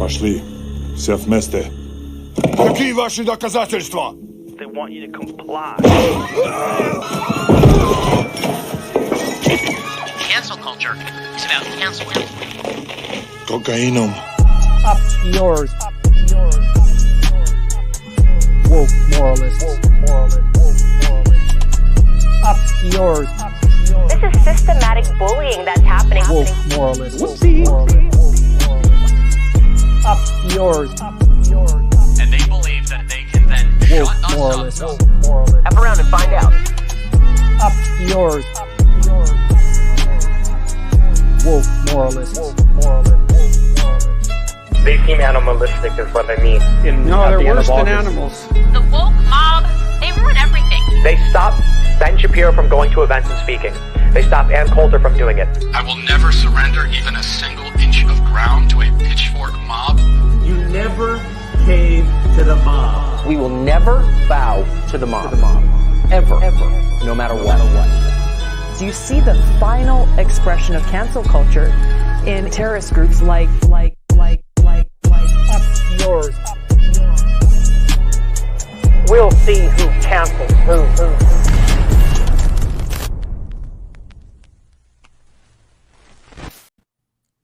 Пошли. Все вместе. Какие ваши доказательства? They want you to comply. Cancel culture is about canceling. Кокаином. Up yours. Woke moralists. Up yours. This is systematic bullying that's happening. Woke moralists. Up yours. And they believe that they can then Woke shut us moralists. up. Up around and find out. Up yours. Woke moralists. They seem animalistic is what I mean. No, they're worse than animals. The woke mob, they ruin everything. They stop Ben Shapiro from going to events and speaking. They stop Ann Coulter from doing it. I will never surrender even a single inch of ground to a pitchfork mob. You never cave to the mob. We will never bow to the mob. Ever. No matter what. Do you see the final expression of cancel culture in terrorist groups like Up yours. We'll see who cancels who.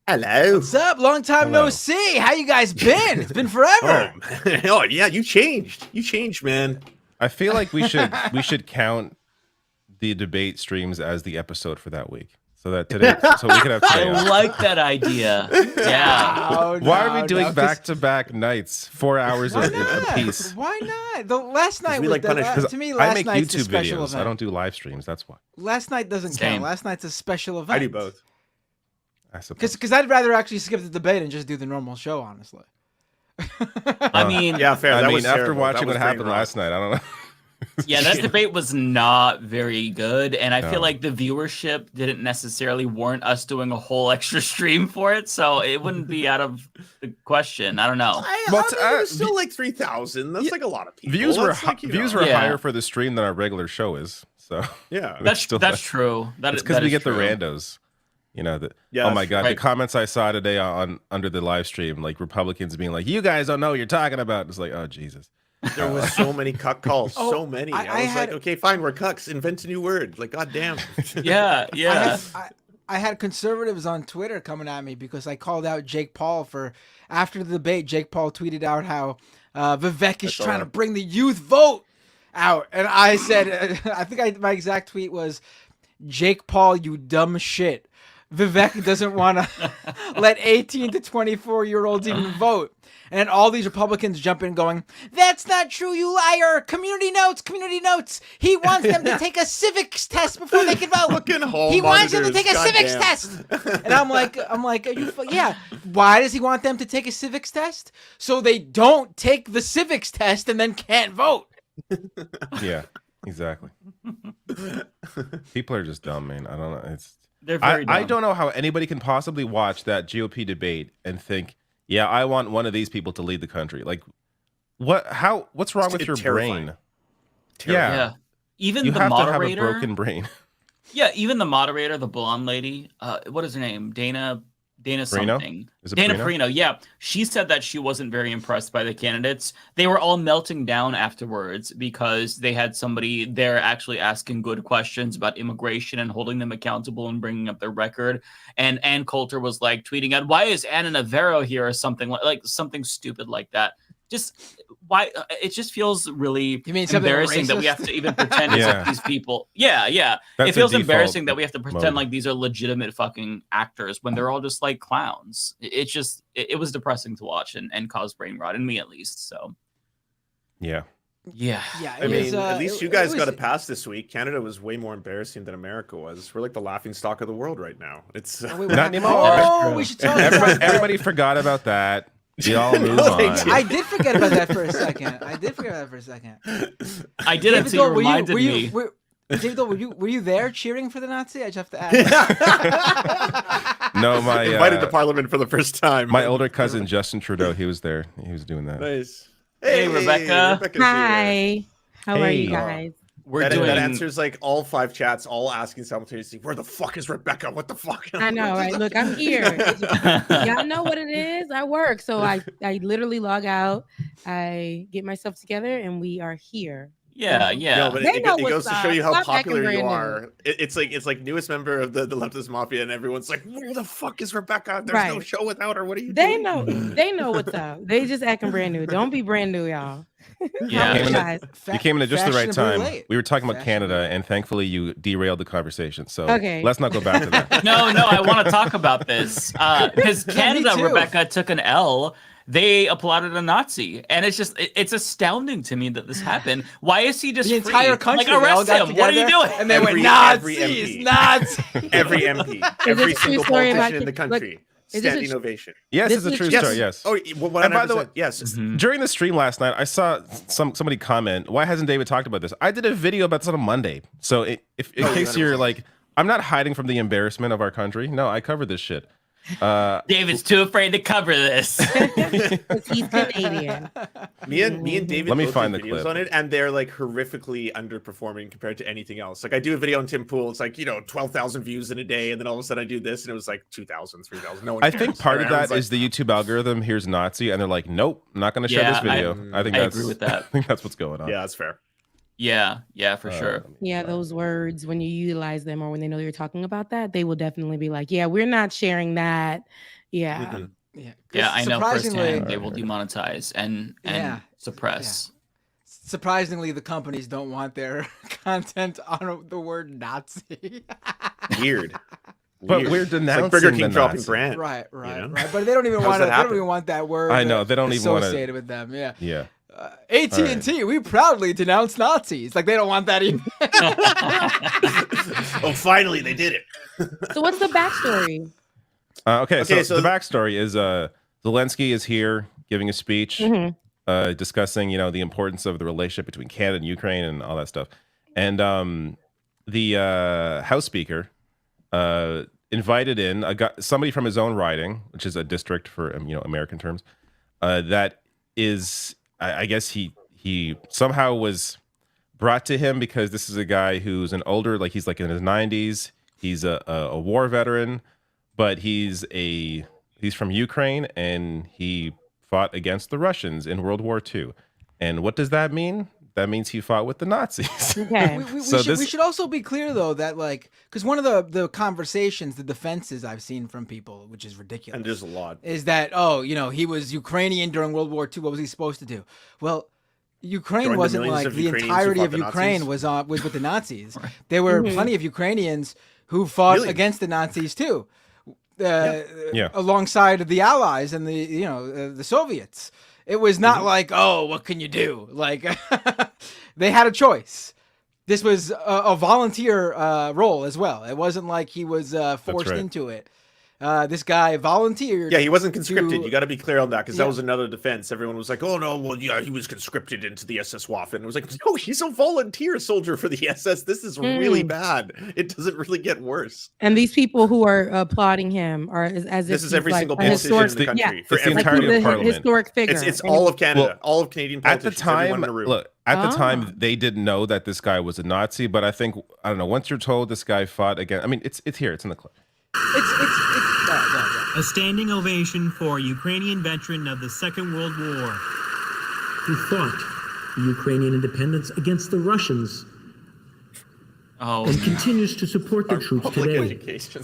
Hello. What's up? Long time no see. How you guys been? It's been forever. Oh yeah, you changed. You changed, man. I feel like we should count the debate streams as the episode for that week, so that today, so we could have today. I like that idea. Yeah. Why are we doing back-to-back nights, 4 hours a piece? Why not? The last night was like to me. Last I make night's YouTube a special videos. event. I don't do live streams. That's why. Last night doesn't count. Last night's a special event. I do both. I suppose. Because I'd rather actually skip the debate and just do the normal show, honestly. I mean, yeah, fair. I That mean, was after terrible. watching That was what happened brain rot. last night, I don't know. yeah, that debate was not very good, and I feel like the viewership didn't necessarily warrant us doing a whole extra stream for it, so it wouldn't be out of the question. I don't know. It was still like 3,000. That's like a lot of people. Views were That's higher for the stream than our regular show is. So yeah, that's true. It's because we get the randos. You know that. Yeah, oh my god, right. the comments I saw today on under the live stream, like Republicans being like, "You guys don't know what you're talking about." It's like, oh Jesus. There was so many cuck calls, so many. I was had- like, okay, fine, we're cucks. Invent a new word. Like, goddamn. Yeah. I had conservatives on Twitter coming at me because I called out Jake Paul for after the debate. Jake Paul tweeted out how Vivek is trying to bring the youth vote out, and I said, I think my exact tweet was, "Jake Paul, you dumb shit. Vivek doesn't want to let 18 to 24-year-olds even vote." And all these Republicans jump in going, "That's not true, you liar. Community notes. He wants them to take a civics test before they can vote. He wants them to take a civics test." And I'm like, are you yeah. Why does he want them to take a civics test? So they don't take the civics test and then can't vote. Yeah, exactly. People are just dumb, man. I don't know. They're very dumb. I don't know how anybody can possibly watch that GOP debate and think, yeah, I want one of these people to lead the country. Like, what's wrong with your brain? Yeah. Even you the have moderator. to have a broken brain. Yeah, even the moderator, the blonde lady. What is her name? Dana something. Is it Dana Perino? Perino, yeah. She said that she wasn't very impressed by the candidates. They were all melting down afterwards because they had somebody there actually asking good questions about immigration and holding them accountable and bringing up their record. And Ann Coulter was like tweeting out, "Why is Anna Navarro here?" or something like something stupid like that. Just why it just feels really embarrassing that we have to even pretend it's like these people. Yeah. That's it feels a default embarrassing that we have to pretend mode. like these are legitimate fucking actors when they're all just like clowns. It was depressing to watch and caused brain rot in me at least. So yeah. I mean, at least you guys got a pass this week. Canada was way more embarrassing than America was. We're like the laughing stock of the world right now. It's not anymore. Oh, we should talk about Everybody forgot about that. We all move on. I did forget about that for a second. I did David until you Dole, reminded me. David Dole, were you there cheering for the Nazi? I just have to ask. No, my invited to Parliament for the first time. My older cousin Justin Trudeau, he was there. He was doing that. Nice. Hey, Rebecca. Hi. How are you guys? That answers like all 5 chats, all asking simultaneously, "Where the fuck is Rebecca? What the fuck?" I know, right? Look, I'm here. Y'all know what it is. I work, so I literally log out. I get myself together, and we are here. Yeah. No, but it goes to show you how popular you are. It's like newest member of the Leftist Mafia, and everyone's like, "Where the fuck is Rebecca? There's no show without her. What are you doing?" They know what's up. They just acting brand new. Don't be brand new, y'all. Yeah. You came in at just the right time. We were talking about Canada, and thankfully you derailed the conversation. So let's not go back to that. No, I want to talk about this because Canada, Rebecca took an L. They applauded a Nazi, and it's astounding to me that this happened. Why is he just the entire country? Like, arrest him! What are you doing? And they went Nazis, Nazis. Every MP, every single politician in the country. Standing ovation. Yes, it's a true story. Yes. Oh, and by the way, yes. During the stream last night, I saw somebody comment, "Why hasn't David talked about this?" I did a video about this on a Monday. So in case you're like, I'm not hiding from the embarrassment of our country. No, I covered this shit. David's too afraid to cover this. He's Canadian. Me and David. Let me both find do the videos clip on it, and they're like horrifically underperforming compared to anything else. Like I do a video on Tim Pool, it's like 12,000 views in a day, and then all of a sudden I do this, and it was like 2,000, 3,000. No one. I think part of that is the YouTube algorithm here's Nazi, and they're like, "Nope, I'm not going to share this video." I agree with that. I think that's what's going on. Yeah, that's fair. Yeah, for sure. Yeah, those words, when you utilize them or when they know you're talking about that, they will definitely be like, "Yeah, we're not sharing that." Yeah. Yeah, I know firsthand they will demonetize and suppress. Yeah. Surprisingly, the companies don't want their content on the word Nazi. Weird. But we're denouncing like Burger King the dropping Nazi. brand. Right. But they don't even want it. They don't even want that word. I know they don't even want associated with them. Yeah. Yeah. AT&T, we proudly denounce Nazis. Like they don't want that either. Oh, finally they did it. So what's the backstory? Okay, so the backstory is Zelensky is here giving a speech, discussing the importance of the relationship between Canada and Ukraine and all that stuff, and the House Speaker invited in somebody from his own riding, which is a district for American terms. That is, I guess he somehow was brought to him because this is a guy who's an older, like he's like in his 90s. He's a war veteran, but he's from Ukraine and he fought against the Russians in World War II. And what does that mean? That means he fought with the Nazis. Okay. We should also be clear though that because one of the conversations, the defenses I've seen from people, which is ridiculous, and there's a lot, is that he was Ukrainian during World War II. What was he supposed to do? Well, Ukraine wasn't like the entirety of Ukraine was with the Nazis. Right. There were plenty of Ukrainians who fought against the Nazis too, alongside the Allies and the Soviets. It was not like, oh, what can you do? Like, they had a choice. This was a volunteer role as well. It wasn't like he was forced into it. This guy volunteered. Yeah, he wasn't conscripted. You got to be clear on that because that was another defense. Everyone was like, "Oh no, well, yeah, he was conscripted into the SS Waffen." It was like, no, he's a volunteer soldier for the SS. This is really bad. It doesn't really get worse. And these people who are applauding him are as if this is every single politician in the country. For the entirety of Parliament. Historic figure. It's all of Canada, all of Canadian politicians. At the time, the time they didn't know that this guy was a Nazi, but I don't know. Once you're told this guy fought again, I mean, it's here. It's in the clip. A standing ovation for a Ukrainian veteran of the Second World War who fought for Ukrainian independence against the Russians and continues to support the troops today.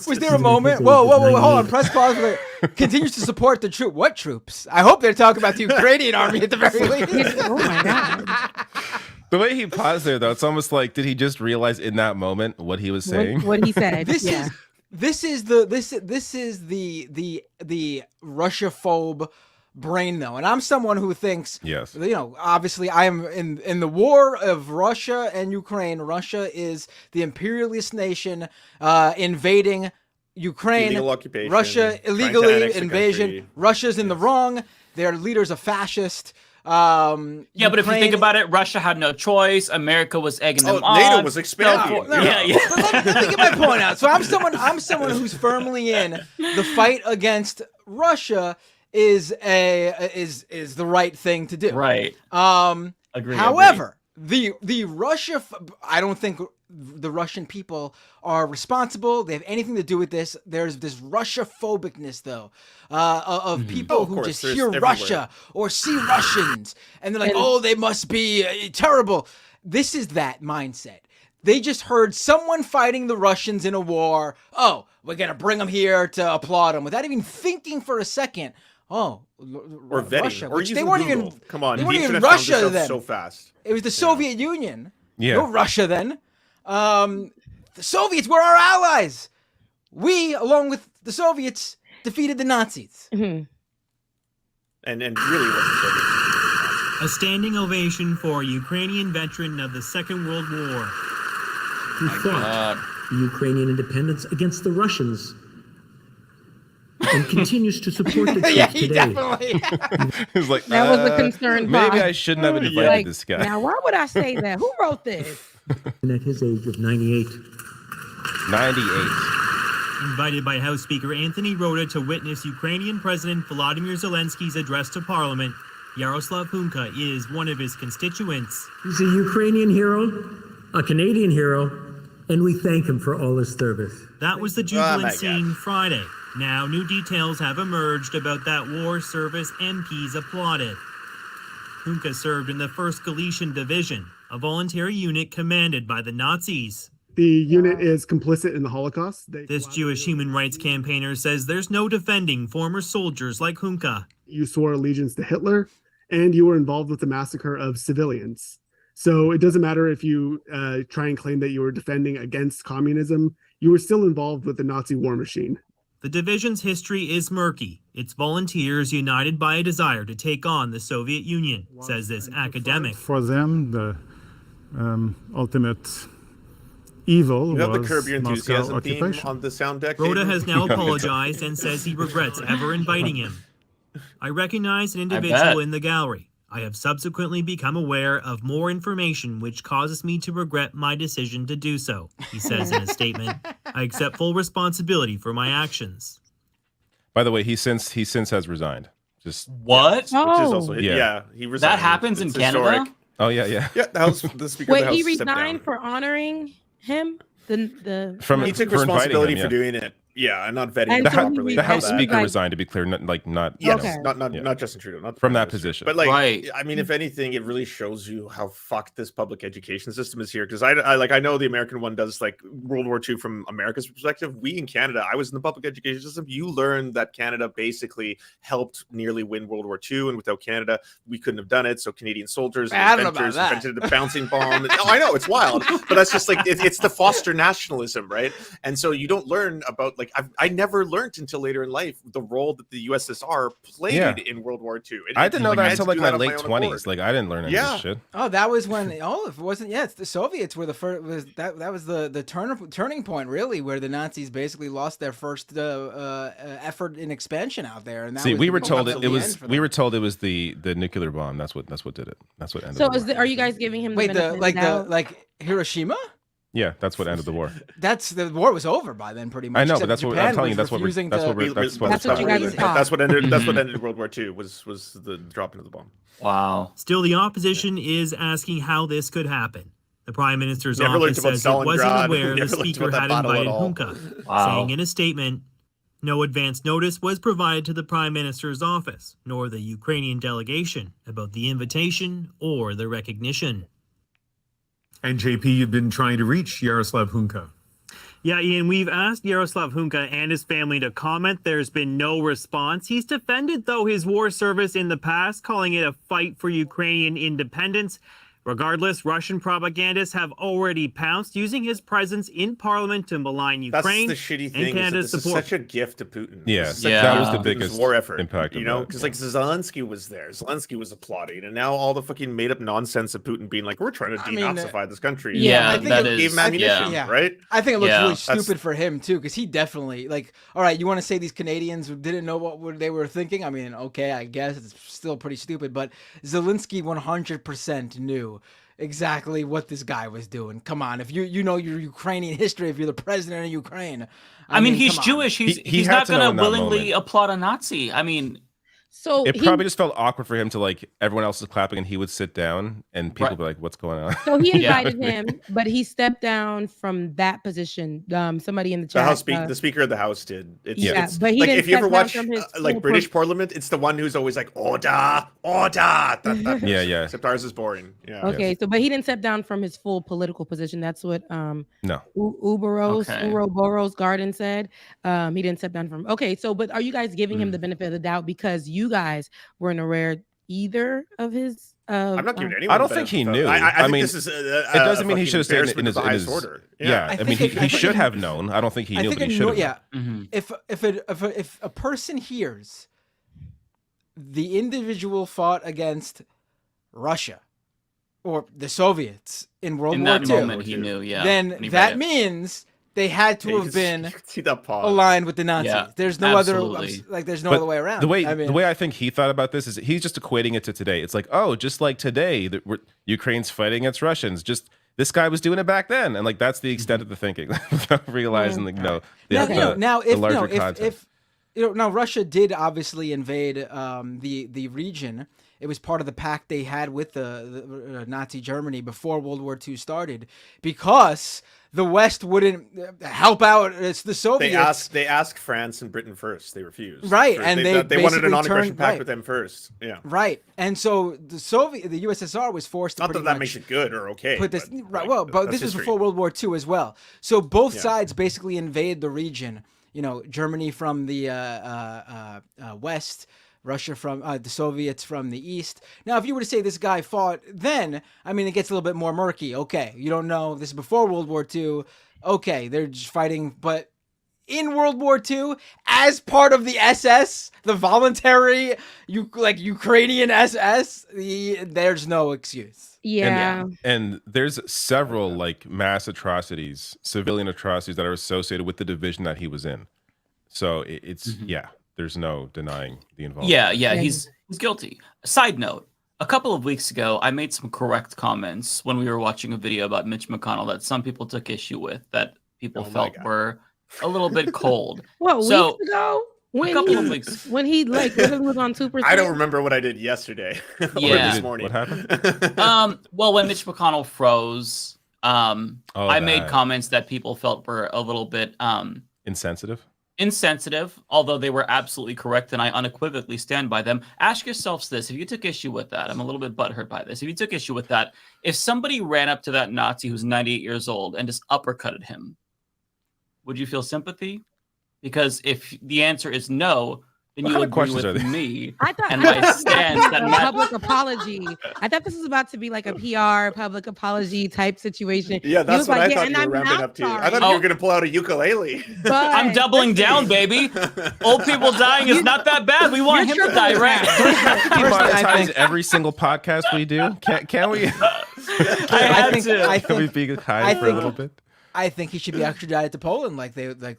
Was there a moment? Whoa, hold on. Press pause. Continues to support the troop. What troops? I hope they're talking about the Ukrainian army at the very least. Oh my God. The way he paused there, though, it's almost like, did he just realize in that moment what he was saying? What he said. This is the Russiaphobe brain though, and I'm someone who thinks, obviously I am in the war of Russia and Ukraine. Russia is the imperialist nation invading Ukraine. Illegal occupation, Russia illegally invasion. Russia's in the wrong. Their leader's a fascist. But if you think about it, Russia had no choice. America was egging them on. NATO was expanding. But let me get my point out. So I'm someone who's firmly in the fight against Russia is the right thing to do. Right. However, The Russia, I don't think the Russian people are responsible. They have anything to do with this. There's this Russia-phobicness, though, of people who just hear Russia or see Russians, and they're like, oh, they must be terrible. This is that mindset. They just heard someone fighting the Russians in a war. Oh, we're going to bring them here to applaud them without even thinking for a second. Oh, or vetting, Russia, or which they weren't Google. even. Come on, they the weren't even internet found Russia itself then. so fast. It was the Soviet Union. Yeah. No Russia then. The Soviets were our allies. We, along with the Soviets, defeated the Nazis. Mm-hmm. And really, it was the Soviets. A standing ovation for a Ukrainian veteran of the Second World War. Who fought the Ukrainian independence against the Russians and continues to support the troops Yeah, he today. definitely. He's like, That was a concern. maybe I shouldn't have invited Like, this guy. now, why would I say that? Who wrote this? And at his age of 98. 98. Invited by House Speaker Anthony Rota to witness Ukrainian President Volodymyr Zelensky's address to Parliament, Yaroslav Hunka is one of his constituents. He's a Ukrainian hero, a Canadian hero, and we thank him for all his service. That was the jubilant scene Friday. Now, new details have emerged about that war service MPs applauded. Hunka served in the 1st Galician Division, a voluntary unit commanded by the Nazis. The unit is complicit in the Holocaust. This Jewish human rights campaigner says there's no defending former soldiers like Hunka. You swore allegiance to Hitler, and you were involved with the massacre of civilians. So it doesn't matter if you try and claim that you were defending against communism, you were still involved with the Nazi war machine. The division's history is murky. Its volunteers united by a desire to take on the Soviet Union, says this academic. For them, the ultimate evil You have the was Curb Your Moscow Enthusiasm theme occupation. on the sound deck. Rhoda has now apologized and says he regrets ever inviting him. I recognize an individual in the gallery. I have subsequently become aware of more information which causes me to regret my decision to do so, he says in a statement. I accept full responsibility for my actions. By the way, he since has resigned. Just what? Which is also, he resigned. That happens in Canada? Historic. Oh yeah. Yeah, the House, the Speaker of the Wait, House he stepped down. resigned for honoring him? He took responsibility for doing it. Yeah, and not vetting And it so he properly. The House Like- Speaker resigned, to be clear, not not not Justin Trudeau, not the from Prime that Minister. position. But like, Right. I mean, if anything, it really shows you how fucked this public education system is here. Because I know the American one does like World War II from America's perspective. We in Canada, I was in the public education system. You learned that Canada basically helped nearly win World War II, and without Canada, we couldn't have done it. So Canadian soldiers and I don't know about inventors that. invented the bouncing bomb. No, I know it's wild, but that's just like it's the foster nationalism, right? And so you don't learn about like I never learned until later in life the role that the USSR played in World War II. I didn't know that I had until to like do my that on late own 20s. accord. Like I didn't learn any of this shit. Oh, that was when. Oh, if it wasn't. Yeah, it's the Soviets were the first. That was the turning point, really, where the Nazis basically lost their first effort in expansion out there. And that See, was we the were told beginning it of the was. end for We them. were told it was the nuclear bomb. That's what did it. That's what ended. So the war. are you guys giving him the Wait, benefit of the doubt? like Hiroshima? Yeah, that's what ended the war. The war was over by then, pretty much. I know, except but that's what Japan I'm telling you. was That's what refusing that's to- what we're that's what That's what you guys thought. That's what ended World War II was the dropping of the bomb. Wow. Still, the opposition is asking how this could happen. The Prime Minister's Never learned office about says it wasn't Stalingrad. aware the Never learned Speaker about had that battle at invited all. Hunka, Wow. saying in a statement, no advance notice was provided to the Prime Minister's office, nor the Ukrainian delegation, about the invitation or the recognition. And JP, you've been trying to reach Yaroslav Hunka. Yeah, Ian, we've asked Yaroslav Hunka and his family to comment. There's been no response. He's defended, though, his war service in the past, calling it a fight for Ukrainian independence. Regardless, Russian propagandists have already pounced, using his presence in Parliament to malign Ukraine. That's the shitty and thing. Is that Canada's this support. is such a gift to Putin. Yeah, This is such that a was the Putin's biggest war effort. impact of You know, that, because like Zelensky was there, Zelensky was applauding, and now all the fucking made up nonsense of Putin being like, "We're trying to denazify this country." Yeah, I think that it is. gave him ammunition, Yeah. right? I think it looks Yeah. really That's- stupid for him too, because he definitely like. All right, you want to say these Canadians didn't know what they were thinking? I mean, okay, I guess it's still pretty stupid, but Zelensky 100% knew exactly what this guy was doing. Come on, if you know your Ukrainian history, if you're the president of Ukraine, I mean, he's come on. Jewish. He's He he's had not to know going in to that willingly moment. applaud a Nazi. I mean, So it probably just felt awkward for him to like everyone else is clapping and he would sit down and people would be like, "What's going on?" So he invited him, but he stepped down from that position. Somebody in the chat, the Speaker of the House did. It's but he like didn't if you ever step down watch from his like full British Parliament, it's the one who's always like order. Yeah. Except ours is boring. Yeah. Okay, so but he didn't step down from his full political position. That's what No. Uroboros Garden said. He didn't step down from. Okay, so but are you guys giving him the benefit of the doubt because you guys weren't aware either of his? I'm not giving anyone. I don't think he knew. I mean, this is it doesn't mean he should have stayed in his highest order. Yeah, I mean, he should have known. I don't think he knew, but he should have. Yeah. If a person hears the individual fought against Russia or the Soviets in World War II, moment he knew, then that means they had to have been aligned with the Nazis. Yeah, there's no absolutely. other there's no other way around. The way I think he thought about this is he's just equating it to today. It's like, oh, just like today, Ukraine's fighting against Russians. Just this guy was doing it back then, and like that's the extent of the thinking, without realizing the larger context. Now Russia did obviously invade the region. It was part of the pact they had with the Nazi Germany before World War II started, because the West wouldn't help out. It's the Soviets. They asked France and Britain first. They refused. Right, and they wanted a non-aggression pact with them first. Yeah. Right, and so the USSR was forced to. Not that makes it good or okay. Put this right. Well, but this was before World War II as well. So both sides basically invade the region. Germany from the west, Russia from the Soviets from the east. Now, if you were to say this guy fought then, I mean, it gets a little bit more murky. Okay, you don't know. This is before World War II. Okay, they're just fighting. But in World War II, as part of the SS, the voluntary Ukrainian SS, there's no excuse. Yeah. And there's several like mass atrocities, civilian atrocities that are associated with the division that he was in. So it's there's no denying the involvement. Yeah, he's guilty. Side note, a couple of weeks ago, I made some correct comments when we were watching a video about Mitch McConnell that some people took issue with, that people felt were a little bit cold. What, weeks ago? A couple of weeks. When he was on 2%? I don't remember what I did yesterday or this morning. What happened? Well, when Mitch McConnell froze, I made comments that people felt were a little bit insensitive, although they were absolutely correct, and I unequivocally stand by them. Ask yourselves this: if you took issue with that, I'm a little bit butthurt by this. If you took issue with that, if somebody ran up to that Nazi who's 98 years old and just uppercutted him, would you feel sympathy? Because if the answer is no, then you agree with me. I thought my stance that public apology. I thought this was about to be like a PR public apology type situation. Yeah, that's what I thought you were ramping up to. I thought you were going to pull out a ukulele. But I'm doubling down, baby. Old people dying is not that bad. We want him to die, right? Monetize every single podcast we do. Can we? I Can we be high for a little bit? I think he should be extradited to Poland, like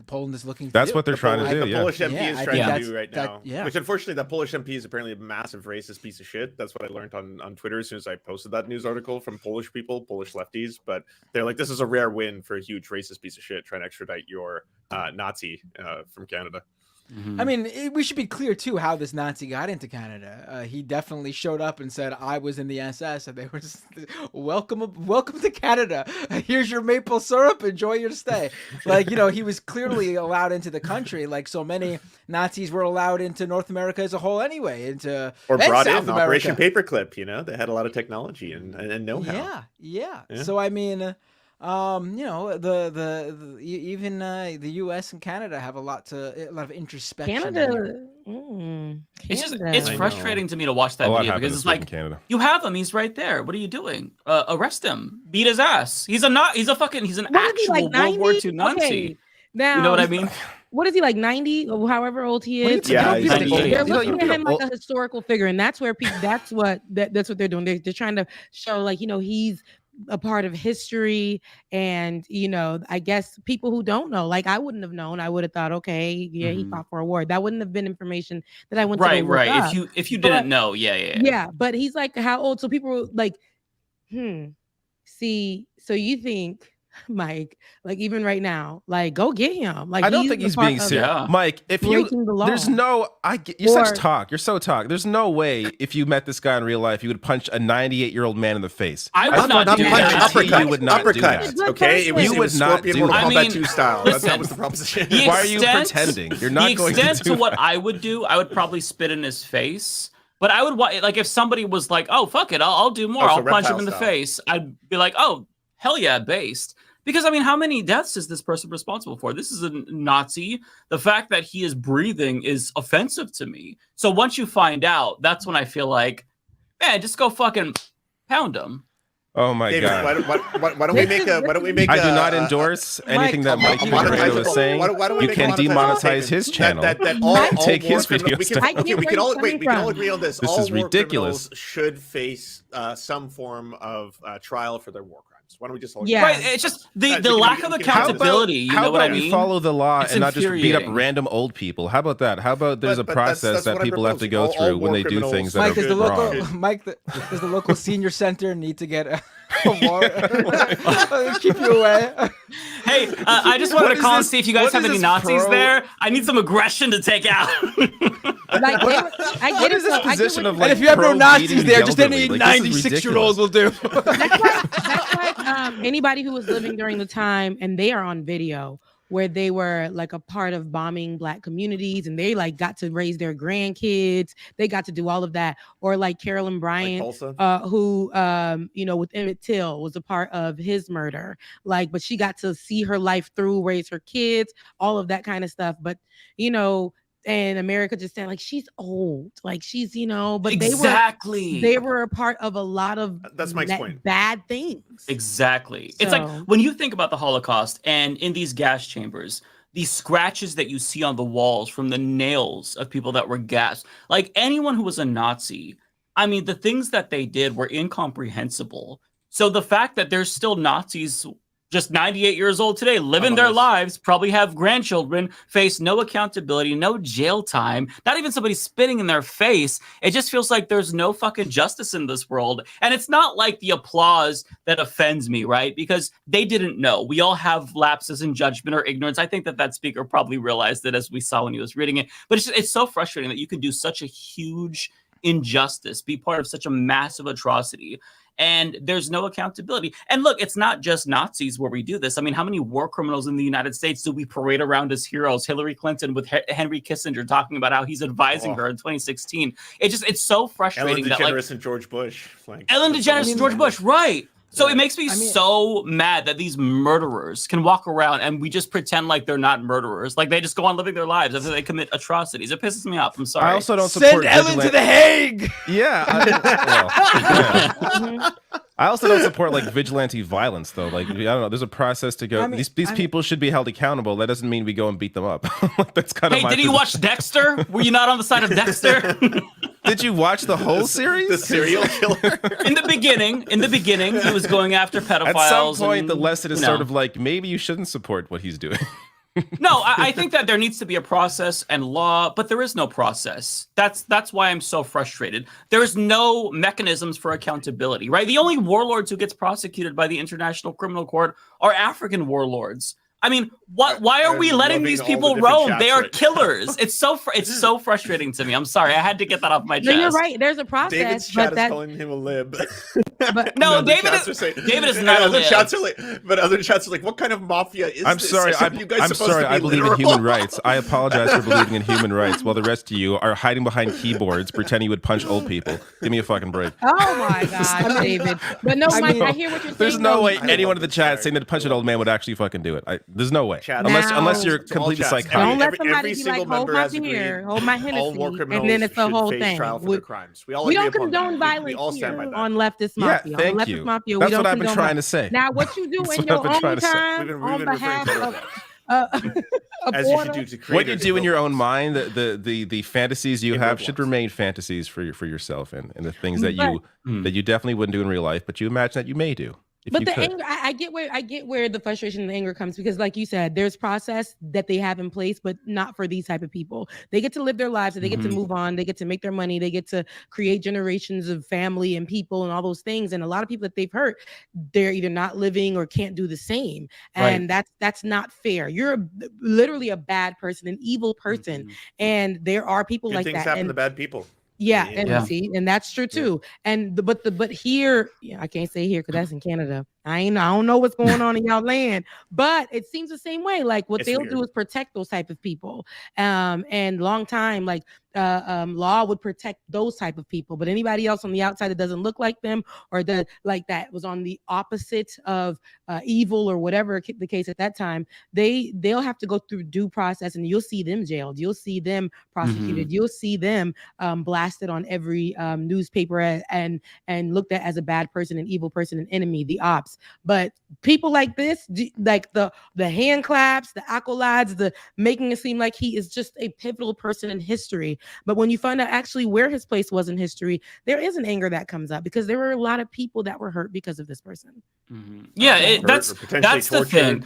Poland is looking. That's what they're trying to do. The Polish MP is trying to do right now. Yeah. Which unfortunately, that Polish MP is apparently a massive racist piece of shit. That's what I learned on Twitter as soon as I posted that news article from Polish people, Polish lefties. But they're like, this is a rare win for a huge racist piece of shit trying to extradite your Nazi from Canada. I mean, we should be clear too how this Nazi got into Canada. He definitely showed up and said, "I was in the SS," and they were just, welcome to Canada. Here's your maple syrup. Enjoy your stay. He was clearly allowed into the country, like so many Nazis were allowed into North America as a whole, ananyway. Or brought South in America. Operation Paperclip. They had a lot of technology and know-how. Yeah. So I mean. Even the U.S. and Canada have a lot of introspection. Canada. It's frustrating to me to watch that video because it's like you have him, he's right there. What are you doing? Arrest him, beat his ass. He's an actual World War II Nazi. Okay. Now, you know what I mean? What is he, like 90 or however old he is? Yeah, he's 98. They're looking at him like a historical figure, and that's where people. That's what they're doing. They're trying to show he's a part of history, and I guess people who don't know, like I wouldn't have known. I would have thought, okay, he fought for a war. That wouldn't have been information that I went to look up. If you didn't know, yeah. But he's like, how old? So people were like, see, so you think Mike. Like even right now, like go get him. Like I don't think he's being serious. Mike, if you there's no you're so talk. There's no way if you met this guy in real life, you would punch a 98-year-old man in the face. I would not do that. You would not do that. Okay, it was not do that. I mean, 2 style. That was the proposition. Why are you pretending? You're not going to do that. The extent to what I would do, I would probably spit in his face. But I would like if somebody was like, "Oh fuck it, I'll do more. I'll punch him in the face." I'd be like, "Oh hell yeah, based." Because I mean, how many deaths is this person responsible for? This is a Nazi. The fact that he is breathing is offensive to me. So once you find out, that's when I feel like, man, just go fucking pound him. Oh my David, God! Why don't we make a? I do not endorse anything that Mike Peterson was saying. You can demonetize his channel. Take his videos down. Okay, we can all agree on this. This is ridiculous. Should face some form of trial for their war crimes. Why don't we just all right? It's just the lack of accountability. You know what I mean? Follow the law and not just beat up random old people. How about that? How about there's a process that people have to go through when they do things that are wrong? Mike, does the local senior center need to get a war? Keep you away. Hey, I just wanted to call and see if you guys have any Nazis there. I need some aggression to take out. Like, I get it. This position of and if you have no Nazis there, just any 96-year-old will do. That's like anybody who was living during the time, and they are on video where they were like a part of bombing Black communities, and they like got to raise their grandkids. They got to do all of that. Or like Carolyn Bryant, who with Emmett Till was a part of his murder. Like, but she got to see her life through, raise her kids, all of that kind of stuff. But and America just said like she's old, like she's but they were a part of a lot of that's Mike's point. Bad things. Exactly. So, it's like when you think about the Holocaust and in these gas chambers, these scratches that you see on the walls from the nails of people that were gassed, like anyone who was a Nazi, I mean, the things that they did were incomprehensible. So the fact that there's still Nazis just 98 years old today, living their lives, probably have grandchildren, face no accountability, no jail time, not even somebody spitting in their face. It just feels like there's no fucking justice in this world. And it's not like the applause that offends me, right? Because they didn't know. We all have lapses in judgment or ignorance. I think that speaker probably realized it as we saw when he was reading it. But it's so frustrating that you can do such a huge injustice, be part of such a massive atrocity, and there's no accountability. And look, it's not just Nazis where we do this. I mean, how many war criminals in the United States do we parade around as heroes? Hillary Clinton with Henry Kissinger talking about how he's advising her in 2016. It's so frustrating. Ellen DeGeneres and George Bush. Ellen DeGeneres and George Bush, right. So it makes me so mad that these murderers can walk around and we just pretend like they're not murderers. Like they just go on living their lives after they commit atrocities. It pisses me off. I'm sorry. I also don't support Ellen to the Hague. Yeah. I also don't support like vigilante violence though. Like I don't know. There's a process to go. These people should be held accountable. That doesn't mean we go and beat them up. That's kind of. Hey, did you watch Dexter? Were you not on the side of Dexter? Did you watch the whole series? The serial killer. In the beginning, he was going after pedophiles. At some point, the lesson is sort of like maybe you shouldn't support what he's doing. No, I think that there needs to be a process and law, but there is no process. That's why I'm so frustrated. There's no mechanisms for accountability, right? The only warlords who gets prosecuted by the International Criminal Court are African warlords. I mean, why are we letting these people roam? They are killers. It's so frustrating to me. I'm sorry, I had to get that off my chest. No, you're right. There's a process. David's chat is calling him a lib. But no, David is not a lib. But other chats are like, what kind of mafia is I'm this? sorry. I'm sorry. I believe in human rights. I apologize for believing in human rights, while the rest of you are hiding behind keyboards, pretending you would punch old people. Give me a fucking break. Oh my God, David. But no, Mike, I hear what you're saying. There's no way anyone in the chat saying that to punch an old man would actually fucking do it. There's no way. Unless you're completely psychotic. Don't let somebody be like, hold my beer, hold my Hennessy, and then it's the whole thing. We don't condone violence here on Leftist Mafia. Yeah, thank you. Mafia, that's what I've been trying to say. Now, what you do in your own time on behalf of as you should do to create what you do in your own mind, the fantasies you have should remain fantasies for yourself, and the things that you definitely wouldn't do in real life, but you imagine that you may do. But the anger, I get where the frustration and the anger comes, because like you said, there's process that they have in place, but not for these type of people. They get to live their lives, and they get to move on, they get to make their money, they get to create generations of family and people and all those things. And a lot of people that they've hurt, they're either not living or can't do the same. And that's not fair. You're literally a bad person, an evil person. And there are people Good like things that. happen to bad people. Yeah, and see, and that's true too. And but here, I can't say here because that's in Canada. I don't know what's going on in y'all land, but it seems the same way. Like what they'll do is protect those type of people. And long time, like law would protect those type of people, but anybody else on the outside that doesn't look like them, or that was on the opposite of evil or whatever the case at that time, they'll have to go through due process, and you'll see them jailed, you'll see them prosecuted, you'll see them blasted on every newspaper and looked at as a bad person, an evil person, an enemy, the ops. But people like this, like the hand claps, the accolades, the making it seem like he is just a pivotal person in history. But when you find out actually where his place was in history, there is an anger that comes up, because there were a lot of people that were hurt because of this person. Yeah, that's the thing.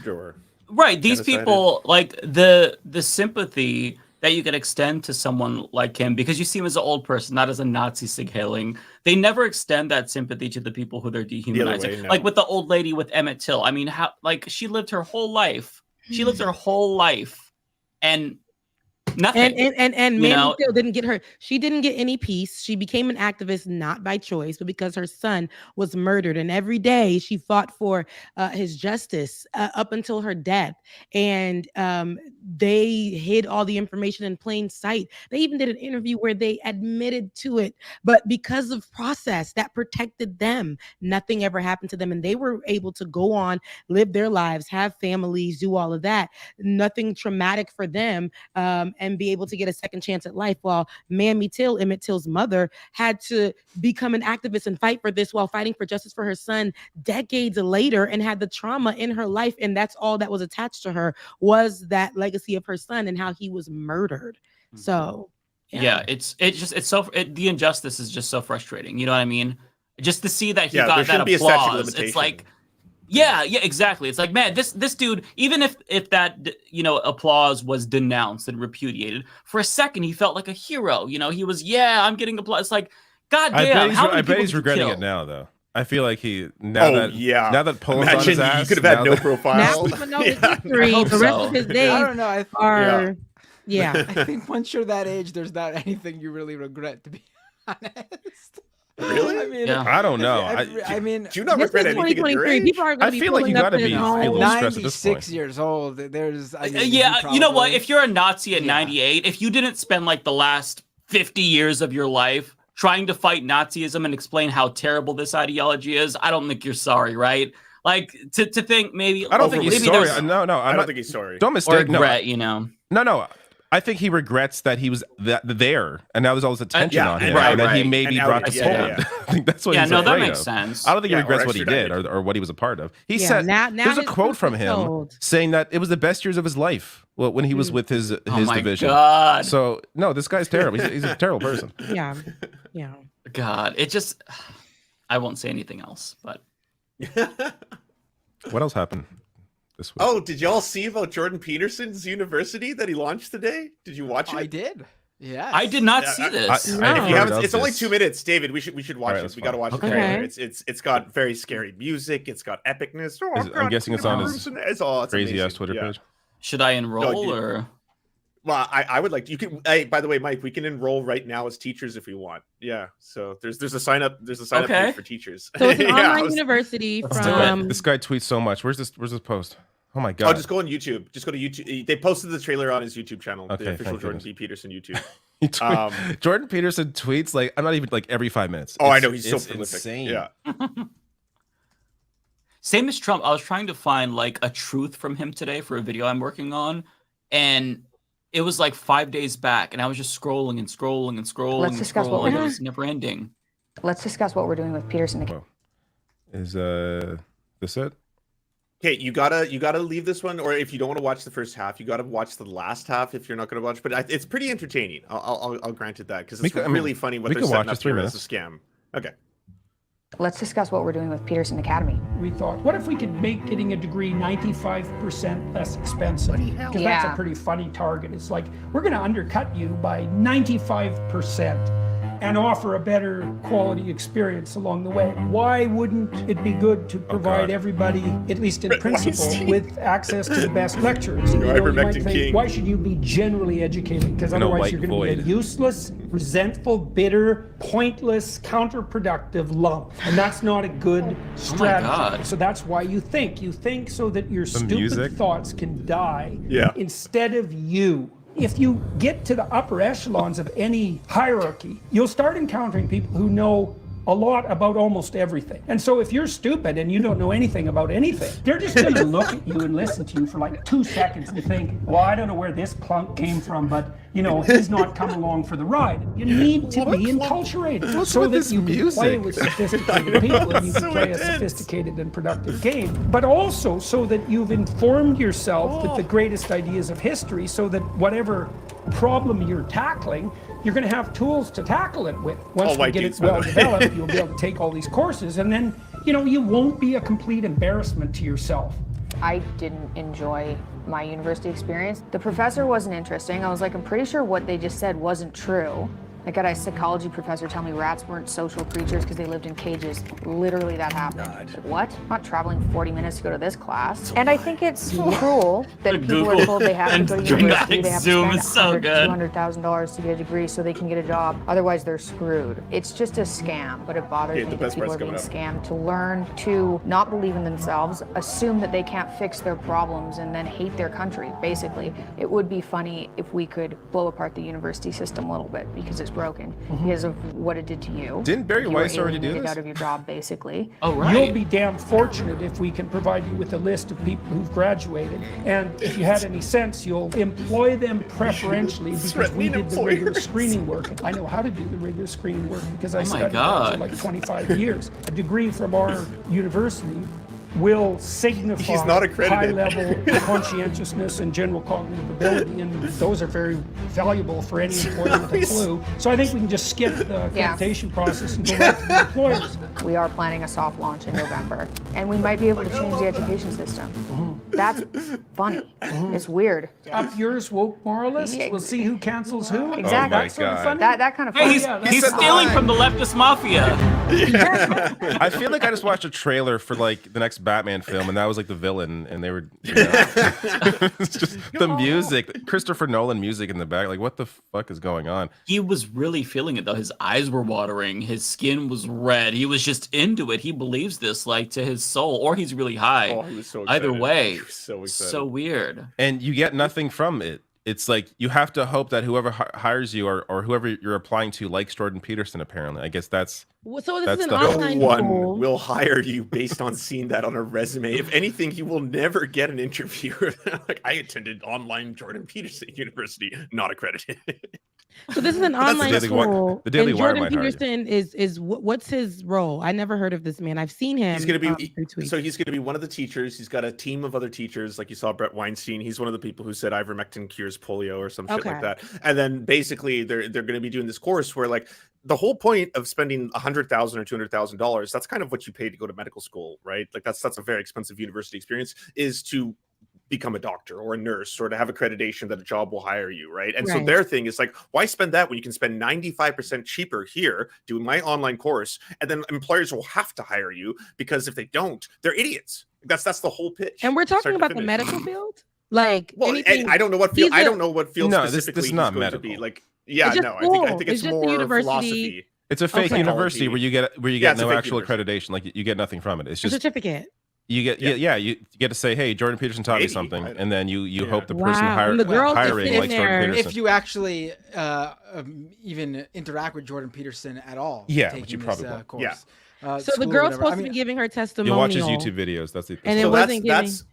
Right. These people, like the sympathy that you can extend to someone like him, because you see him as an old person, not as a Nazi sig-heiling. They never extend that sympathy to the people who they're dehumanizing. Like with the old lady with Emmett Till. I mean, how, like, she lived her whole life. She lived her whole life, and nothing. And Mamie Till didn't get her. She didn't get any peace. She became an activist not by choice, but because her son was murdered. And every day she fought for his justice up until her death. And they hid all the information in plain sight. They even did an interview where they admitted to it. But because of process that protected them, nothing ever happened to them. And they were able to go on, live their lives, have families, do all of that. Nothing traumatic for them. And be able to get a second chance at life, while Mamie Till, Emmett Till's mother, had to become an activist and fight for this while fighting for justice for her son decades later, and had the trauma in her life. And that's all that was attached to her, was that legacy of her son and how he was murdered. So yeah, the injustice is just so frustrating. You know what I mean? Just to see that he got that applause. It's like, yeah, exactly. It's like, man, this dude, even if that, applause was denounced and repudiated, for a second he felt like a hero. He was, I'm getting applause. It's like, God damn, I bet he's regretting it now, though. I feel like now that Poland's on his ass, you could have had no profile. Now people know his history. The rest of his days I don't know. I think once you're that age, there's not anything you really regret, to be honest. Really? I mean, I don't know. I mean, do you not regret anything at your age? People are I feel like you got to be a little stressed at this point. 96 years old. There's, you know what? If you're a Nazi at 98, if you didn't spend like the last 50 years of your life trying to fight Nazism and explain how terrible this ideology is, I don't think you're sorry, right? Like to think maybe I don't think he's sorry. No, I don't think he's sorry. Don't mistake. Regret, No. I think he regrets that he was there, and now there's all this attention on him, right, and that he maybe brought to Poland. I think that's what he's afraid that makes of. sense. I don't think he regrets what he did or what he was a part of. He said, now there's a quote from him saying that it was the best years of his life when he was with his division. God. So, no, this guy's terrible. He's a terrible person. Yeah. God, it just, I won't say anything else, but. What else happened? Oh, did y'all see about Jordan Peterson's university that he launched today? Did you watch it? I did. Yeah. I did not see this. If you haven't, it's only 2 minutes, David. We should watch it. We got to watch it. Okay. It's got very scary music. It's got epicness. I'm guessing it's on his crazy ass Twitter page. Should I enroll or? Well, I would like to. You can. Hey, by the way, Mike, we can enroll right now as teachers if we want. Yeah. So there's a sign up. There's a sign up page for teachers. So it's an online university from. This guy tweets so much. Where's this post? Oh my God. Oh, just go on YouTube. Just go to YouTube. They posted the trailer on his YouTube channel. Okay, the official Jordan P. Peterson YouTube. Jordan Peterson tweets like I'm not even like every 5 minutes. I know he's so prolific. Insane. Yeah. Same as Trump. I was trying to find like a truth from him today for a video I'm working on, and it was like 5 days back, and I was just scrolling and scrolling and scrolling. Let's discuss what we're doing. It was never ending. Let's discuss what we're doing with Peterson. Is this it? Okay, you gotta leave this one, or if you don't want to watch the first half, you gotta watch the last half if you're not gonna watch. But it's pretty entertaining. I'll grant it that, because it's really funny what they're setting up here as a scam. Okay. Let's discuss what we're doing with Peterson Academy. We thought, what if we could make getting a degree 95% less expensive? Because that's a pretty funny target. It's like, we're going to undercut you by 95% and offer a better quality experience along the way. Why wouldn't it be good to provide everybody, at least in principle, with access to the best lecturers? You might think, why should you be generally educated? Because otherwise you're going to be a useless, resentful, bitter, pointless, counterproductive lump. And that's not a good strategy. So that's why you think. You think so that your stupid thoughts can die instead of you. If you get to the upper echelons of any hierarchy, you'll start encountering people who know a lot about almost everything. And so if you're stupid and you don't know anything about anything, they're just going to look at you and listen to you for like 2 seconds and think, well, I don't know where this clunk came from, but you know, he's not come along for the ride. You need to be enculturated so that you can play with sophisticated people and you can play a sophisticated and productive game, but also so that you've informed yourself with the greatest ideas of history so that whatever problem you're tackling, you're going to have tools to tackle it with. Once we get it well developed, you'll be able to take all these courses, and then, you know, you won't be a complete embarrassment to yourself. I didn't enjoy my university experience. The professor wasn't interesting. I was like, I'm pretty sure what they just said wasn't true. I got a psychology professor tell me rats weren't social creatures because they lived in cages. Literally that happened. Like, what? I'm not traveling 40 minutes to go to this class. And I think it's cruel that people are told they have to go to university, they have to spend $200,000 to get a degree so they can get a job. Otherwise they're screwed. It's just a scam, but it bothers me that people are being scammed to learn to not believe in themselves, assume that they can't fix their problems, and then hate their country, basically. It would be funny if we could blow apart the university system a little bit because it's broken because of what it did to you. Didn't Barry Weiss already do this? Out of your job, basically. Oh, right. You'll be damn fortunate if we can provide you with a list of people who've graduated, and if you had any sense, you'll employ them preferentially because we did the rigorous screening work. I know how to do the rigorous screening work because I studied that for like 25 years. A degree from our university will signify high-level conscientiousness and general cognitive ability, and those are very valuable for any employer with a clue. So I think we can just skip the accreditation process and go back to the employers. We are planning a soft launch in November, and we might be able to change the education system. That's funny. It's weird. Up yours, woke moralists. We'll see who cancels who. Exactly. Oh my God. That kind of fun. Hey, he's stealing from the leftist mafia. I feel like I just watched a trailer for like the next Batman film, and that was like the villain, and they were it's just the music, Christopher Nolan music in the back. Like, what the fuck is going on? He was really feeling it though. His eyes were watering, his skin was red. He was just into it. He believes this like to his soul, or he's really high. Oh, he was so excited. Either way, He was so excited. so weird. And you get nothing from it. It's like you have to hope that whoever hires you or whoever you're applying to likes Jordan Peterson. Apparently, I guess that's. So this that's is an the online No one school. will hire you based on seeing that on a resume. If anything, you will never get an interview. Like, I attended online Jordan Peterson University, not accredited. So this is an online school. The Daily and Wire Jordan might hire you. Peterson is what's his role? I never heard of this man. I've seen him. He's going to be retweet. so he's going to be one of the teachers. He's got a team of other teachers, like you saw Brett Weinstein. He's one of the people who said ivermectin cures polio or some shit like that. And then basically they're going to be doing this course where like the whole point of spending $100,000 or $200,000, that's kind of what you pay to go to medical school, right? Like that's a very expensive university experience, is to become a doctor or a nurse or to have accreditation that a job will hire you, right? And so their thing is like, why spend that when you can spend 95% cheaper here doing my online course, and then employers will have to hire you because if they don't, they're idiots. That's the whole pitch. And we're talking about the medical field, like I don't know what field. I don't know what field specifically this is not he's medical. going to be. Like, yeah, no, I think it's just more university. philosophy. It's a fake university where you get no actual accreditation. Like you get nothing from it. It's just a certificate. You get you get to say, hey, Jordan Peterson taught me something, and then you hope the person hiring likes Jordan Peterson. If you actually even interact with Jordan Peterson at all, which you probably won't. Course. So the girl's supposed to be giving her testimonial. You watch his YouTube videos. That's the and it wasn't giving. That's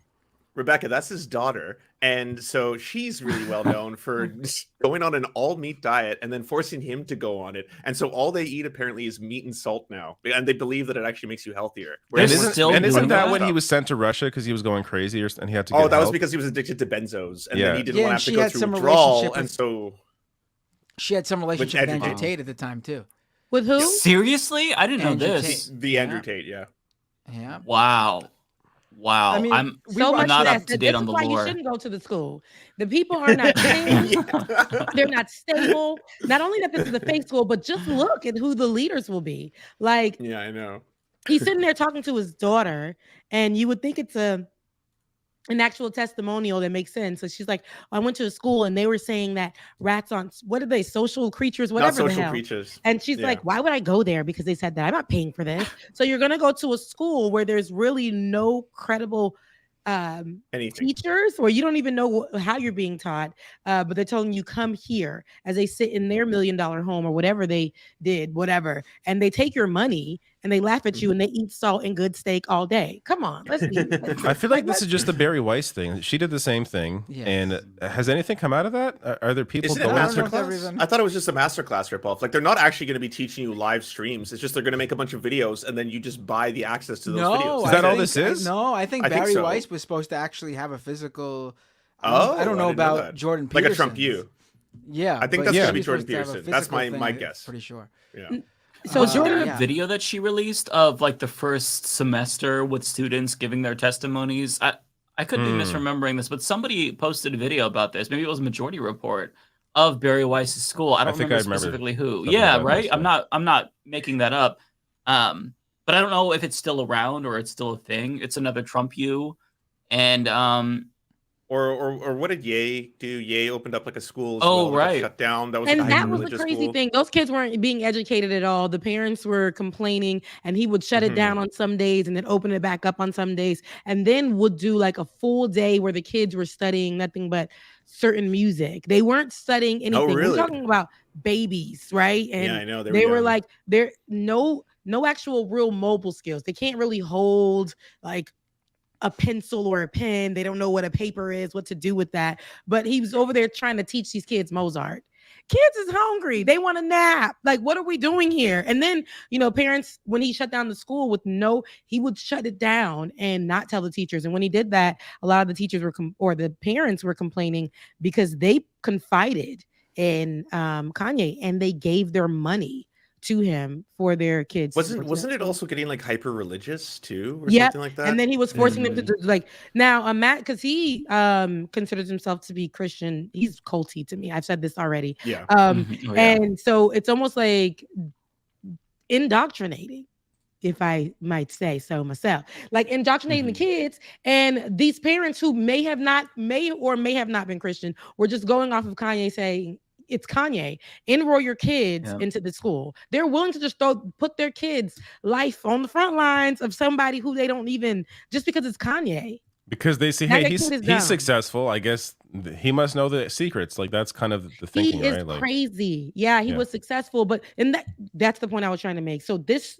Rebecca. That's his daughter, and so she's really well known for going on an all-meat diet and then forcing him to go on it. And so all they eat apparently is meat and salt now, and they believe that it actually makes you healthier. And isn't that when he was sent to Russia because he was going crazy, and he had to? That was because he was addicted to benzos, and then he didn't want to have to go through withdrawal, and so she had some relationship with Andrew Tate at the time too. With who? Seriously? I didn't know Andrew this. The Andrew Tate, yeah. Yeah. Wow. I mean, I'm much not less. up to date on the This is why lore. you shouldn't go to the school. The people are not trained. They're not stable. Not only that this is a fake school, but just look at who the leaders will be. Like, yeah, I know. He's sitting there talking to his daughter, and you would think it's an actual testimonial that makes sense. So she's like, I went to a school and they were saying that rats on, what are they, social creatures, whatever Not the social hell. creatures. And she's like, why would I go there? Because they said that. I'm not paying for this. So you're going to go to a school where there's really no credible teachers, or you don't even know how you're being taught, but they're telling you come here as they sit in their $1 million home or whatever they did, whatever, and they take your money and they laugh at you and they eat salt and good steak all day. Come on, let's be. I feel like this is just the Barry Weiss thing. She did the same thing, and has anything come out of that? Are there people Isn't it going? masterclass? I thought it was just a masterclass ripoff. Like they're not actually going to be teaching you live streams. It's just they're going to make a bunch of videos and then you just buy the access to those videos. Is that all this is? No, I think Barry Weiss was supposed to actually have a physical. I don't know about Jordan Peterson. Like a Trump U. Yeah, I think that's going to be Jordan Peterson. That's my guess. Pretty sure. Yeah. So was there a video that she released of like the first semester with students giving their testimonies? I could be misremembering this, but somebody posted a video about this. Maybe it was Majority Report of Barry Weiss's school. I don't remember specifically who. Yeah, right. I'm not making that up. But I don't know if it's still around or it's still a thing. It's another Trump U, and Or what did Ye do? Ye opened up like a school. Right. Shut down. That was and like that was the crazy thing. Those kids weren't being educated at all. The parents were complaining, and he would shut it down on some days and then open it back up on some days, and then would do like a full day where the kids were studying nothing but certain music. They weren't studying anything. Oh, really? We're talking about babies, right? And yeah, I know. They were like, there no actual real mobile skills. They can't really hold like a pencil or a pen. They don't know what a paper is, what to do with that. But he was over there trying to teach these kids Mozart. Kids is hungry. They want a nap. Like, what are we doing here? And then, parents, when he shut down the school he would shut it down and not tell the teachers. And when he did that, a lot of the teachers or the parents were complaining because they confided in Kanye and they gave their money to him for their kids. Wasn't it also getting like hyper religious too, or something like that? And then he was forcing them to do, like, now Matt, because he considers himself to be Christian. He's culty to me. I've said this already. Yeah. And so it's almost like indoctrinating, if I might say so myself, like indoctrinating the kids. And these parents who may or may have not been Christian were just going off of Kanye saying, it's Kanye, enroll your kids into the school. They're willing to just put their kids' life on the front lines of somebody who they don't even, just because it's Kanye. Because they say, hey, he's successful. I guess he must know the secrets. Like that's kind of the thinking, he is right? Like, crazy. Yeah, he was successful, but that's the point I was trying to make. So this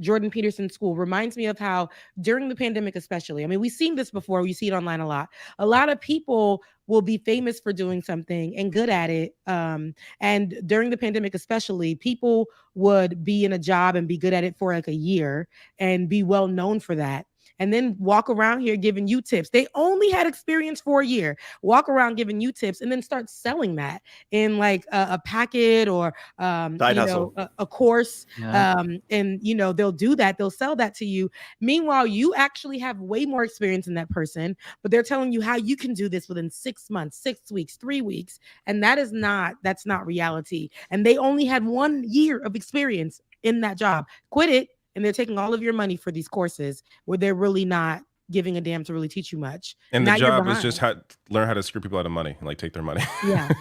Jordan Peterson school reminds me of how during the pandemic, especially, I mean, we've seen this before. We see it online a lot. A lot of people will be famous for doing something and good at it. And during the pandemic, especially, people would be in a job and be good at it for like a year and be well known for that. And then walk around here giving you tips. They only had experience for a year. Walk around giving you tips and then start selling that in like a packet or a course. Yeah. And they'll do that. They'll sell that to you. Meanwhile, you actually have way more experience than that person, but they're telling you how you can do this within 6 months, 6 weeks, 3 weeks. And that's not reality. And they only had 1 year of experience in that job. Quit it. And they're taking all of your money for these courses where they're really not giving a damn to really teach you much. And the job is just learn how to screw people out of money, like take their money. Yeah,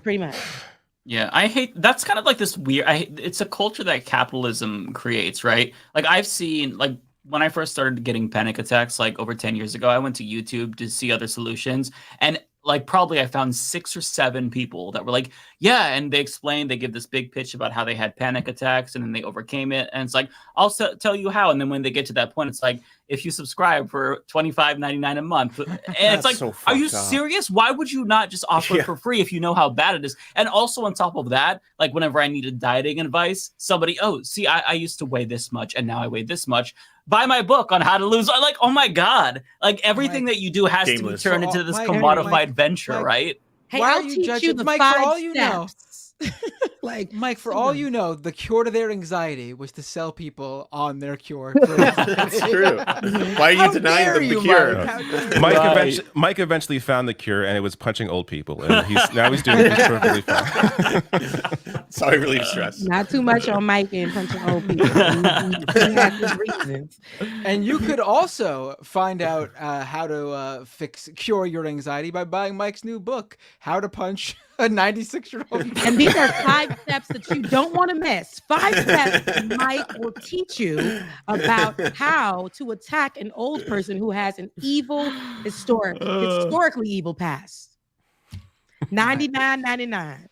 pretty much. Yeah, I hate that's kind of like this weird. It's a culture that capitalism creates, right? Like I've seen, like when I first started getting panic attacks, like over 10 years ago, I went to YouTube to see other solutions, and like probably I found 6 or 7 people that were like, yeah, and they give this big pitch about how they had panic attacks and then they overcame it, and it's like, I'll tell you how, and then when they get to that point, it's like, if you subscribe for $25.99 a month, and it's like, so are you serious? Why would you not just offer it for free if you know how bad it is? And also on top of that, like whenever I needed dieting advice, somebody, I used to weigh this much and now I weigh this much. Buy my book on how to lose. I'm like, oh my God. Like everything that you do has to be turned into this commodified venture, right? Hey, I'll teach you the 5 steps. Like, Mike, for all you know, the cure to their anxiety was to sell people on their cure. That's true. Why are you denying them the cure? Mike eventually found the cure, and it was punching old people, and now he's doing it perfectly fine. Sorry, relieve stress. Not too much on Mike and punching old people. He has his reasons. And you could also find out how to cure your anxiety by buying Mike's new book, How to Punch a 96-year-old. And these are 5 steps that you don't want to miss. 5 steps Mike will teach you about how to attack an old person who has an evil, historically evil past. $99.99.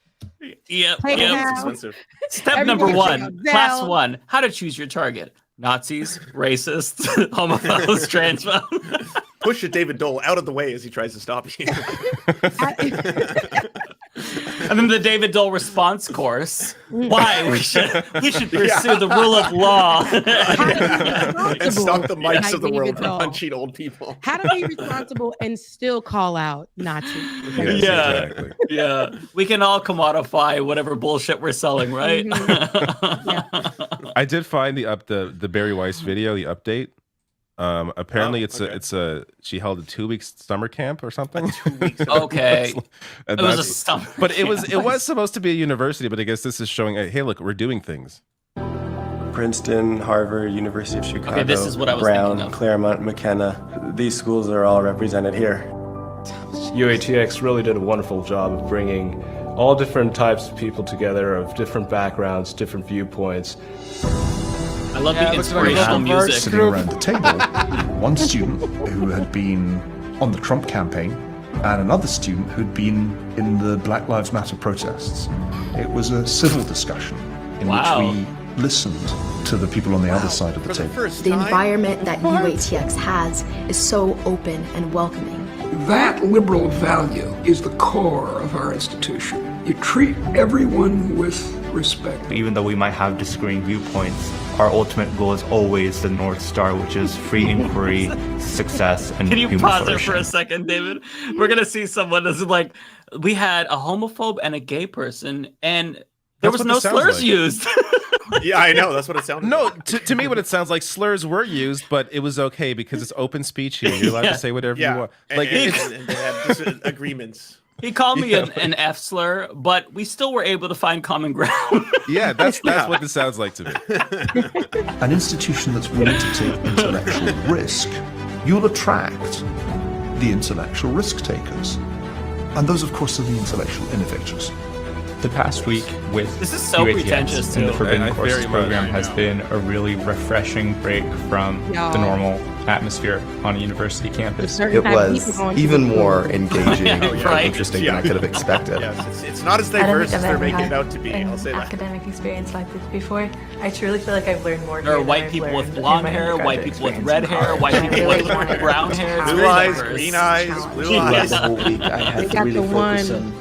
Yep. Expensive. Step number 1, class 1, how to choose your target. Nazis, racists, homophobes, transphobes. Push a David Dole out of the way as he tries to stop you. And then the David Dole response course. Why we should pursue the rule of law and stop the mics of the world from Dole. punching old people. How to be responsible and still call out Nazis. Exactly. Yeah. We can all commodify whatever bullshit we're selling, right? I did find the Barry Weiss video, the update. Apparently she held a 2-week summer camp or something. 2 weeks. Okay. It was a summer but camp. it was supposed to be a university, but I guess this is showing, hey, look, we're doing things. Princeton, Harvard, University of Chicago, this is what I was Brown, thinking of. Claremont, McKenna. These schools are all represented here. UATX really did a wonderful job of bringing all different types of people together, of different backgrounds, different viewpoints. I love the inspirational music. Sitting around the table, one student who had been on the Trump campaign and another student who'd been in the Black Lives Matter protests. It was a civil discussion in which we listened to the people on the other side of the table. The environment that UATX has is so open and welcoming. That liberal value is the core of our institution. You treat everyone with respect. Even though we might have disagreeing viewpoints, our ultimate goal is always the North Star, which is free inquiry, success, and Can you human pause there flourishing. for a second, David? We're going to see someone that's like, we had a homophobe and a gay person, and there was no slurs used. Yeah, I know. That's what it sounded like. To me, what it sounds like, slurs were used, but it was okay because it's open speech here. You're allowed to say whatever you want. Like and they had disagreements. He called me an F slur, but we still were able to find common ground. Yeah, that's what this sounds like to me. An institution that's willing to take intellectual risk, you'll attract the intellectual risk takers. And those, of course, are the intellectual innovators. The past week with This is so UATX pretentious, and the too. Forbidden I Courses very much program has been a really refreshing break from the normal atmosphere on a university campus. It was even more engaging and interesting than I could have expected. Yes, it's not as diverse as they're making it out to be. I'll say that. Academic experience like this before. I truly feel like I've learned more. There are white people with blonde hair, white people with red hair, white people with brown hair. It's Blue very eyes, diverse. green eyes, blue Yeah. eyes. The whole week I had to really focus on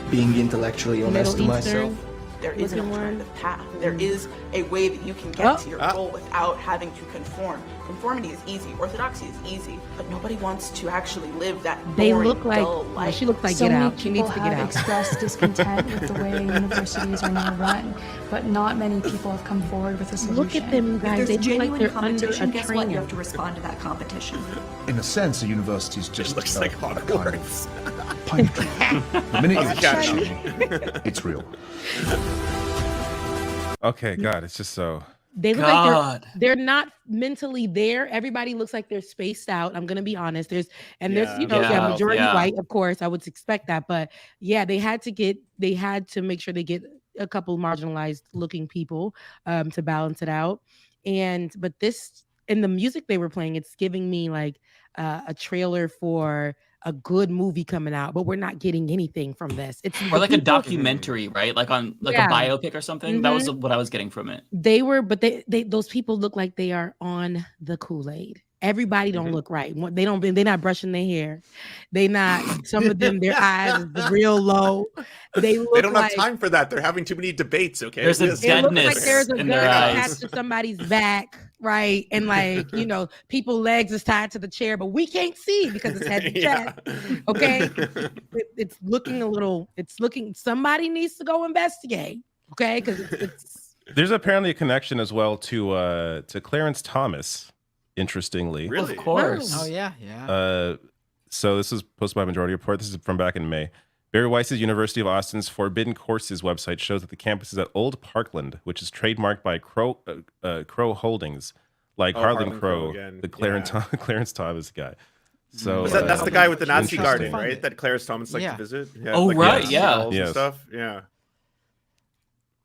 being intellectually honest to myself. There is an alternative path. There is a way that you can get to your goal without having to conform. Conformity is easy. Orthodoxy is easy. But nobody wants to actually live that boring, They look like dull life. she looks like So Get many Out. She people needs to get have out. expressed discontent with the way universities are now run, but not many people have come forward with a solution. Look at them, If guys. there's They look like genuine they're under competition, a guess what? You train. have to respond to that competition. In a sense, a university is just looks like Hogwarts. Pipe dream. The minute you That's catch catchy. it, it's real. Okay, God, it's just so. They look like they're not mentally there. Everybody looks like they're spaced out. I'm gonna be honest. There's majority white, of course. I would expect that, but yeah, they had to make sure they get a couple marginalized looking people to balance it out. But this in the music they were playing, it's giving me like a trailer for a good movie coming out, but we're not getting anything from this. It's Or like a documentary, right? Like on a biopic or something. That was what I was getting from it. They were, but they those people look like they are on the Kool-Aid. Everybody don't look right. They're not brushing their hair. They not. Some of them, their eyes is real low. They don't have time for that. They're having too many debates. Okay, there's a It looks like there's a in gun their eyes. attached to somebody's back, right? And like people's legs is tied to the chair, but we can't see because it's head to chest. Okay, it's looking a little. It's looking. Somebody needs to go investigate. Okay, because it's There's apparently a connection as well to Clarence Thomas. Interestingly, Really? Of course. Oh yeah. So this is posted by Majority Report. This is from back in May. Barry Weiss's University of Austin's Forbidden Courses website shows that the campus is at Old Parkland, which is trademarked by Crow Holdings, like Harlan Crow, again. the Clarence Thomas guy. So that's the guy with the Nazi interesting. garden, right? That Clarence Thomas liked to visit. Yeah, Oh, like right, Nazi yeah. dolls and Yes. stuff. Yeah.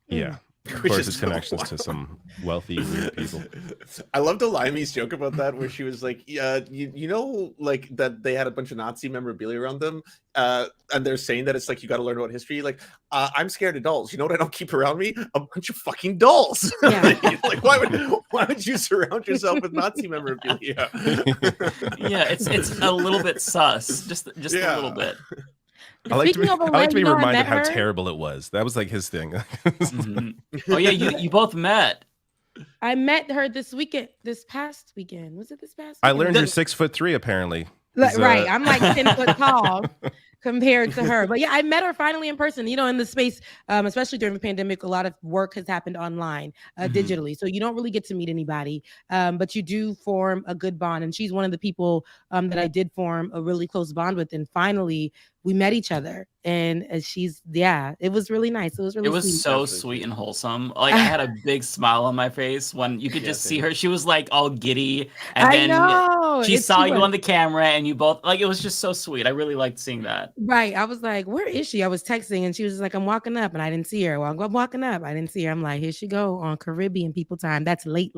Yeah. Of Which course, is his so connections to wild. some wealthy, weird people. I love Delimey's joke about that, where she was like, you know, like that they had a bunch of Nazi memorabilia around them, and they're saying that it's like you got to learn about history. Like, I'm scared of dolls. You know what I don't keep around me? A bunch of fucking dolls. Yeah. Like, why would you surround yourself with Nazi memorabilia? Yeah, it's a little bit sus, just a little bit. I like to be, Speaking of I like to be Elaine, I reminded met how her. terrible it was. That was like his thing. Oh yeah, you both met. I met her this past weekend. Was it this past? I weekend? learned you're 6'3" apparently. Right, I'm like 10 foot tall compared to her. But yeah, I met her finally in person. You know, in the space, especially during the pandemic, a lot of work has happened online, digitally. So you don't really get to meet anybody, but you do form a good bond. And she's one of the people that I did form a really close bond with. And finally, we met each other. And it was really nice. It was really It was sweet. so sweet and wholesome. Like I had a big smile on my face when you could just see her. She was like all giddy, and I then know. she saw you on the camera, and you both like. It was just so sweet. I really liked seeing that. Right. I was like, where is she? I was texting and she was just like, I'm walking up, and I didn't see her. Well, I'm walking up. I didn't see her. I'm like, here she go on Caribbean people time. That's late.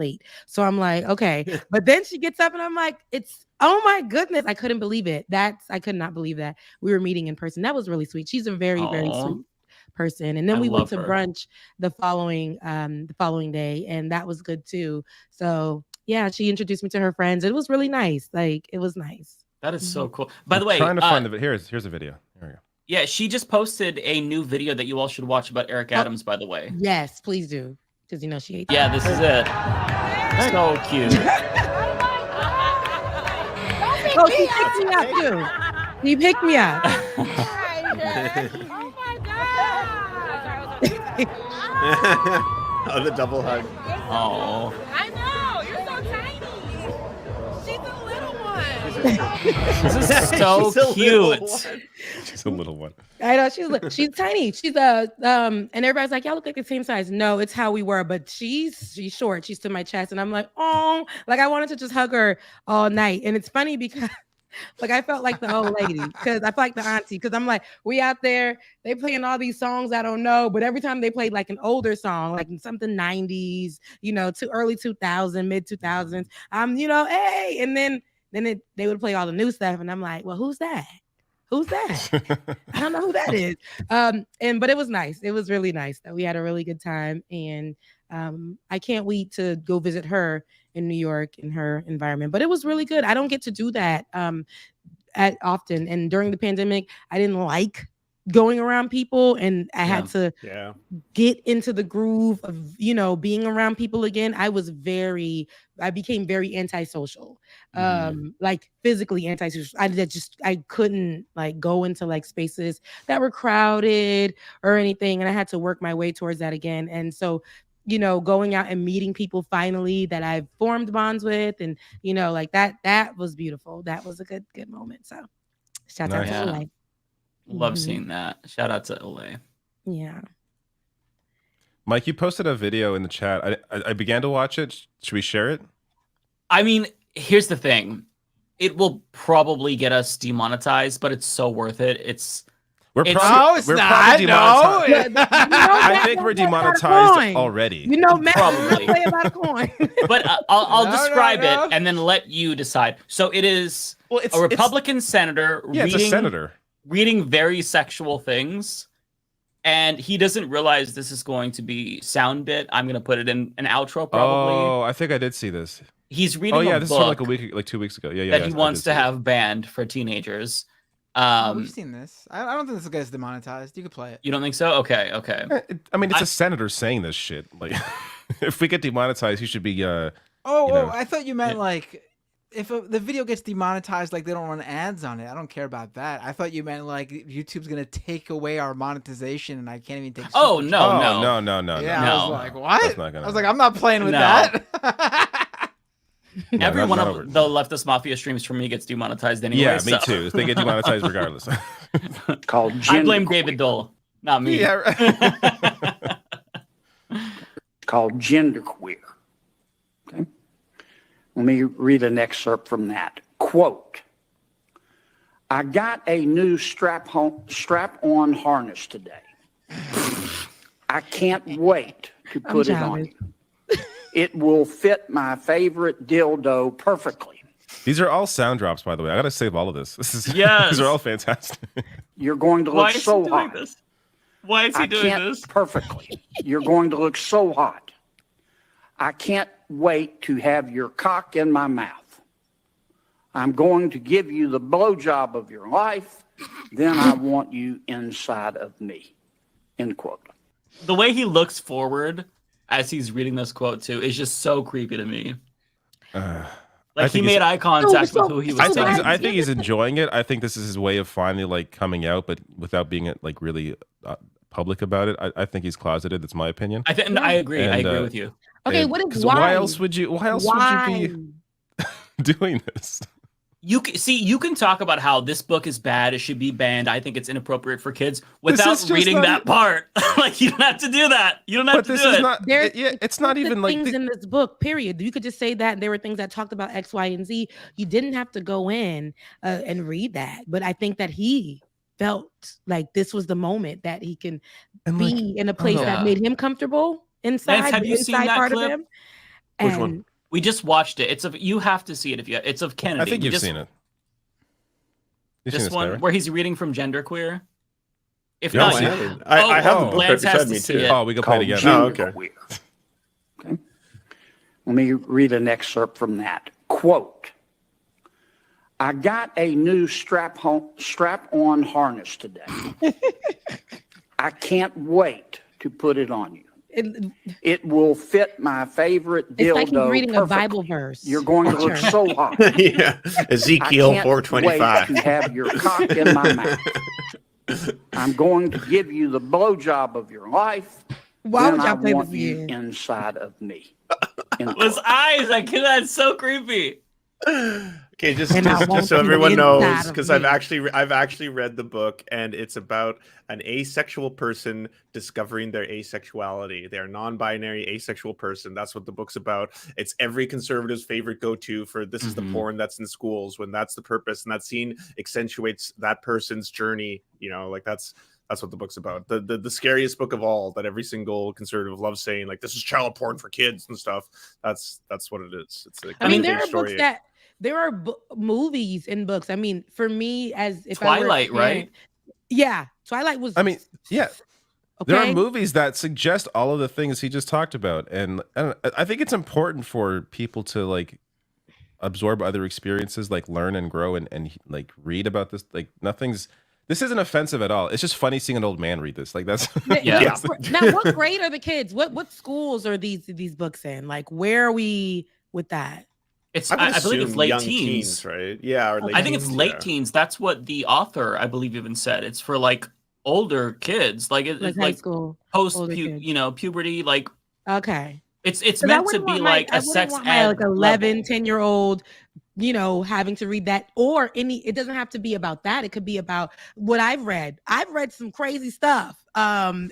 So I'm like, okay. But then she gets up and I'm like, oh my goodness. I couldn't believe it. I could not believe that we were meeting in person. That was really sweet. She's a very, very sweet person. And then we went to brunch the following day, and that was good too. So yeah, she introduced me to her friends. It was really nice. Like, it was nice. That is so cool. By the way, trying to find the here's a video. Here we go. Yeah, she just posted a new video that you all should watch about Eric Adams. By the way, Yes, please do, because you know she hates. yeah, this is it. So cute. Oh, she picked me up too. He picked me up. Oh, the double hug. Oh. I know, you're so tiny. She's a little one. This is so cute. She's a little one. I know she's tiny. She's and everybody's like, y'all look like the same size. No, it's how we were, but she's short. She's to my chest, and I'm like, oh, like I wanted to just hug her all night. And it's funny because like I felt like the old lady, because I felt like the auntie, because I'm like, we out there, they playing all these songs I don't know, but every time they played like an older song, like in something 90s, you know, to early 2000s, mid 2000s, you know, hey, and then they would play all the new stuff, and I'm like, well, who's that? Who's that? I don't know who that is. But it was nice. It was really nice. That we had a really good time, and I can't wait to go visit her in New York in her environment. But it was really good. I don't get to do that often, and during the pandemic, I didn't like going around people, and I had to get into the groove of, you know, being around people again. I became very antisocial, like physically antisocial. I couldn't like go into like spaces that were crowded or anything, and I had to work my way towards that again. And so, you know, going out and meeting people finally that I've formed bonds with, and you know, like that was beautiful. That was a good moment. So shout out to LA. Love seeing that. Shout out to LA. Yeah. Mike, you posted a video in the chat. I began to watch it. Should we share it? I mean, here's the thing. It will probably get us demonetized, but it's so worth it. We're probably demonetized. I think we're demonetized already. You know, Matt, Probably. play about a coin. But I'll describe it and then let you decide. So it is a Republican senator reading very sexual things, and he doesn't realize this is going to be sound bit. I'm going to put it in an outro probably. Oh, I think I did see this. He's reading this is from book like 2 weeks ago. that he wants to have banned for teenagers. We've seen this. I don't think this will get us demonetized. You could play it. You don't think so? Okay. I mean, it's a senator saying this shit. Like, if we get demonetized, he should be. I thought you meant like if the video gets demonetized, like they don't run ads on it, I don't care about that. I thought you meant like YouTube's gonna take away our monetization, and I can't even take. Oh Super no, Chat. no. Yeah, no. I was like, what? That's not gonna I was like, I'm not playing with that. Every one of the Leftist Mafia streams for me gets demonetized anyway. Yeah, me too. They get demonetized regardless. I blame David Dole, not me. Yeah, called genderqueer. Okay. Let me read an excerpt from that. Quote, I got a new strap-on harness today. I can't wait to put it on you. It will fit my favorite dildo perfectly. These are all sound drops, by the way. I gotta save all of this. These are all fantastic. You're going to look so hot. Why is he doing this? Perfectly. You're going to look so hot. I can't wait to have your cock in my mouth. I'm going to give you the blowjob of your life. Then I want you inside of me. End quote. The way he looks forward as he's reading this quote too is just so creepy to me. Like he made eye contact with who he was. I think he's enjoying it. I think this is his way of finally like coming out, but without being like really public about it. I think he's closeted. That's my opinion. I agree. I agree with you. Okay, what is why? Why else would you be doing this? You can talk about how this book is bad. It should be banned. I think it's inappropriate for kids without reading that part. Like you don't have to do that. You don't have to do it. It's not even like things in this book. Period. You could just say that there were things that talked about X, Y, and Z. You didn't have to go in and read that. But I think that he felt like this was the moment that he can be in a place that made him comfortable inside. Lance, have you seen that part clip? of him. Which one? We just watched it. You have to see it if you. It's of Kennedy. I think you've seen it. This one where he's reading from Genderqueer. If no, not, I have the book right Lance has beside me to see too. it. Oh, we can play it again. Oh, okay. Okay. Let me read an excerpt from that. Quote, I got a new strap-on harness today. I can't wait to put it on you. It will fit my favorite dildo. It's like he's reading perfectly. a Bible verse. You're going to look so hot. Yeah, Ezekiel 4:25. I can't wait to have your cock in my mouth. I'm going to give you the blowjob of your life. Why would then y'all I play want this you again? inside of me. His eyes, that's so creepy. Okay, just so everyone knows, because I've actually read the book, and it's about an asexual person discovering their asexuality. They're a non-binary asexual person. That's what the book's about. It's every conservative's favorite go-to for this is the porn that's in schools when that's the purpose, and that scene accentuates that person's journey. You know, like that's what the book's about. The scariest book of all that every single conservative loves saying, like this is child porn for kids and stuff. That's what it is. It's like, I mean, there are books that. There are movies and books. I mean, for me, as if Twilight, I were right? Yeah, Twilight was. I mean, yeah. Okay. There are movies that suggest all of the things he just talked about, and I think it's important for people to like absorb other experiences, like learn and grow, and like read about this. Like this isn't offensive at all. It's just funny seeing an old man read this. Like that's yeah. Now, what grade are the kids? What schools are these books in? Like, where are we with that? I believe it's late young teens, right? Yeah, or late I think it's late teens. That's what the author, I believe, even said. It's for like older kids, like it's high school, post puberty, like okay. It's meant to be like a sex ed, like 11, 10-year-old, having to read that, or it doesn't have to be about that. It could be about what I've read. I've read some crazy stuff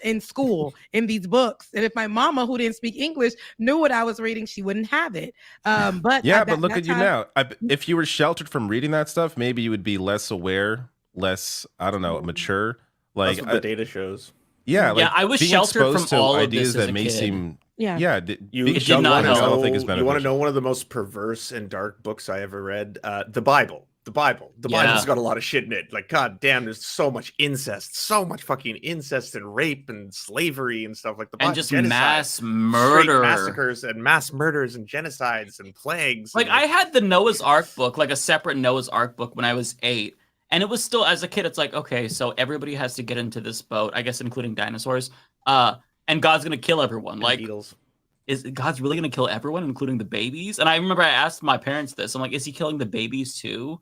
in school in these books, and if my mama, who didn't speak English, knew what I was reading, she wouldn't have it. But look at you now. If you were sheltered from reading that stuff, maybe you would be less aware, less mature. Like that's what the data shows. Yeah, like I was sheltered from all ideas of this that may seem. Yeah, you want to know one of the most perverse and dark books I ever read? The Bible. The Bible's got a lot of shit in it. Like, god damn, there's so much incest, so much fucking incest and rape and slavery and stuff like the Bible. And just mass murder, massacres and mass murders and genocides and plagues. Like, I had the Noah's Ark book, like a separate Noah's Ark book when I was 8. And it was still, as a kid, it's like, okay, so everybody has to get into this boat, I guess, including dinosaurs. And God's gonna kill everyone. Like, beetles. is God's really going to kill everyone, including the babies? And I remember I asked my parents this. I'm like, is he killing the babies too?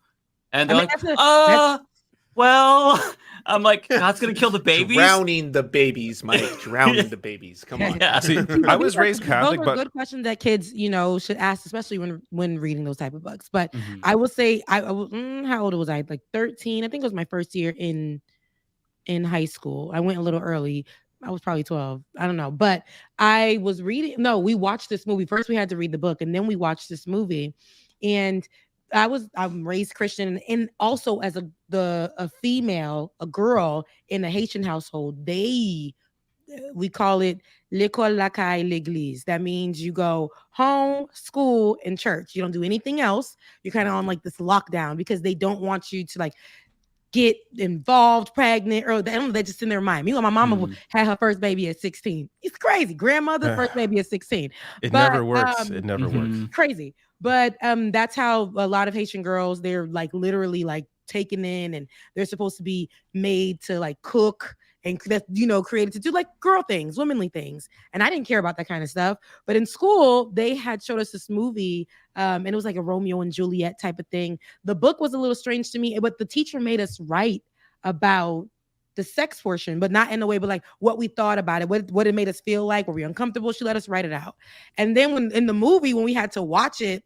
And they're well, I'm like, God's going to kill the babies? Drowning the babies, Mike. Drowning the babies. Come on. Yeah. See, I was raised Catholic, those are but good questions that kids, should ask, especially when reading those type of books. But I will say, how old was I? Like 13. I think it was my first year in high school. I went a little early. I was probably 12. I don't know. But I was reading. No, we watched this movie. First, we had to read the book, and then we watched this movie. And I'm raised Christian, and also as a female, a girl in a Haitian household, we call it l'école, la caille, l'église. That means you go home, school, and church. You don't do anything else. You're kind of on like this lockdown because they don't want you to like get involved, pregnant, or they just in their mind. My mama had her first baby at 16. It's crazy. Grandmother, first baby at 16. It never works. It never works. Crazy. But that's how a lot of Haitian girls, they're like literally like taken in, and they're supposed to be made to like cook and that's, created to do like girl things, womanly things. And I didn't care about that kind of stuff. But in school, they had showed us this movie and it was like a Romeo and Juliet type of thing. The book was a little strange to me, but the teacher made us write about the sex portion, but not in a way, but like what we thought about it, what it made us feel like, were we uncomfortable? She let us write it out. And then when in the movie, when we had to watch it,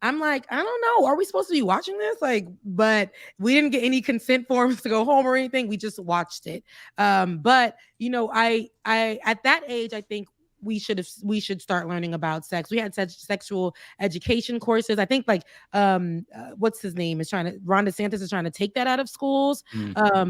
I'm like, I don't know. Are we supposed to be watching this? Like, but we didn't get any consent forms to go home or anything. We just watched it. But I at that age, I think we should start learning about sex. We had such sexual education courses. I think like what's his name Ron DeSantis is trying to take that out of schools,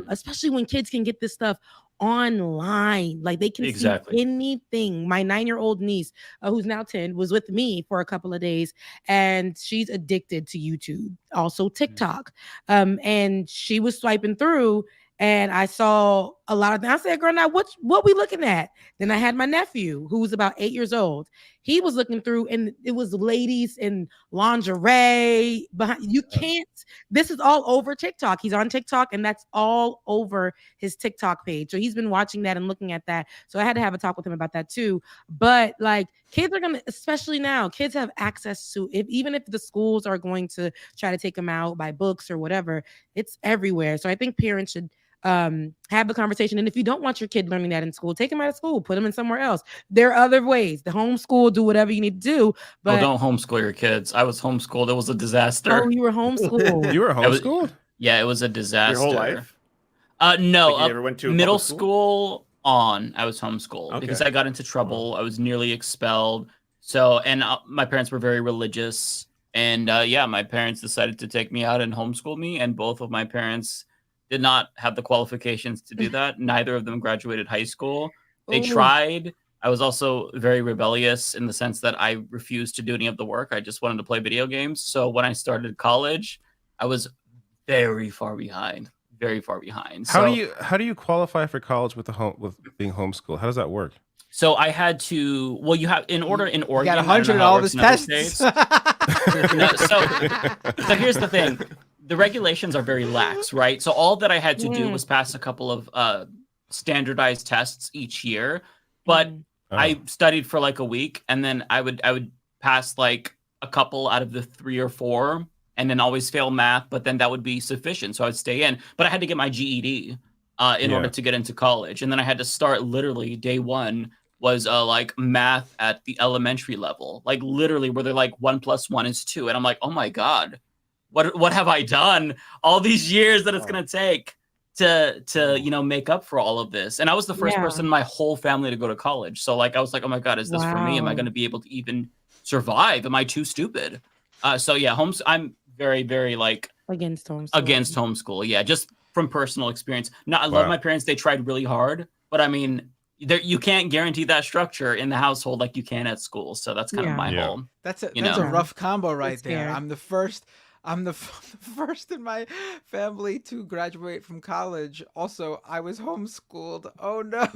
especially when kids can get this stuff online. Like they can see anything. My 9-year-old niece, who's now 10, was with me for a couple of days, and she's addicted to YouTube, also TikTok. And she was swiping through, and I saw a lot of things. I said, girl, now what we looking at? Then I had my nephew, who was about 8 years old. He was looking through, and it was ladies in lingerie. You can't. This is all over TikTok. He's on TikTok, and that's all over his TikTok page. So he's been watching that and looking at that. So I had to have a talk with him about that too. But like kids are gonna, especially now, kids have access to even if the schools are going to try to take them out by books or whatever, it's everywhere. So I think parents should have the conversation. And if you don't want your kid learning that in school, take them out of school, put them in somewhere else. There are other ways. The homeschool, do whatever you need to do. But don't homeschool your kids. I was homeschooled. It was a disaster. Oh, you were homeschooled. You were homeschooled? It was a disaster. Your whole life? No. Like you never went to middle school on, I was homeschooled because Okay. I got into trouble. I was nearly expelled. So, and my parents were very religious. And my parents decided to take me out and homeschool me. And both of my parents did not have the qualifications to do that. Neither of them graduated high school. They tried. I was also very rebellious in the sense that I refused to do any of the work. I just wanted to play video games. So when I started college, I was very far behind. Very far behind. How do you qualify for college with being homeschooled? How does that work? So I had to. Well, you have in Oregon. You got 100 in all of his tests. So here's the thing. The regulations are very lax, right? So all that I had to do was pass a couple of standardized tests each year, but I studied for like a week, and then I would pass like a couple out of the 3 or 4, and then always fail math, but then that would be sufficient, so I'd stay in. But I had to get my GED in order to get into college, and then I had to start literally day one was like math at the elementary level, like literally where they're like 1 + 1 is 2, and I'm like, oh my god. What have I done all these years that it's gonna take to make up for all of this? And I was the first person in my whole family to go to college. So like I was like, oh my god, is this for me? Am I gonna be able to even survive? Am I too stupid? I'm very, very like against homeschool. Yeah, just from personal experience. No, I love my parents. They tried really hard, but I mean, you can't guarantee that structure in the household like you can at school. So that's kind of my whole. That's a rough combo right there. I'm the first in my family to graduate from college. Also, I was homeschooled. Oh no.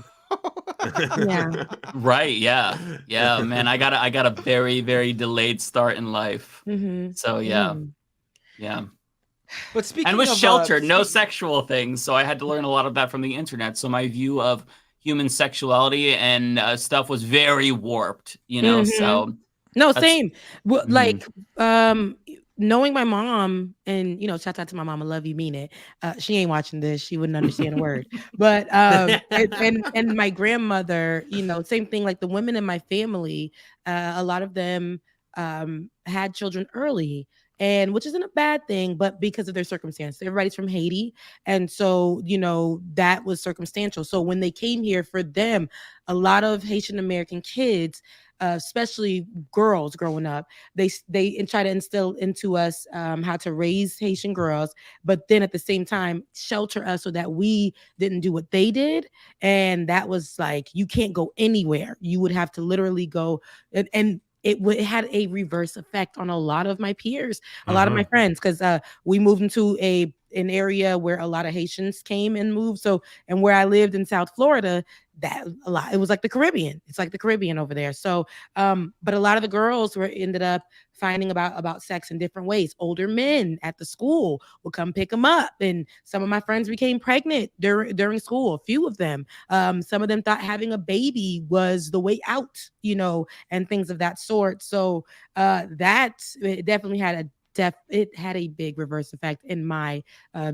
Right. Yeah, man. I got a very, very delayed start in life. So yeah. But speaking and was of, sheltered, no sexual things. So I had to learn a lot of that from the internet. So my view of human sexuality and stuff was very warped, you know. So no, same. Well, like knowing my mom, and you know, shout out to my mom, I love you, mean it. She ain't watching this, she wouldn't understand a word. But and my grandmother, you know, same thing. Like the women in my family, a lot of them had children early. And which isn't a bad thing, but because of their circumstance, everybody's from Haiti. And so, you know, that was circumstantial. So when they came here, for them, a lot of Haitian American kids, especially girls growing up, they try to instill into us how to raise Haitian girls, but then at the same time shelter us so that we didn't do what they did. And that was like, you can't go anywhere. You would have to literally go and it had a reverse effect on a lot of my peers, a lot of my friends, because we moved into an area where a lot of Haitians came and moved. So, and where I lived in South Florida, it was like the Caribbean. It's like the Caribbean over there. So, but a lot of the girls ended up finding about sex in different ways. Older men at the school would come pick them up, and some of my friends became pregnant during school. A few of them, some of them thought having a baby was the way out, you know, and things of that sort. So it definitely had a big reverse effect in my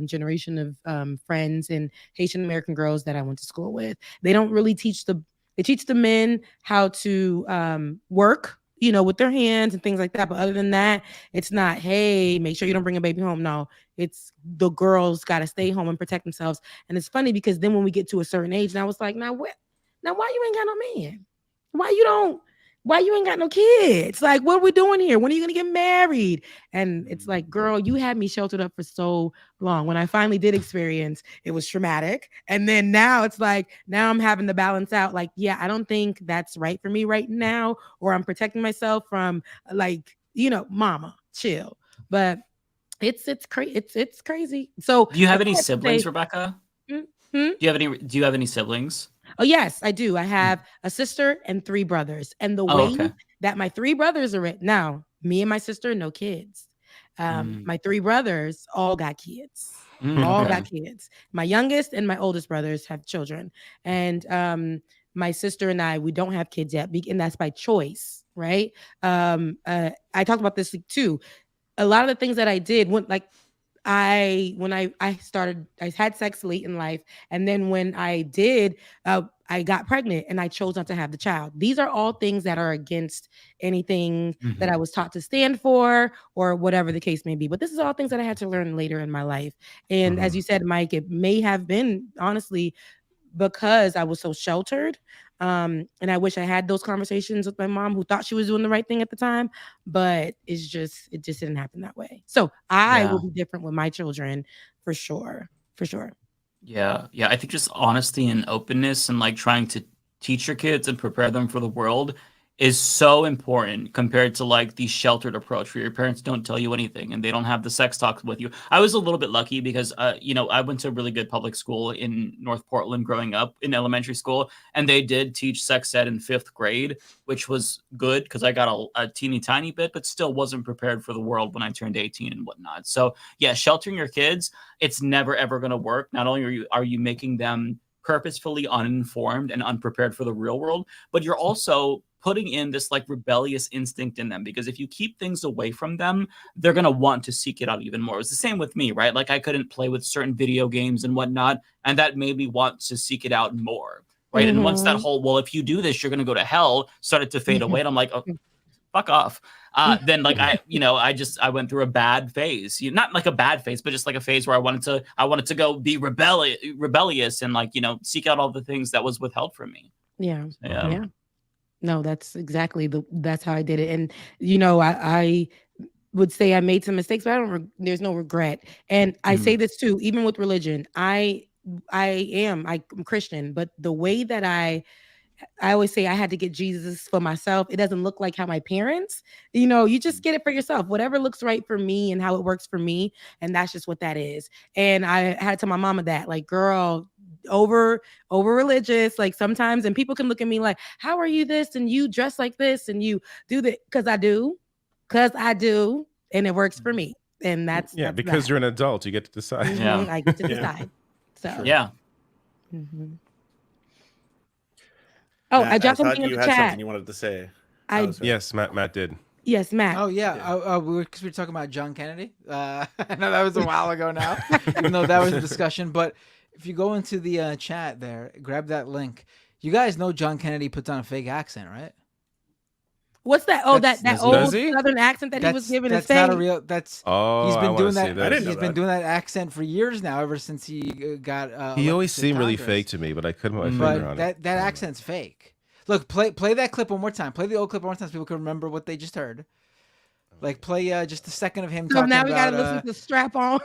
generation of friends and Haitian American girls that I went to school with. They don't really teach they teach the men how to work, you know, with their hands and things like that. But other than that, it's not, hey, make sure you don't bring a baby home. No, it's the girls got to stay home and protect themselves. And it's funny because then when we get to a certain age, and I was like, now why you ain't got no man? Why you ain't got no kids? Like, what are we doing here? When are you going to get married? And it's like, girl, you had me sheltered up for so long. When I finally did experience, it was traumatic. And then now it's like, now I'm having to balance out. Like, yeah, I don't think that's right for me right now. Or I'm protecting myself from, like, you know, mama, chill. But it's crazy. So do you have any siblings, Rebecca? Hmm? Do you have any siblings? Oh, yes, I do. I have a sister and 3 brothers. And the way that my 3 brothers are right now, me and my sister, no kids. My 3 brothers all got kids. Got kids. My youngest and my oldest brothers have children. And my sister and I, we don't have kids yet. And that's by choice, right? I talked about this too. A lot of the things that I did, when I had sex late in life, and then when I did, I got pregnant and I chose not to have the child. These are all things that are against anything that I was taught to stand for, or whatever the case may be. But this is all things that I had to learn later in my life. And as you said, Mike, it may have been honestly because I was so sheltered. And I wish I had those conversations with my mom, who thought she was doing the right thing at the time, but it just didn't happen that way. So I will be different with my children for sure. Yeah. I think just honesty and openness and like trying to teach your kids and prepare them for the world is so important compared to like the sheltered approach where your parents don't tell you anything and they don't have the sex talks with you. I was a little bit lucky because, you know, I went to a really good public school in North Portland growing up in elementary school, and they did teach sex ed in 5th grade, which was good because I got a teeny tiny bit, but still wasn't prepared for the world when I turned 18 and whatnot. So yeah, sheltering your kids, it's never, ever going to work. Not only are you making them purposefully uninformed and unprepared for the real world, but you're also putting in this like rebellious instinct in them, because if you keep things away from them, they're going to want to seek it out even more. It was the same with me, right? Like I couldn't play with certain video games and whatnot, and that made me want to seek it out more, right? And once that whole, well, if you do this, you're going to go to hell, started to fade away. And I'm like, oh, fuck off. Then like I went through a bad phase, not like a bad phase, but just like a phase where I wanted to go be rebellious and like, you know, seek out all the things that was withheld from me. Yeah. No, that's exactly that's how I did it. And, you know, I would say I made some mistakes, but there's no regret. And I say this too, even with religion, I'm Christian, but the way that I always say I had to get Jesus for myself. It doesn't look like how my parents, you know, you just get it for yourself, whatever looks right for me and how it works for me. And that's just what that is. And I had to tell my mama that, like, girl, over religious, like sometimes, and people can look at me like, how are you this? And you dress like this and you do that. Cause I do. And it works for me. And that's because you're an adult, you get to decide. I get to decide. So yeah. Oh, Matt, I dropped thought something in you the had chat. something you wanted to say. Yes, Matt did. Yes, Matt. Oh yeah, because we were talking about John Kennedy. I know that was a while ago now, even though that was a discussion. But if you go into the chat there, grab that link. You guys know John Kennedy puts on a fake accent, right? What's that? Oh, that old he? Southern accent that he was giving his That's not a face. real. That's Oh, he's I been wanna doing see that. this. I didn't He's know been that. doing that accent for years now, ever since he got. He always elected to seemed really Congress. fake to me, but I couldn't put my finger on But that accent's fake. Look, play that clip one more time. Play the old clip one more time so people can remember what they just heard. Like play just a second of him So talking now we about. gotta listen to Strap On.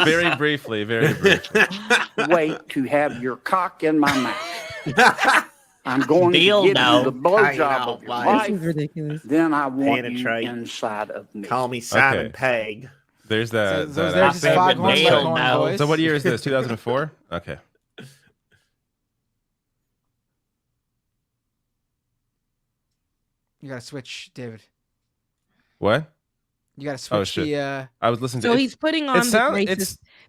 Very briefly. Wait to have your cock in my mouth. I'm going Deal to give now. you the blowjob of your life. This is ridiculous. Then I want you Penetrate. inside of me. Call me Simon Okay. Peg. There's that. So that there's his accent. foghorn Nailed leghorn now. voice. So what year is this? 2004? Okay. You gotta switch, David. What? You gotta switch Oh shit! the. I was listening to. So it. he's putting on It sounds. the racist. It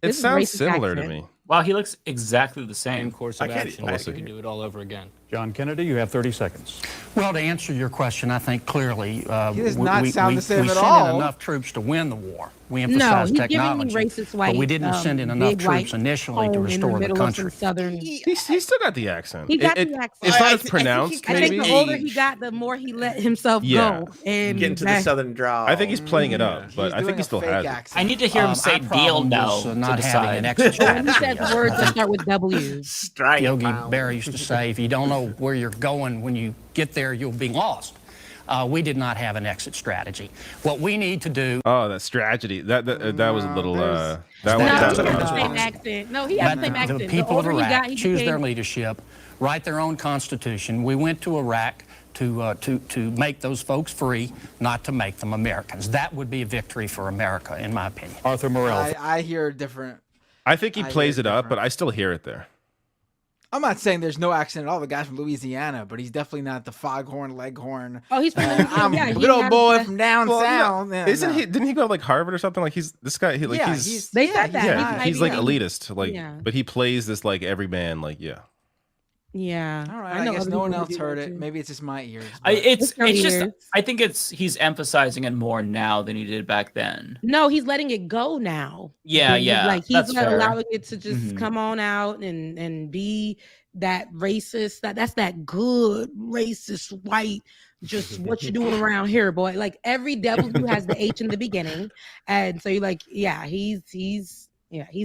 this is sounds racist similar to accent. me. Wow, he looks exactly the same. Course of action. almost You like- can do it all over again. John Kennedy, you have 30 seconds. Well, to answer your question, I think clearly He does not sound the same we at sent all. in enough troops to win the war. We No, emphasized he's giving technology, racist white. but we didn't send in enough big white troops initially to home restore in the the middle of some country. southern. He's still got the accent. He got It- the accent. It's not I as think pronounced. I think maybe. the older he got, the more he let himself Yeah. go. And Get into the back- southern drawl. I think he's playing it up, but I doing think he a still fake has it. accent. I need to hear him say Our deal problem now was, to not having decide. an exit When he strategy. says words that start with W. Strike. Yogi pound. Berra used to say, if you don't know where you're going when you get there, you'll be lost. We did not have an exit strategy. What we need to do. Oh, that strategy. That was a little. That No, one. he That has the was same accent. No, he has the But same accent. the The people of older he Iraq got, he choose their became. leadership, write their own constitution. We went to Iraq to make those folks free, not to make them Americans. That would be a victory for America, in my opinion. Arthur Morrell. I hear different. I think he I plays hear it up, different. but I still hear it there. I'm not saying there's no accent at all. The guy's from Louisiana, but he's definitely not the foghorn leghorn. Oh, he's from. I'm yeah, a he good old has boy the- from down Well, south. Yeah, Isn't no. he? Didn't he go to like Harvard or something? Like he's this guy. He, like Yeah, he's. They said that. Yeah, He he's like might be- elitist. Like, Yeah. but he plays this like every man. Like, yeah. Yeah. All right, I guess other no one people else do heard that it. too. Maybe it's just my ears. It's It's just ears. I think he's emphasizing it more now than he did back then. No, he's letting it go now. Yeah, He's yeah, Like he's that's not fair. allowing it to just Mhm. come on out and be that racist. That's that good racist white. Just what you doing around here, boy? Like every W has the H in the beginning, and so you're like, yeah, he's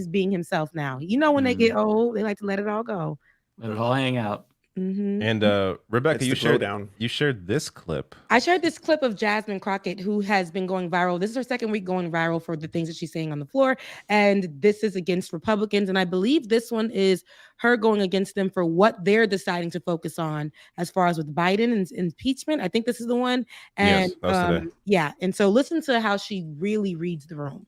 being himself now. You know, when they get old, they like to let it all go. Let it all hang out. Mm-hmm. And Rebecca, It's you the shared this clip. I shared this clip of Jasmine Crockett, who has been going viral. This is her second week going viral for the things that she's saying on the floor. And this is against Republicans. And I believe this one is her going against them for what they're deciding to focus on as far as with Biden and impeachment. I think this is the one. And Yes, that was today. yeah. And so listen to how she really reads the room.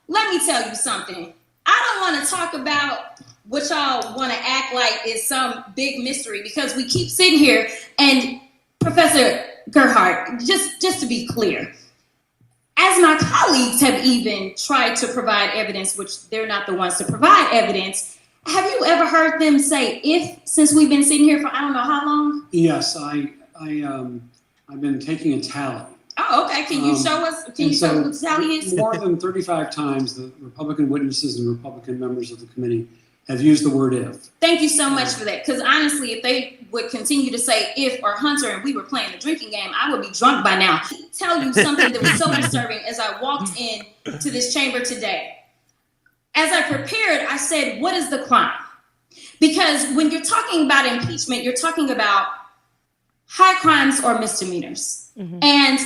Let me tell you something. I don't want to talk about what y'all want to act like is some big mystery because we keep sitting here and Professor Gerhardt, just to be clear, as my colleagues have even tried to provide evidence, which they're not the ones to provide evidence, have you ever heard them say if since we've been sitting here for I don't know how long? Yes, I've been taking a tally. Oh, okay. Can you show us? Can you show us what the tally is? More than 35 times, the Republican witnesses and Republican members of the committee have used the word if. Thank you so much for that. Because honestly, if they would continue to say if or Hunter and we were playing the drinking game, I would be drunk by now. Tell you something that was so disturbing as I walked in to this chamber today. As I prepared, I said, what is the crime? Because when you're talking about impeachment, you're talking about high crimes or misdemeanors. Mm-hmm. And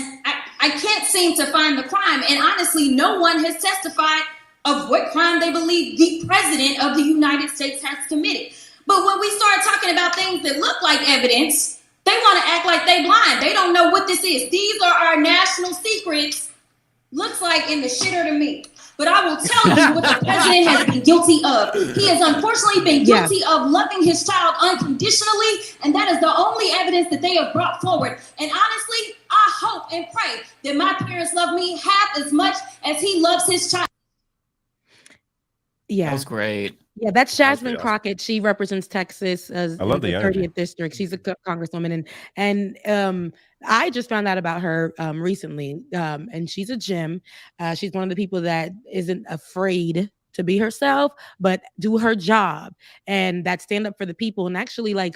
I can't seem to find the crime. And honestly, no one has testified of what crime they believe the president of the United States has committed. But when we start talking about things that look like evidence, they want to act like they blind. They don't know what this is. These are our national secrets. Looks like in the shitter to me. But I will tell you what the president has been guilty of. He has unfortunately been guilty of loving his child unconditionally, and that is the only evidence that they have brought forward. And honestly, I hope and pray that my parents love me half as much as he loves his child. Yeah. That was great. Yeah, that's Jasmine Crockett. She represents Texas as I love the energy. 30th district. She's a congresswoman, and I just found out about her recently. And she's a gem. She's one of the people that isn't afraid to be herself, but do her job, and that stand up for the people, and actually like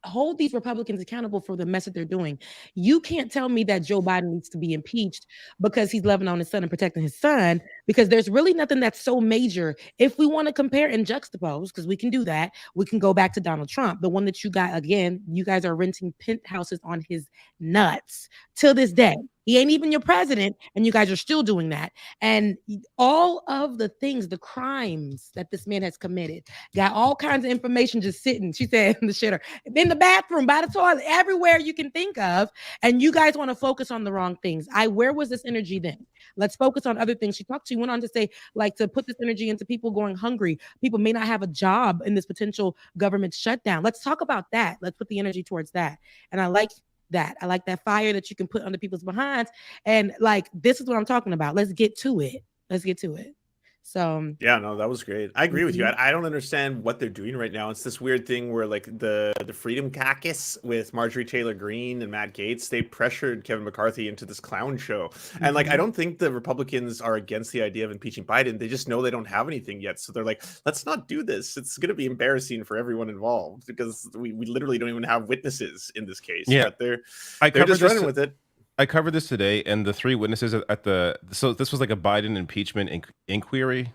hold these Republicans accountable for the mess that they're doing. You can't tell me that Joe Biden needs to be impeached because he's loving on his son and protecting his son, because there's really nothing that's so major. If we want to compare and juxtapose, because we can do that, we can go back to Donald Trump, the one that you got, again, you guys are renting penthouses on his nuts till this day. He ain't even your president, and you guys are still doing that. And all of the things, the crimes that this man has committed, got all kinds of information just sitting, she said, in the shitter, in the bathroom, by the toilet, everywhere you can think of. And you guys want to focus on the wrong things. Where was this energy then? Let's focus on other things. She went on to say, like, to put this energy into people going hungry. People may not have a job in this potential government shutdown. Let's talk about that. Let's put the energy towards that. And I like that. I like that fire that you can put under people's behinds. And like, this is what I'm talking about. Let's get to it. So yeah, no, that was great. I agree with you. I don't understand what they're doing right now. It's this weird thing where like the Freedom Caucus with Marjorie Taylor Greene and Matt Gaetz, they pressured Kevin McCarthy into this clown show. And like, I don't think the Republicans are against the idea of impeaching Biden. They just know they don't have anything yet. So they're like, let's not do this. It's going to be embarrassing for everyone involved because we literally don't even have witnesses in this case. Yeah. But they're just running with it. I covered this today, and the three witnesses at so this was like a Biden impeachment inquiry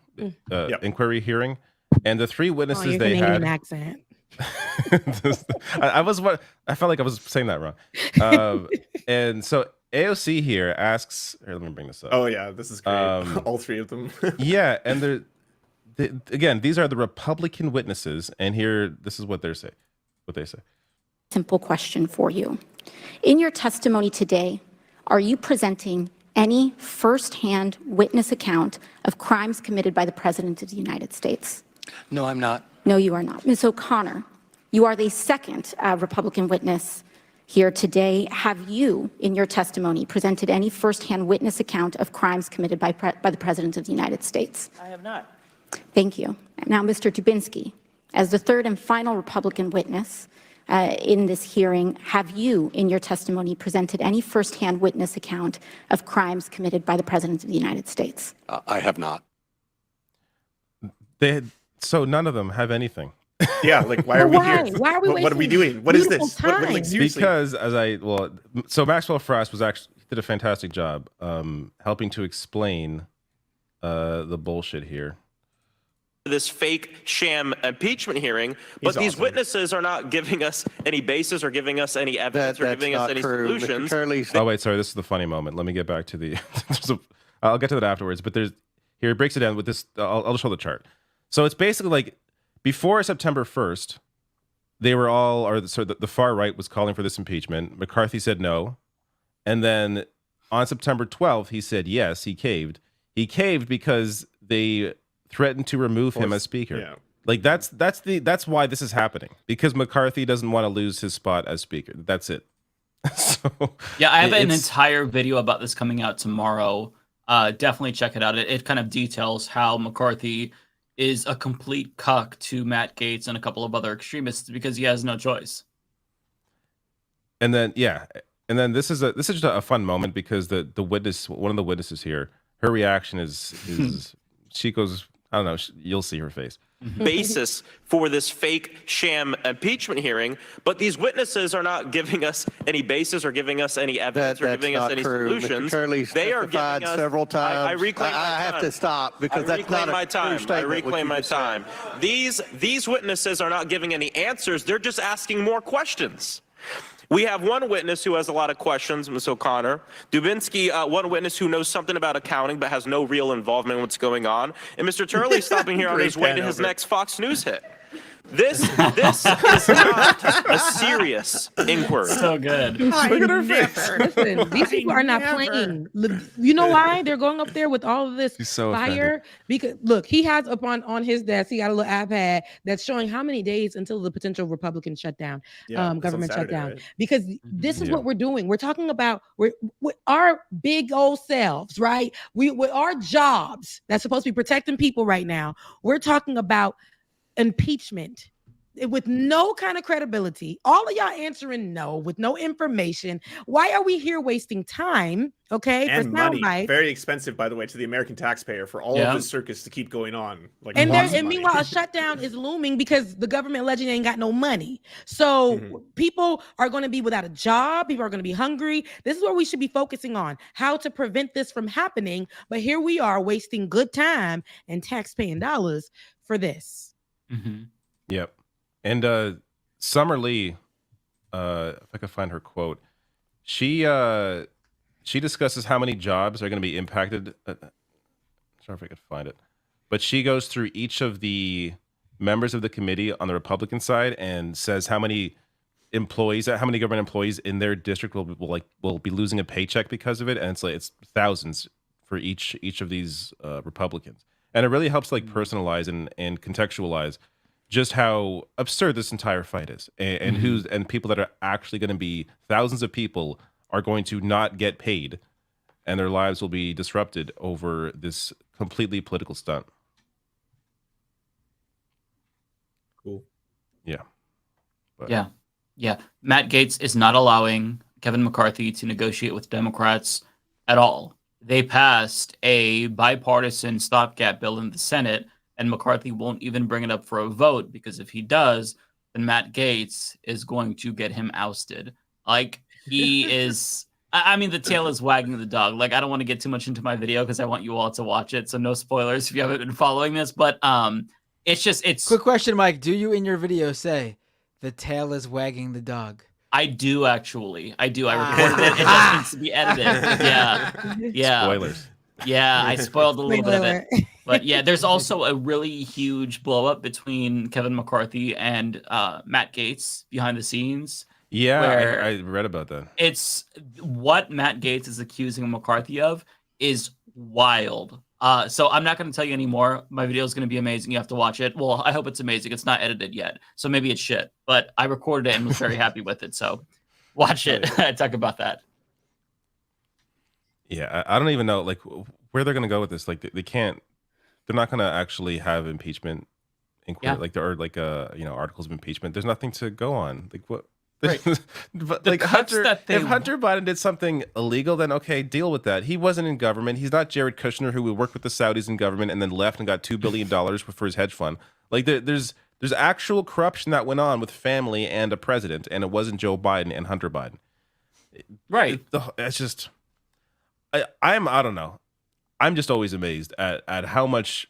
hearing, and the three witnesses they had. An accent. I felt like I was saying that wrong. And so AOC here asks. Here, let me bring this up. Oh yeah, this is great. All three of them. Yeah, and again, these are the Republican witnesses, and here this is what they say. Simple question for you. In your testimony today, are you presenting any firsthand witness account of crimes committed by the President of the United States? No, I'm not. No, you are not. Ms. O'Connor, you are the second Republican witness here today. Have you, in your testimony, presented any firsthand witness account of crimes committed by the President of the United States? I have not. Thank you. Now, Mr. Dubinsky, as the third and final Republican witness, in this hearing, have you, in your testimony, presented any firsthand witness account of crimes committed by the President of the United States? I have not. So none of them have anything. Yeah, like why are we here? Why are we? What are we doing? What is this? Like, seriously? Because so Maxwell Frost did a fantastic job helping to explain the bullshit here. This fake sham impeachment hearing, but these witnesses are not giving us any basis or giving us any evidence or giving us any solutions. Oh wait, sorry, this is the funny moment. Let me get back to the. I'll get to that afterwards. But here it breaks it down with this. I'll show the chart. So it's basically like before September 1st, they were the far right was calling for this impeachment. McCarthy said no, and then on September 12th, he said yes. He caved. He caved because they threatened to remove him as speaker. Yeah. Like that's why this is happening, because McCarthy doesn't want to lose his spot as speaker. That's it. So yeah, I have an entire video about this coming out tomorrow. Definitely check it out. It kind of details how McCarthy is a complete cuck to Matt Gaetz and a couple of other extremists because he has no choice. And then this is just a fun moment because the witness, one of the witnesses here, her reaction is she goes, I don't know, you'll see her face. Basis for this fake sham impeachment hearing, but these witnesses are not giving us any basis or giving us any evidence or giving us any solutions. They are giving us several times. I reclaim my time. I have to stop because that's not a true statement. I reclaim my time. These witnesses are not giving any answers. They're just asking more questions. We have one witness who has a lot of questions, Ms. O'Connor. Dubinsky, one witness who knows something about accounting but has no real involvement in what's going on. And Mr. Turley stopping here on his way to his next Fox News hit. This is not a serious inquiry. So good. Look at her face. Listen, these people are not playing. You know why they're going up there with all of this She's so fire? Because look, he has on his desk, he got a little iPad that's showing how many days until the potential Republican shutdown, government Saturday, shutdown. right? Because this is what we're doing. We're talking about with our big old selves, right? With our jobs that's supposed to be protecting people right now. We're talking about impeachment with no kind of credibility. All of y'all answering no with no information. Why are we here wasting time? Okay, And for money, soundbites? very expensive, by the way, to the American taxpayer for all of this circus to keep going on. Like, And lots of money. meanwhile, a shutdown is looming because the government legend ain't got no money. So people are going to be without a job. People are going to be hungry. This is what we should be focusing on, how to prevent this from happening. But here we are wasting good time and taxpaying dollars for this. Yep. And Summer Lee, if I could find her quote, she discusses how many jobs are going to be impacted. Sorry if I could find it, but she goes through each of the members of the committee on the Republican side and says how many government employees in their district will be losing a paycheck because of it, and it's thousands for each of these Republicans, and it really helps personalize and contextualize just how absurd this entire fight is, and people that are actually going to be thousands of people are going to not get paid, and their lives will be disrupted over this completely political stunt. Cool. Yeah. But. Yeah. Matt Gaetz is not allowing Kevin McCarthy to negotiate with Democrats at all. They passed a bipartisan stopgap bill in the Senate, and McCarthy won't even bring it up for a vote, because if he does, then Matt Gaetz is going to get him ousted. He is, I mean, the tail is wagging the dog. I don't want to get too much into my video because I want you all to watch it. So no spoilers if you haven't been following this, but it's quick question, Mike. Do you in your video say the tail is wagging the dog? I do actually. I do. I recorded it. It just needs to be edited. Yeah. Spoilers. Yeah, I spoiled a little bit of it. But yeah, there's also a really huge blow up between Kevin McCarthy and Matt Gaetz behind the scenes. Yeah, I read about that. It's what Matt Gaetz is accusing McCarthy of is wild. So I'm not going to tell you anymore. My video is going to be amazing. You have to watch it. Well, I hope it's amazing. It's not edited yet, so maybe it's shit. But I recorded it and was very happy with it. So watch it. Talk about that. Yeah, I don't even know where they're going to go with this. They can't. They're not going to actually have impeachment inquiry. Yeah. Articles of impeachment. There's nothing to go on. What? Right. But if Hunter Biden did something illegal, then okay, deal with that. He wasn't in government. He's not Jared Kushner, who worked with the Saudis in government and then left and got $2 billion for his hedge fund. There's actual corruption that went on with family and a president, and it wasn't Joe Biden and Hunter Biden. Right. It's just, I don't know. I'm just always amazed at how much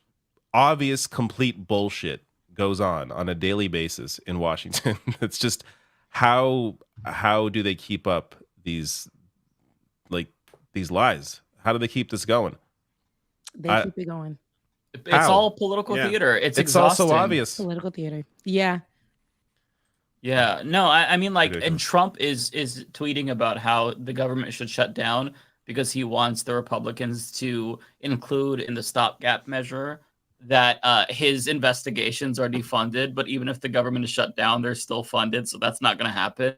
obvious, complete bullshit goes on a daily basis in Washington. It's just, how do they keep up these lies? How do they keep this going? They keep it going. It's all political theater. It's exhausting. Also obvious. Political theater. Yeah. Yeah. No, I mean, and Trump is tweeting about how the government should shut down because he wants the Republicans to include in the stopgap measure that his investigations are defunded, but even if the government is shut down, they're still funded, so that's not going to happen.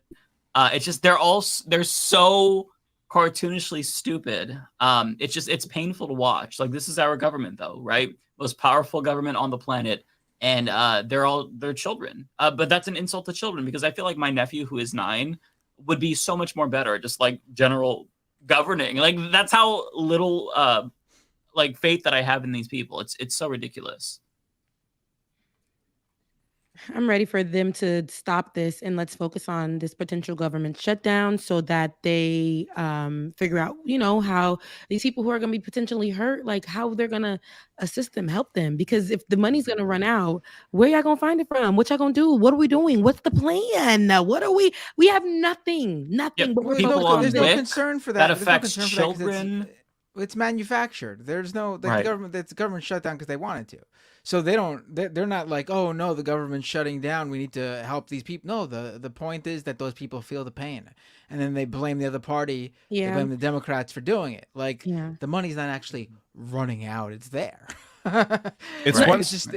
It's just they're so cartoonishly stupid. It's painful to watch. This is our government, though, right? Most powerful government on the planet, and they're children. But that's an insult to children, because I feel like my nephew, who is 9, would be so much more better at just general governing. That's how little faith that I have in these people. It's so ridiculous. I'm ready for them to stop this, and let's focus on this potential government shutdown so that they figure out, how these people who are going to be potentially hurt, how they're going to assist them, help them. Because if the money's going to run out, where y'all going to find it from? What y'all going to do? What are we doing? What's the plan? What are we have nothing. Yep. But there's no concern for that. That affects children. It's manufactured. There's no the government. It's a government shutdown because they wanted to. So they're not like, oh no, the government's shutting down, we need to help these people. No, the point is that those people feel the pain, and then they blame the other party. They blame the Democrats for doing it. Like the money's not actually running out; it's there. It's just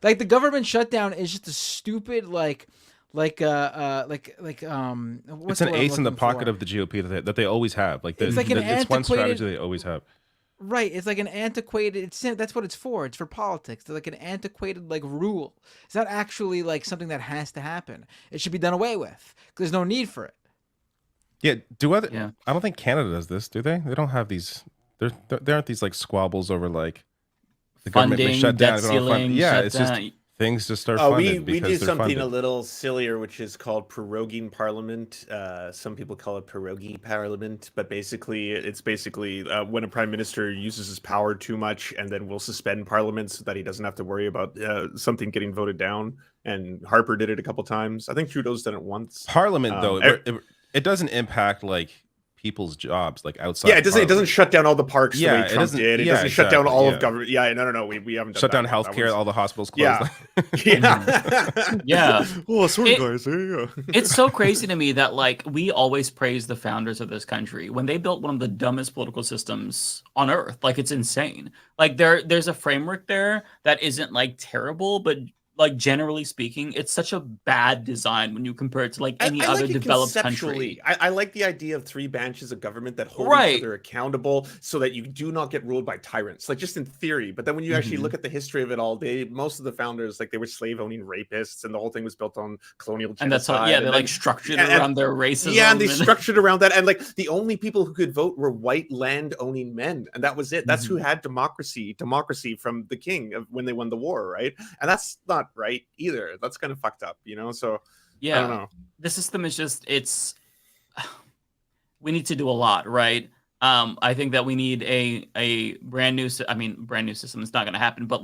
like the government shutdown is just a stupid it's an ace in the pocket of the GOP that they always have. Like it's one strategy they always have. Right, it's like an antiquated. That's what it's for. It's for politics. It's like an antiquated rule. It's not actually like something that has to happen. It should be done away with. There's no need for it. Yeah. I don't think Canada does this, do they? They don't have these. There aren't these squabbles over the government funding, shut down. debt ceiling, Yeah, it's just things just start funded we do something funded. a little sillier, which is called proroguing parliament. Some people call it proroguing parliament, but basically it's when a prime minister uses his power too much, and then will suspend parliament so that he doesn't have to worry about something getting voted down. And Harper did it a couple times. I think Trudeau's done it once. Parliament though, it doesn't impact people's jobs outside. Yeah, it doesn't shut down all the parks the way Trump did. It doesn't shut down all of government. Yeah, no, we haven't done shut down that. healthcare. All the hospitals closed. Yeah. Oh, sorry guys. There you go. It's so crazy to me that we always praise the founders of this country when they built one of the dumbest political systems on earth. It's insane. There's a framework there that isn't terrible, but generally speaking, it's such a bad design when you compare it to any other developed country. I like the idea of 3 branches of government that hold each other accountable so that you do not get ruled by tyrants, just in theory. But then when you actually look at the history of it all, most of the founders, they were slave owning rapists, and the whole thing was built on colonial genocide. And that's how, they structured around their racism. Yeah, and they structured around that. And the only people who could vote were white land owning men. And that was it. That's who had democracy from the king when they won the war, right? And that's not right either. That's kind of fucked up, so yeah, I don't know. The system is just we need to do a lot, right? I think that we need a brand new system. It's not going to happen, but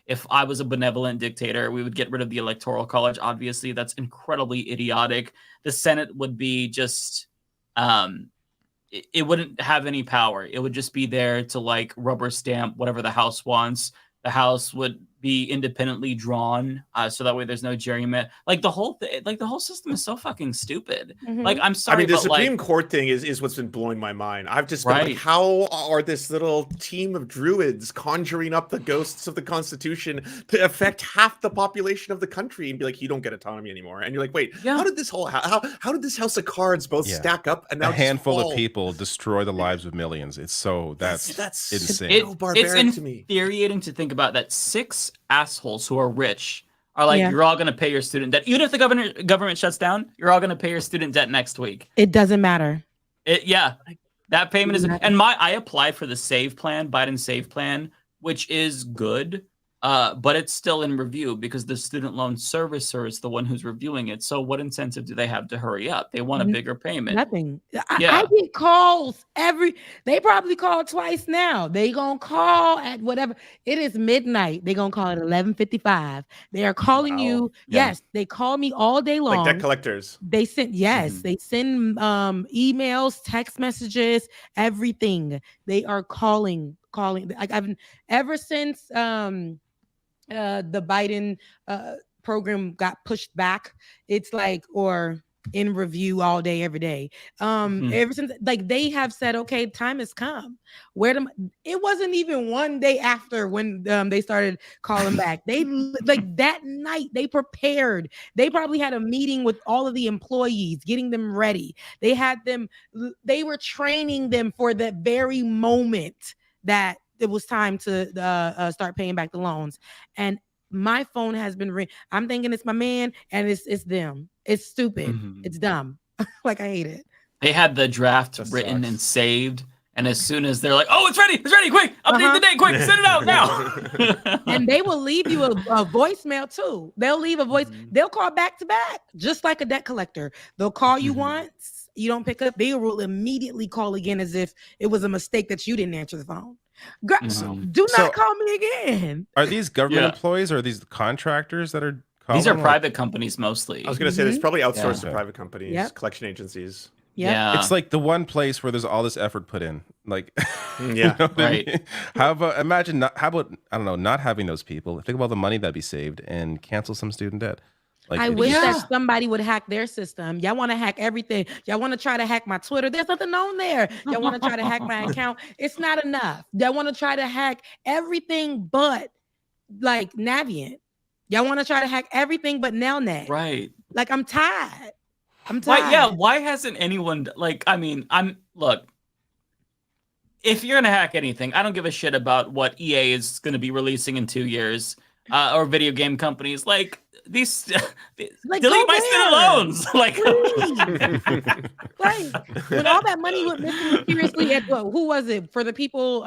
if I was a benevolent dictator, we would get rid of the electoral college. Obviously that's incredibly idiotic. The Senate would be just it wouldn't have any power. It would just be there to rubber stamp whatever the House wants. The House would be independently drawn, so that way there's no gerrymander. The whole system is so fucking stupid. I'm sorry, the Supreme Court thing is what's been blowing my mind. I've just been how are this little team of druids conjuring up the ghosts of the Constitution to affect half the population of the country and be you don't get autonomy anymore? And you're wait, how did this how did this house of cards both stack up? And now a handful of people destroy the lives of millions. It's that's insane. It's infuriating to think about that 6 assholes who are rich are you're all going to pay your student debt. Even if the government shuts down, you're all going to pay your student debt next week. It doesn't matter. That payment is, and I applied for the Biden Save Plan, which is good. But it's still in review because the student loan servicer is the one who's reviewing it. So what incentive do they have to hurry up? They want a bigger payment. Nothing. I get calls they probably call twice now. They gonna call at whatever. It is midnight. They gonna call at 11:55. They are calling you. Yeah. Yes, they call me all day long. Debt collectors. They send, they send emails, text messages, everything. They are calling. I've ever since the Biden program got pushed back, it's or in review all day, every day. Ever since they have said, okay, time has come. It wasn't even one day after when they started calling back. They that night they prepared. They probably had a meeting with all of the employees, getting them ready. They were training them for that very moment that it was time to start paying back the loans. And my phone has been ringing. I'm thinking it's my man, and it's them. It's stupid. It's dumb. I hate it. They had the draft written and saved, and as soon as they're oh, it's ready, quick, update the date, quick, send it out now. And they will leave you a voicemail too. They'll leave a voice. They'll call back to back, just like a debt collector. They'll call you once, you don't pick up, they will immediately call again as if it was a mistake that you didn't answer the phone. Do not call me again. Are these government employees or are these contractors that are calling? These are private companies mostly. I was going to say it's probably outsourced to private companies, collection agencies. Yeah. It's the one place where there's all this effort put in. Like, Yeah, you know what I right. mean? How about I don't know, not having those people? Think about the money that'd be saved and cancel some student debt. Like, I wish that somebody would hack their system. Y'all want to hack everything. Y'all want to try to hack my Twitter. There's nothing on there. Y'all want to try to hack my account. It's not enough. Y'all want to try to hack everything but like Navient. Y'all want to try to hack everything but Nelnet. Right. Like, I'm tired. I'm tired. Why hasn't anyone, like, I mean, look, if you're going to hack anything, I don't give a shit about what EA is going to be releasing in 2 years, or video game companies. Like, these, Like, delete go my student loans. Like, Right. When all that money went missing mysteriously at who was it? For the people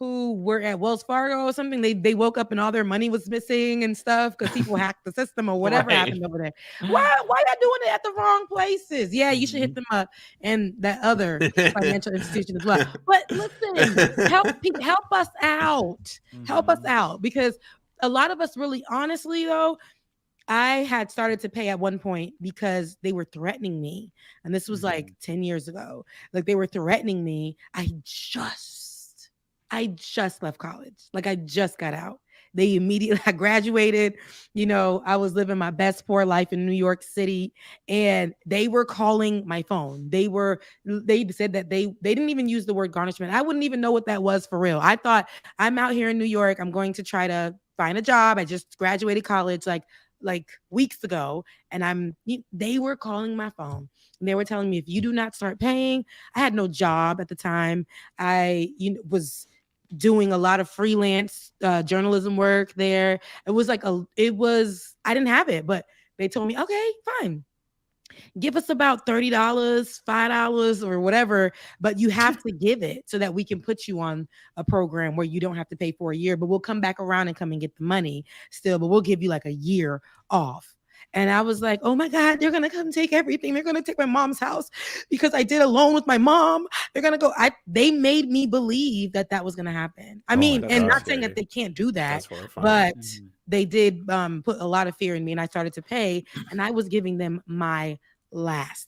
who were at Wells Fargo or something, they woke up and all their money was missing and stuff because people hacked the system or whatever happened over there. Why y'all doing it at the wrong places? Yeah, you should hit them up and that other financial institution as well. But listen, help us out. Help us out, because a lot of us really, honestly though, I had started to pay at one point because they were threatening me. And this was like 10 years ago. Like, they were threatening me. I just left college. Like, I just got out. I graduated, I was living my best poor life in New York City, and they were calling my phone. They said that they didn't even use the word garnishment. I wouldn't even know what that was for real. I thought, I'm out here in New York. I'm going to try to find a job. I just graduated college like weeks ago, and they were calling my phone, and they were telling me, if you do not start paying. I had no job at the time. I was doing a lot of freelance journalism work there. It was I didn't have it, but they told me, okay, fine, give us about $30, $5 or whatever, but you have to give it so that we can put you on a program where you don't have to pay for a year, but we'll come back around and come and get the money still, but we'll give you like a year off. And I was like, oh my God, they're going to come take everything. They're going to take my mom's house because I did a loan with my mom. They're going to go. They made me believe that was going to happen. I mean, and not saying that they can't do that, but they did put a lot of fear in me, and I started to pay, and I was giving them my last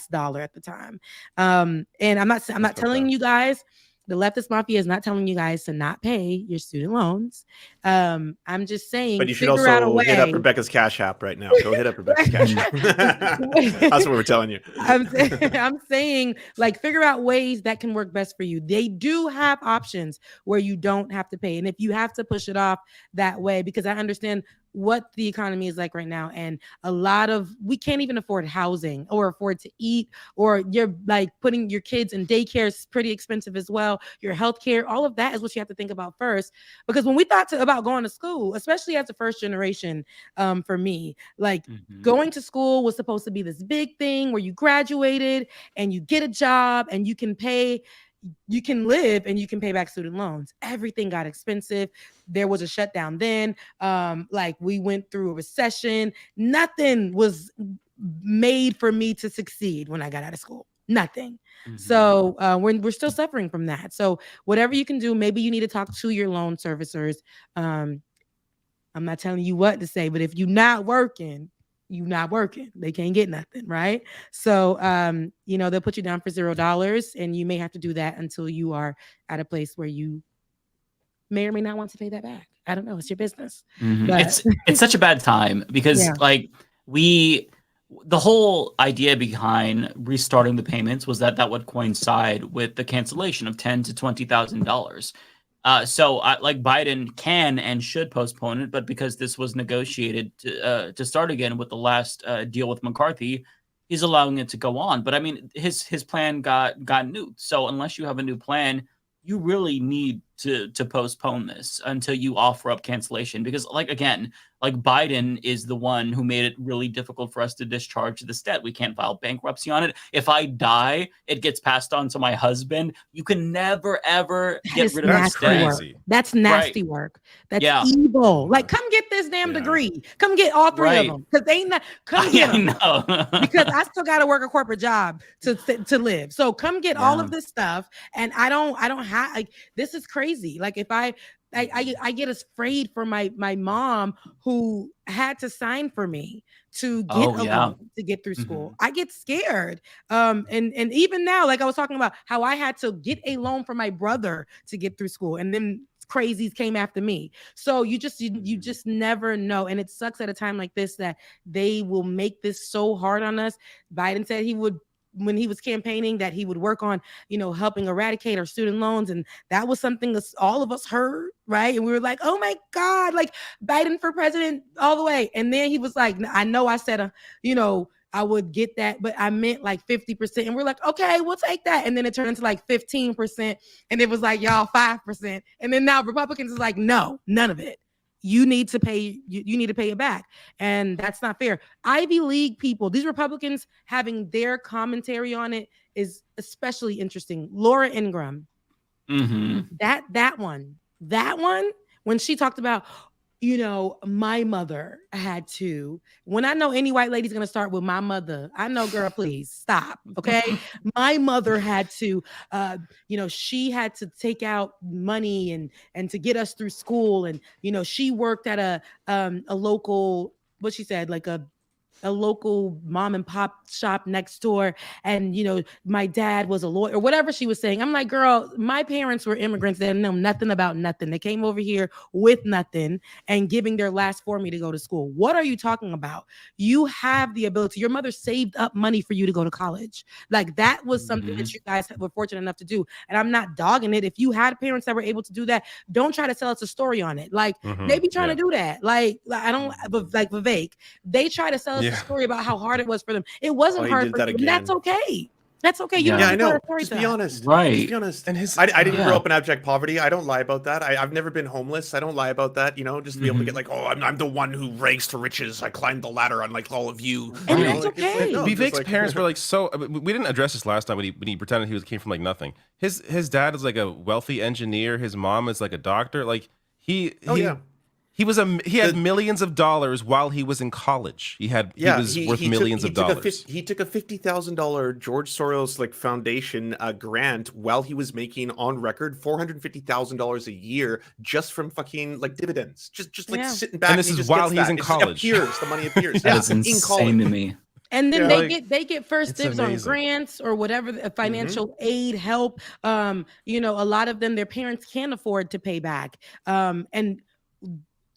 dollar at the time. And I'm not telling you guys, the leftist mafia is not telling you guys to not pay your student loans. I'm just saying, but you should also hit up Rebecca's Cash App right now. Go hit up Rebecca's Cash App. That's what we're telling you. I'm saying, like, figure out ways that can work best for you. They do have options where you don't have to pay. And if you have to push it off that way, because I understand what the economy is like right now, and we can't even afford housing or afford to eat, or you're like putting your kids in daycare is pretty expensive as well. Your healthcare, all of that is what you have to think about first. Because when we thought about going to school, especially as a first generation, for me, like going to school was supposed to be this big thing where you graduated and you get a job and you can live and you can pay back student loans. Everything got expensive. There was a shutdown then. Like, we went through a recession. Nothing was made for me to succeed when I got out of school. Nothing. So we're still suffering from that. So whatever you can do, maybe you need to talk to your loan servicers. I'm not telling you what to say, but if you're not working, they can't get nothing, right? So they'll put you down for $0, and you may have to do that until you are at a place where you may or may not want to pay that back. I don't know, it's your business. But it's such a bad time because the whole idea behind restarting the payments was that would coincide with the cancellation of $10,000 to $20,000. So Biden can and should postpone it, but because this was negotiated to start again with the last deal with McCarthy, he's allowing it to go on. But I mean, his plan got nuked. So unless you have a new plan, you really need to postpone this until you offer up cancellation. Because Biden is the one who made it really difficult for us to discharge this debt. We can't file bankruptcy on it. If I die, it gets passed on to my husband. You can never, ever get rid of this debt. That's nasty work. That's evil. Like, come get this damn degree. Come get all three of them. Because come get them. Because I still got to work a corporate job to live. So come get all of this stuff. And I don't have, this is crazy. Like, if I I get afraid for my mom who had to sign for me to get a loan to get through school. I get scared. And even now, like I was talking about how I had to get a loan for my brother to get through school, and then crazies came after me. So you just never know. And it sucks at a time like this that they will make this so hard on us. Biden said he would, when he was campaigning, that he would work on, helping eradicate our student loans. And that was something that all of us heard, right? And we were like, oh my God, like Biden for president all the way. And then he was like, I know I said, I would get that, but I meant like 50%. And we're like, okay, we'll take that. And then it turned into like 15%. And it was like, y'all 5%. And then now Republicans is like, no, none of it. You need to pay, you need to pay it back. And that's not fair. Ivy League people, these Republicans having their commentary on it is especially interesting. Laura Ingraham, that one, when she talked about, my mother had to, when I know any white lady's going to start with my mother, I know, girl, please stop. Okay. My mother had to, she had to take out money and to get us through school. And, she worked at a local, what she said, like a local mom and pop shop next door. And, my dad was a lawyer or whatever she was saying. I'm like, girl, my parents were immigrants. They didn't know nothing about nothing. They came over here with nothing and giving their last for me to go to school. What are you talking about? You have the ability. Your mother saved up money for you to go to college. Like that was something that you guys were fortunate enough to do. And I'm not dogging it. If you had parents that were able to do that, don't try to sell us a story on it. Like they be trying to do that. Like I don't like Vivek. They try to sell us a story about how hard it was for them. It wasn't hard for them. That's okay. That's okay. You don't I know. Just be honest. Right. Just be honest. And I didn't grow up in abject poverty. I don't lie about that. I've never been homeless. I don't lie about that. Just to be able to get like, oh, I'm the one who ranks to riches. I climbed the ladder unlike all of you. And that's okay. Vivek's parents were like so. We didn't address this last time when he pretended came from like nothing. His dad is like a wealthy engineer. His mom is like a doctor. Like he had millions of dollars while he was in college. He was worth millions of dollars. He took a $50,000 George Soros foundation grant while he was making on record $450,000 a year just from fucking dividends. Just sitting back. And this is while he's in college. The money appears. That is insane to me. And then they get first dibs on grants or whatever, financial aid, help. A lot of them, their parents can't afford to pay back. And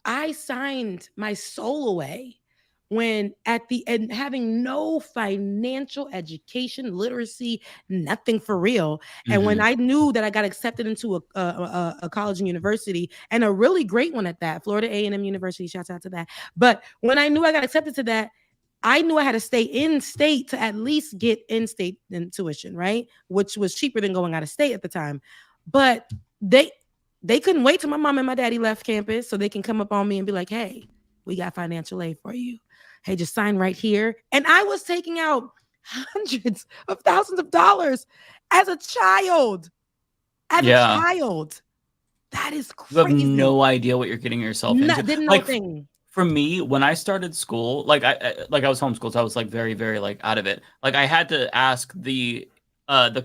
I signed my soul away when at the end, having no financial education, literacy, nothing for real. And when I knew that I got accepted into a college and university, and a really great one at that, Florida A&M University, shouts out to that. But when I knew I got accepted to that, I knew I had to stay in state to at least get in-state tuition, right? Which was cheaper than going out of state at the time. But they couldn't wait till my mom and my daddy left campus so they can come up on me and be like, hey, we got financial aid for you. Hey, just sign right here. And I was taking out hundreds of thousands of dollars as a child. That is crazy. You have no idea what you're getting yourself into. Didn't know thing. For me, when I started school, I was homeschooled, so I was very, very out of it. I had to ask the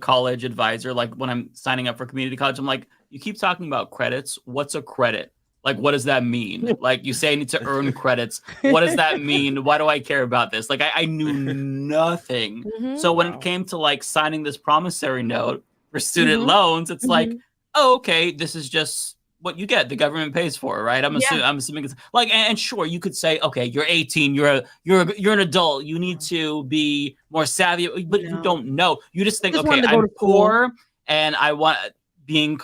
college advisor, when I'm signing up for community college, I'm like, you keep talking about credits. What's a credit? What does that mean? You say I need to earn credits. What does that mean? Why do I care about this? I knew nothing. So when it came to signing this promissory note for student loans, it's oh, okay, this is just what you get. The government pays for it, right? I'm assuming it's and sure, you could say, okay, you're 18, you're an adult, you need to be more savvy, but you don't know. You just think, okay, I'm poor, and I want being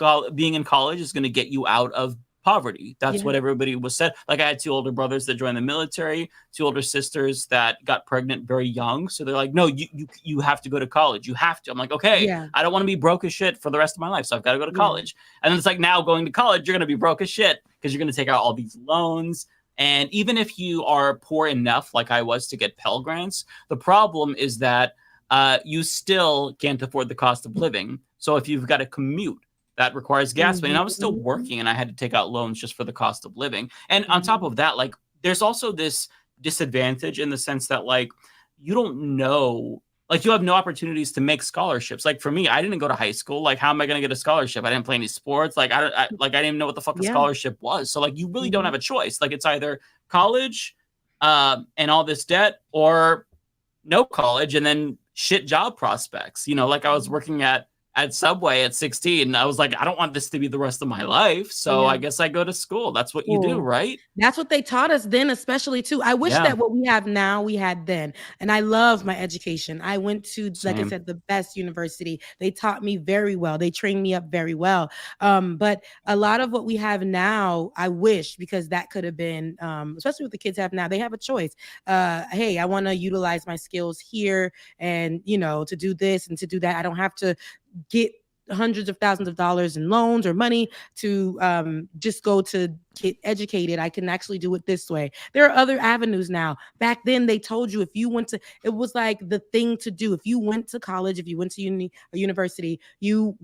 in college is going to get you out of poverty. That's what everybody was said. I had two older brothers that joined the military, two older sisters that got pregnant very young. So they're like, no, you have to go to college. You have to. I'm like, okay, I don't want to be broke as shit for the rest of my life. So I've got to go to college. And then it's now going to college, you're going to be broke as shit because you're going to take out all these loans. And even if you are poor enough, like I was, to get Pell Grants, the problem is that you still can't afford the cost of living. So if you've got to commute, that requires gas money. And I was still working, and I had to take out loans just for the cost of living. And on top of that, there's also this disadvantage in the sense that, you don't know, Like, you have no opportunities to make scholarships. Like, for me, I didn't go to high school. Like, how am I going to get a scholarship? I didn't play any sports. Like, I didn't even know what the fuck a scholarship was. So, like, you really don't have a choice. Like, it's either college and all this debt, or no college and then shit job prospects. You know, like, I was working at Subway at 16, and I was like, I don't want this to be the rest of my life. So I guess I go to school. That's what you do, right? That's what they taught us then, especially too. I wish that what we have now, we had then. And I love my education. I went to, like I said, the best university. They taught me very well. They trained me up very well. But a lot of what we have now, I wish, because that could have been, especially what the kids have now, they have a choice. Hey, I want to utilize my skills here, and, you know, to do this and to do that. I don't have to get hundreds of thousands of dollars in loans or money to just go to get educated. I can actually do it this way. There are other avenues now. Back then, they told you if you went to, it was like the thing to do. If you went to college, if you went to university, you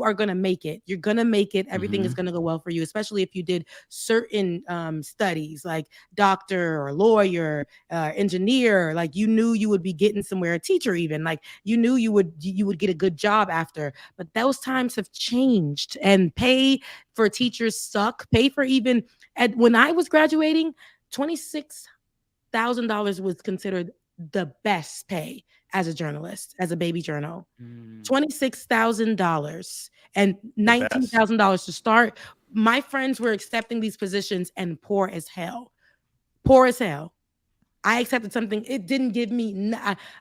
are going to make it. You're going to make it. Everything is going to go well for you, especially if you did certain studies like doctor or lawyer, engineer. Like, you knew you would be getting somewhere, a teacher even. Like, you knew you would get a good job after. But those times have changed, and pay for teachers suck. Pay for even when I was graduating, $26,000 was considered the best pay as a journalist, as a baby journal. $26,000 and $19,000 to start. My friends were accepting these positions and poor as hell. Poor as hell. I accepted something. It didn't give me,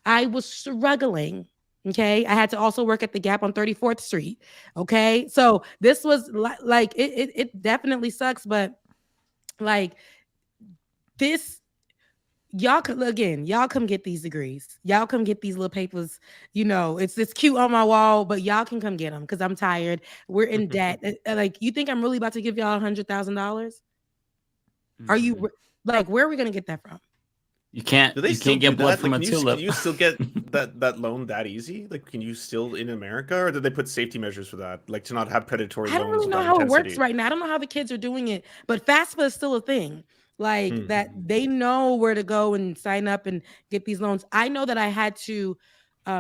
I was struggling. Okay. I had to also work at the Gap on 34th Street. Okay. So this was like, it definitely sucks, but like this, y'all come get these degrees. Y'all come get these little papers. You know, it's cute on my wall, but y'all can come get them because I'm tired. We're in debt. Like, you think I'm really about to give y'all $100,000? Are you like, where are we going to get that from? You can't. Do they you can't get blood from a tulip. Can you still get that loan that easy? Like, can you still in America, or did they put safety measures for that, like to not have predatory loans? I don't really know how it works right now. I don't know how the kids are doing it, but FAFSA is still a thing. Like that, they know where to go and sign up and get these loans. I know that I had to,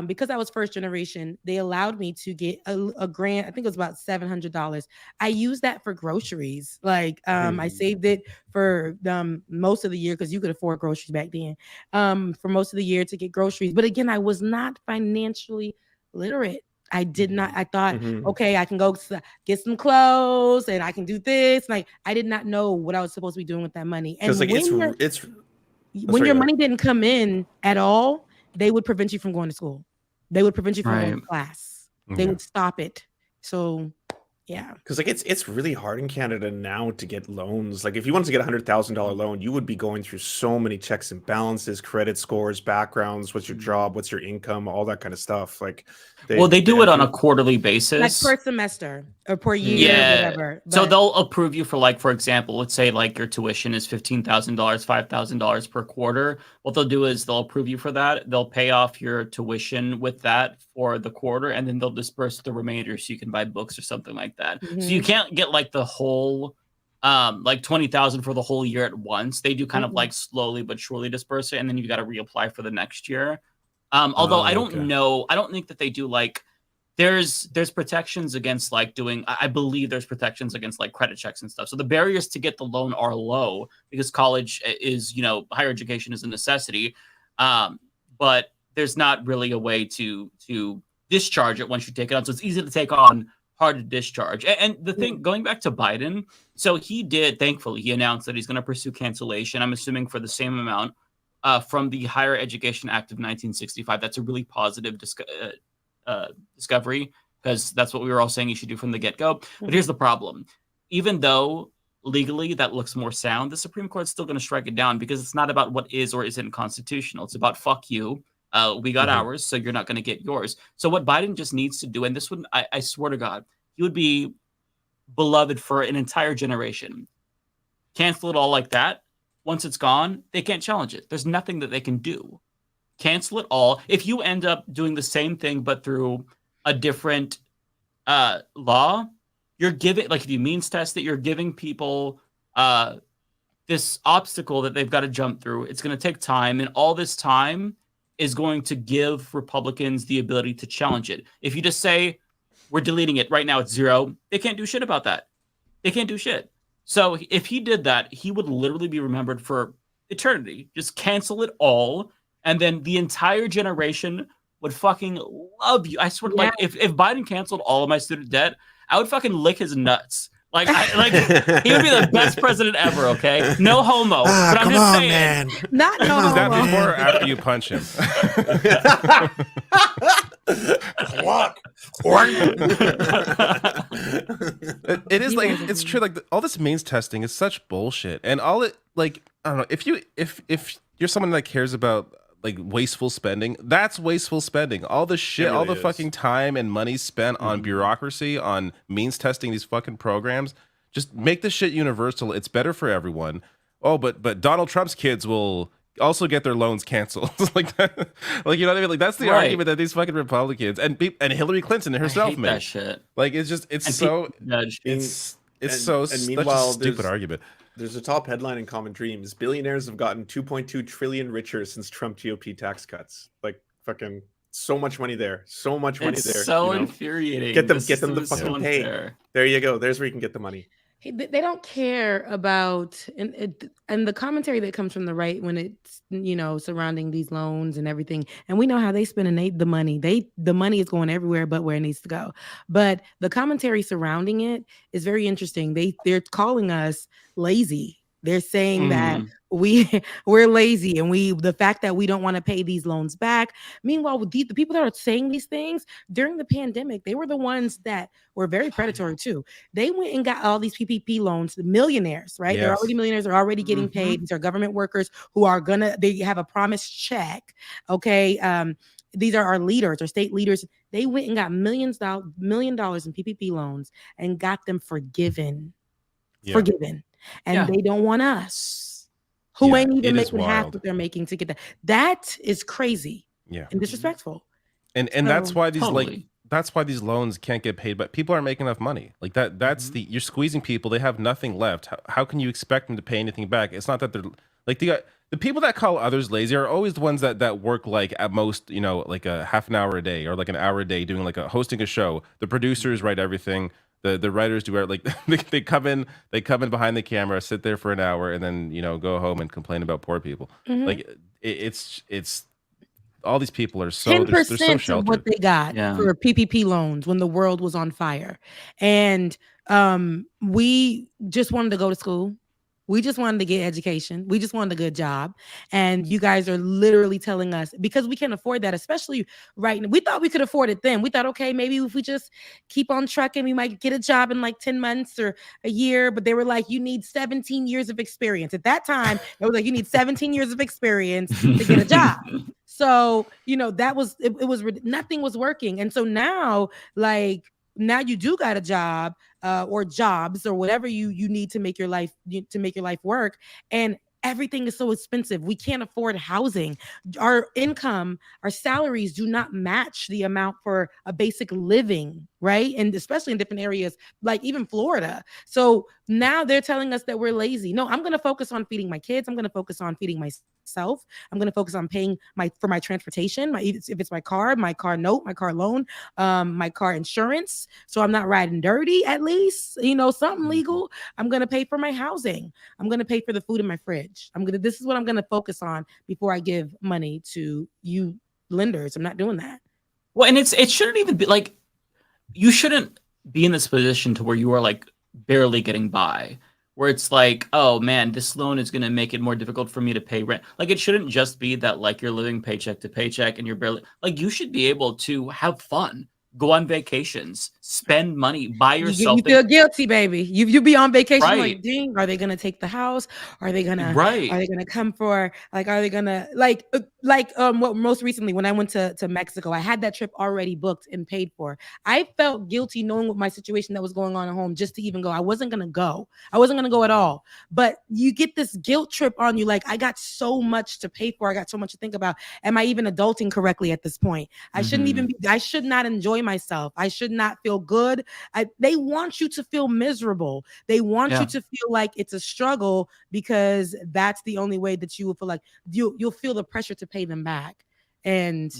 because I was first generation, they allowed me to get a grant. I think it was about $700. I used that for groceries. Like, I saved it for most of the year because you could afford groceries back then. For most of the year to get groceries. But again, I was not financially literate. I did not. I thought, okay, I can go get some clothes and I can do this. Like, I did not know what I was supposed to be doing with that money. And like when your money didn't come in at all, they would prevent you from going to school. They would prevent you from going to class. They would stop it. So, yeah. Because like it's really hard in Canada now to get loans. Like, if you wanted to get $100,000 loan, you would be going through so many checks and balances, credit scores, backgrounds, what's your job, what's your income, all that kind of stuff. Like, they do it on a quarterly basis, like per semester or per year, or whatever. So they'll approve you for, like, for example, let's say like your tuition is $15,000, $5,000 per quarter. What they'll do is they'll approve you for that. They'll pay off your tuition with that for the quarter, and then they'll disperse the remainder so you can buy books or something like that. So you can't get like the whole like $20,000 for the whole year at once. They do kind of like slowly but surely disperse it, and then you got to reapply for the next year. Although I don't know, I don't think that they do, like, there's protections against like doing, I believe there's protections against like credit checks and stuff. So the barriers to get the loan are low because college is, you know, higher education is a necessity. But there's not really a way to discharge it once you take it on. So it's easy to take on, hard to discharge. And the thing, going back to Biden, so thankfully, he announced that he's going to pursue cancellation. I'm assuming for the same amount from the Higher Education Act of 1965. That's a really positive discovery, because that's what we were all saying you should do from the get-go. But here's the problem. Even though legally that looks more sound, the Supreme Court's still going to strike it down because it's not about what is or isn't constitutional. It's about fuck you. We got ours, so you're not going to get yours. So what Biden just needs to do, and this would, I swear to God, he would be beloved for an entire generation. Cancel it all like that. Once it's gone, they can't challenge it. There's nothing that they can do. Cancel it all. If you end up doing the same thing but through a different law, you're giving, like, if you means test it, you're giving people this obstacle that they've got to jump through. It's going to take time, and all this time is going to give Republicans the ability to challenge it. If you just say, we're deleting it right now, it's 0, they can't do shit about that. They can't do shit. So if he did that, he would literally be remembered for eternity. Just cancel it all, and then the entire generation would fucking love you. I swear, like if Biden canceled all of my student debt, I would fucking lick his nuts. Like he would be the best president ever. Okay, no homo. But I'm just saying, man. Not no Is homo. that before or after you punch him? It is like it's true. Like all this means testing is such bullshit, and all it like I don't know if you're someone that cares about like wasteful spending, that's wasteful spending. All the shit, It really all the is. fucking time and money spent on bureaucracy, on means testing these fucking programs. Just make this shit universal. It's better for everyone. Oh, but Donald Trump's kids will also get their loans canceled. Like that, like you know what I mean? Like that's the Right. argument that these fucking Republicans and Hillary Clinton herself hate made. that shit. Like it's so And such a stupid argument. There's a top headline in Common Dreams. Billionaires have gotten 2.2 trillion richer since Trump GOP tax cuts. Like fucking so much money there. So much money It's there. so infuriating. Get them The to system is so fucking pay. unfair. There you go. There's where you can get the money. They don't care about and the commentary that comes from the right when it's surrounding these loans and everything, and we know how they spend the money. The money is going everywhere but where it needs to go. But the commentary surrounding it is very interesting. They're calling us lazy. They're saying that we're lazy, and the fact that we don't want to pay these loans back. Meanwhile, with the people that are saying these things during the pandemic, they were the ones that were very predatory too. They went and got all these PPP loans, the millionaires, right? Yes. They're already millionaires, they're already getting paid. These are government workers who are they have a promised check. Okay. These are our leaders, our state leaders. They went and got $1 million in PPP loans and got them forgiven. And they don't want us who ain't even making half what they're making to get that. That is crazy and disrespectful. And that's why these that's why these loans can't get paid, but people aren't making enough money. Like that's you're squeezing people, they have nothing left. How can you expect them to pay anything back? It's not that they're like the people that call others lazy are always the ones that work like at most, like a half an hour a day or like an hour a day doing like hosting a show. The producers write everything. The writers do like they come in behind the camera, sit there for an hour, and then go home and complain about poor people. Like it's all these people are so 10% they're so sheltered. of what they got for PPP loans when the world was on fire, and we just wanted to go to school. We just wanted to get education. We just wanted a good job. And you guys are literally telling us, because we can't afford that, especially right now. We thought we could afford it then. We thought, okay, maybe if we just keep on trucking, we might get a job in like 10 months or a year. But they were like, you need 17 years of experience. At that time, it was like, you need 17 years of experience to get a job. So, that was, it was, nothing was working. And so now you do got a job or jobs or whatever you need to make your life work, and everything is so expensive. We can't afford housing. Our income, our salaries do not match the amount for a basic living, right? And especially in different areas, like even Florida. So now they're telling us that we're lazy. No, I'm going to focus on feeding my kids. I'm going to focus on feeding myself. I'm going to focus on paying for my transportation, if it's my car note, my car loan, my car insurance. So I'm not riding dirty, at least, something legal. I'm going to pay for my housing. I'm going to pay for the food in my fridge. This is what I'm going to focus on before I give money to you lenders. I'm not doing that. Well, and it shouldn't even be like, you shouldn't be in this position to where you are like barely getting by, where it's like, oh man, this loan is going to make it more difficult for me to pay rent. Like it shouldn't just be that like you're living paycheck to paycheck and you're barely like, you should be able to have fun, go on vacations, spend money, buy yourself. You feel guilty, baby. You be on vacation, Right. like, dang, are they gonna take the house? Are they gonna Right. Are they gonna come for are they gonna what most recently when I went to Mexico, I had that trip already booked and paid for. I felt guilty knowing what my situation that was going on at home just to even go. I wasn't gonna go. I wasn't gonna go at all. But you get this guilt trip on you, like I got so much to pay for. I got so much to think about. Am I even adulting correctly at this point? I shouldn't even be. I should not enjoy myself. I should not feel good. They want you to feel miserable. They want you to feel like it's a struggle because that's the only way that you will feel like you'll feel the pressure to pay them back. And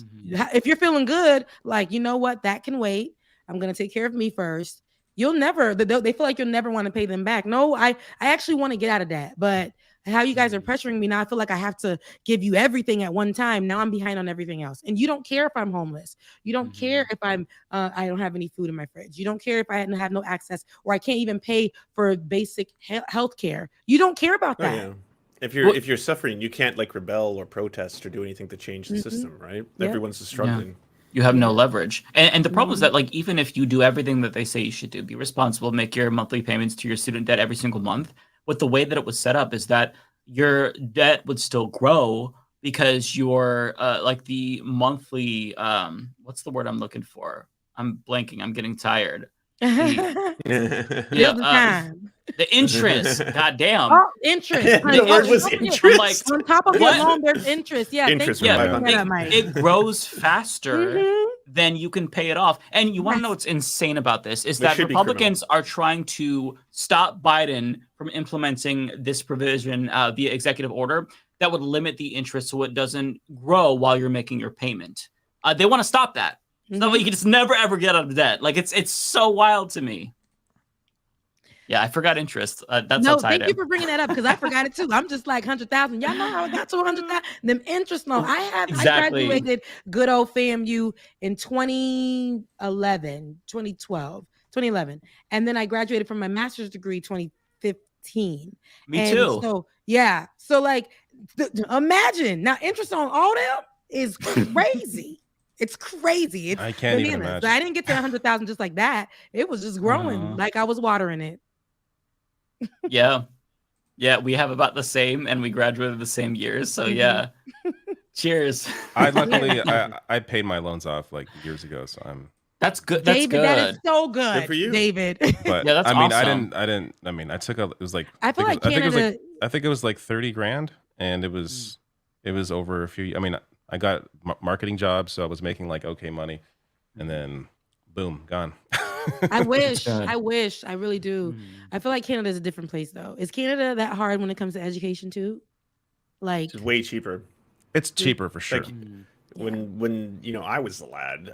if you're feeling good, like, you know what, that can wait. I'm going to take care of me first. You'll never, they feel like you'll never want to pay them back. No, I actually want to get out of that. But how you guys are pressuring me now, I feel like I have to give you everything at one time. Now I'm behind on everything else. And you don't care if I'm homeless. You don't care if I don't have any food in my fridge. You don't care if I have no access, or I can't even pay for basic health care. You don't care about that. Yeah. If you're suffering, you can't like rebel or protest or do anything to change the system, right? Yep. Everyone's just struggling. Yeah. You have no leverage. And the problem is that, like, even if you do everything that they say you should do, be responsible, make your monthly payments to your student debt every single month, with the way that it was set up is that your debt would still grow because your like the monthly what's the word I'm looking for? I'm blanking. I'm getting tired. The interest. Goddamn. Oh, interest. The word was interest. Like, on top of your loan, there's interest. Yeah, interest. It grows faster than you can pay it off. And you want to know what's insane about this is that Republicans are trying to stop Biden from implementing this provision via executive order that would limit the interest so it doesn't grow while you're making your payment. They want to stop that. So you can just never ever get out of debt. Like it's so wild to me. Yeah, I forgot interest. That's no, outside. Thank you for bringing that up because I forgot it too. I'm just like 100,000. Y'all know how I got to 100,000. Them interest loans. I graduated good old FAMU in 2011, and then I graduated from my master's degree 2015. Me too. So yeah, so like, imagine now interest on all them is crazy. It's crazy. It's I can't even imagine. So I didn't get to 100,000 just like that. It was just growing like I was watering it. Yeah, we have about the same, and we graduated the same years. So yeah, cheers. I luckily I paid my loans off like years ago, so I'm. That's good. That's David, good. that is so good. Good for you, David. But yeah, that's I mean, awesome. I didn't. I mean, I took it was like. I feel like Canada. I think it was like 30 grand, and it was over a few. I mean, I got marketing jobs, so I was making like okay money, and then boom, gone. I wish. I really do. I feel like Canada is a different place, though. Is Canada that hard when it comes to education too? Like, it's way cheaper. It's cheaper for sure. Like, when I was a lad,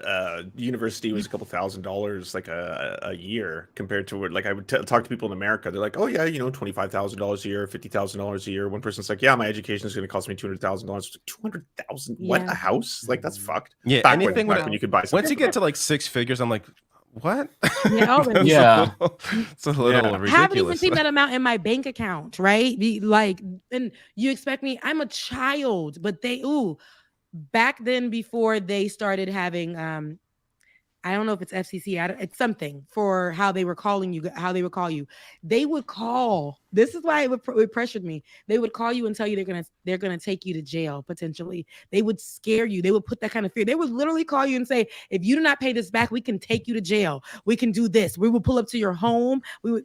university was a couple $1,000s like a year compared to what like I would talk to people in America. They're like, oh yeah, $25,000 a year, $50,000 a year. One person's like, yeah, my education is going to cost me $200,000. 200,000? What, a house? Like that's fucked. Yeah, back anything when you could buy something. Once you get to like six figures, I'm like, what? Yeah, it's a little ridiculous. I haven't even seen that amount in my bank account, right? And you expect me? I'm a child, but back then before they started having I don't know if it's FCC, it's something for how they were calling you, how they would call you. They would call. This is why it pressured me. They would call you and tell you they're gonna take you to jail potentially. They would scare you. They would put that kind of fear. They would literally call you and say, if you do not pay this back, we can take you to jail. We can do this. We will pull up to your home.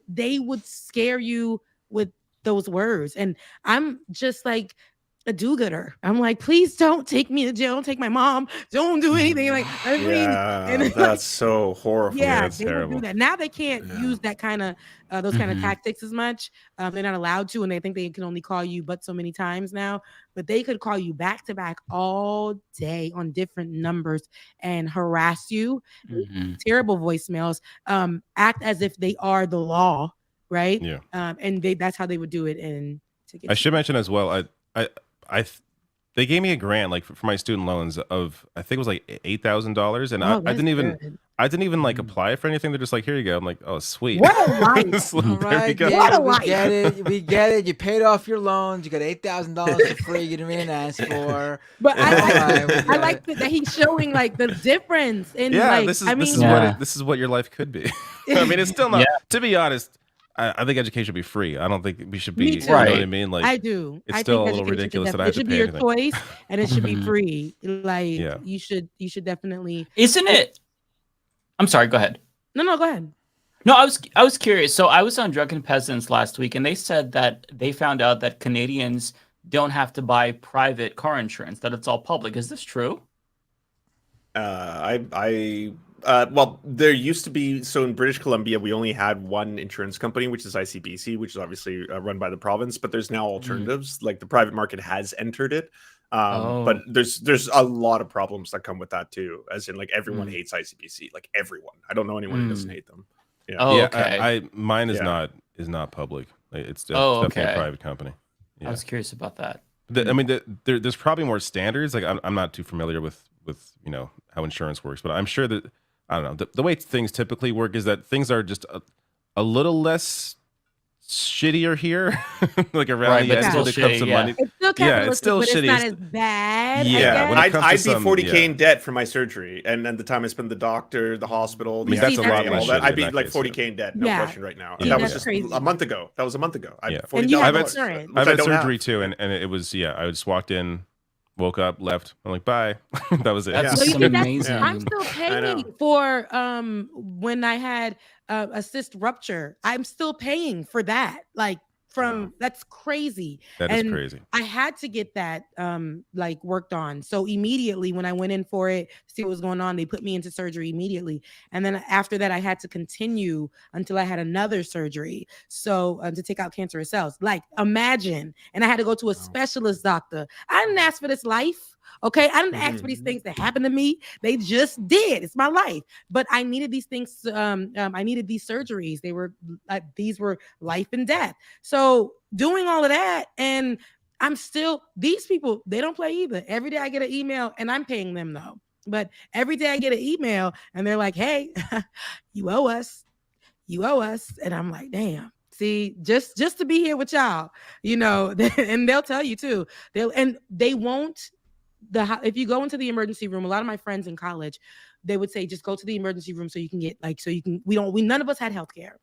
They would scare you with those words. And I'm just like a do-gooder. I'm like, please don't take me to jail. Don't take my mom. Don't do anything. Like, I mean, and that's like, so horrible. Yeah, that's terrible. Do that. Now they can't use that kind of those kind of tactics as much. They're not allowed to, and they think they can only call you but so many times now. But they could call you back to back all day on different numbers and harass you. Terrible voicemails. Act as if they are the law, right? Yeah. And that's how they would do it. And I should mention as well. They gave me a grant like for my student loans of I think it was like $8,000, and I didn't even like apply for anything. They're just like, here you go. I'm like, oh sweet. What a life! There we go. What a life! We get it. You paid off your loans. You got $8,000 for free. You didn't even ask for. But I like that he's showing like the difference in this is what your life could be. I mean, it's still not. To be honest, I think education should be free. I don't think we should be. You know what I mean? Like, I do. It's still a little ridiculous that I have to pay anything. It should be your choice, and it should be free. Like, you should definitely. Isn't it? I'm sorry. Go ahead. No, go ahead. No, I was curious. So I was on Drunken Peasants last week, and they said that they found out that Canadians don't have to buy private car insurance; that it's all public. Is this true? Well, there used to be, so in British Columbia, we only had one insurance company, which is ICBC, which is obviously run by the province, but there's now alternatives. Like the private market has entered it. But there's a lot of problems that come with that too, as in like everyone hates ICBC, like everyone. I don't know anyone who doesn't hate them. Yeah. I mine is not public. It's definitely a private company. I was curious about that. I mean, there's probably more standards. Like I'm not too familiar with how insurance works, but I'm sure that I don't know the way things typically work is that things are just a little less shittier here, like around the edge when it comes to money. It's still it's still but shitty. it's not as bad. Yeah, I'd be 40K in debt for my surgery, and then the time I spent the doctor, the hospital, the that's a lot X-ray, less all that, shitty I'd be in that like case, 40K in debt, no question right now. And that was just a month ago. That was a month ago. I had And you have $40,000, insurance. I've had surgery too, and it was I just walked in, woke up, left. I'm like, bye. That was it. That's amazing. I'm still paying for when I had a cyst rupture. I'm still paying for that. Like that's crazy. That is crazy. I had to get that like worked on. So immediately when I went in for it, see what was going on, they put me into surgery immediately. And then after that, I had to continue until I had another surgery. So to take out cancerous cells. Like imagine, and I had to go to a specialist doctor. I didn't ask for this life. Okay, I didn't ask for these things to happen to me. They just did. It's my life. But I needed these things. I needed these surgeries. These were life and death. So doing all of that, and I'm still, these people, they don't play either. Every day I get an email, and I'm paying them though. But every day I get an email, and they're like, "Hey, you owe us. You owe us." And I'm like, "Damn." See, just to be here with y'all, and they'll tell you too. They won't. If you go into the emergency room, a lot of my friends in college, they would say, just go to the emergency room so you can get none of us had healthcare.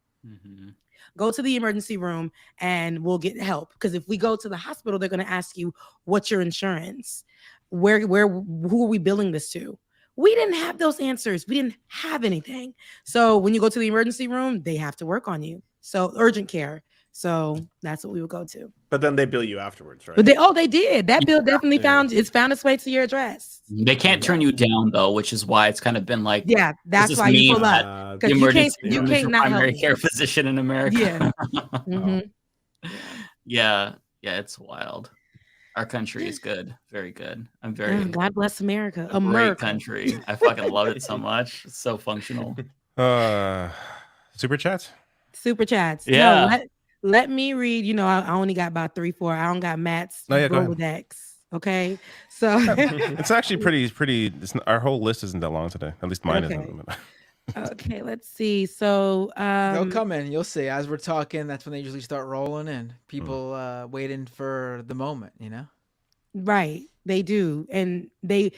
Go to the emergency room and we'll get help. Because if we go to the hospital, they're going to ask you, what's your insurance? Who are we billing this to? We didn't have those answers. We didn't have anything. So when you go to the emergency room, they have to work on you. So urgent care. So that's what we would go to. But then they bill you afterwards, right? But they did. That bill definitely found its way to your address. They can't turn you down though, which is why it's kind of been like, that's why you pull up. The emergency you can't not primary help care physician in America. Yeah. Yeah, it's wild. Our country is good, very good. I'm very God bless America. Great country. I fucking love it so much. It's so functional. Super chats. Yeah. No, let me read. I only got about 3-4. I don't got Matt's Rolodex. Okay, so it's actually pretty. Our whole list isn't that long today. At least mine isn't. Okay, let's see. So they'll come in. You'll see. As we're talking, that's when they usually start rolling in. People waiting for the moment. Right. They do. And they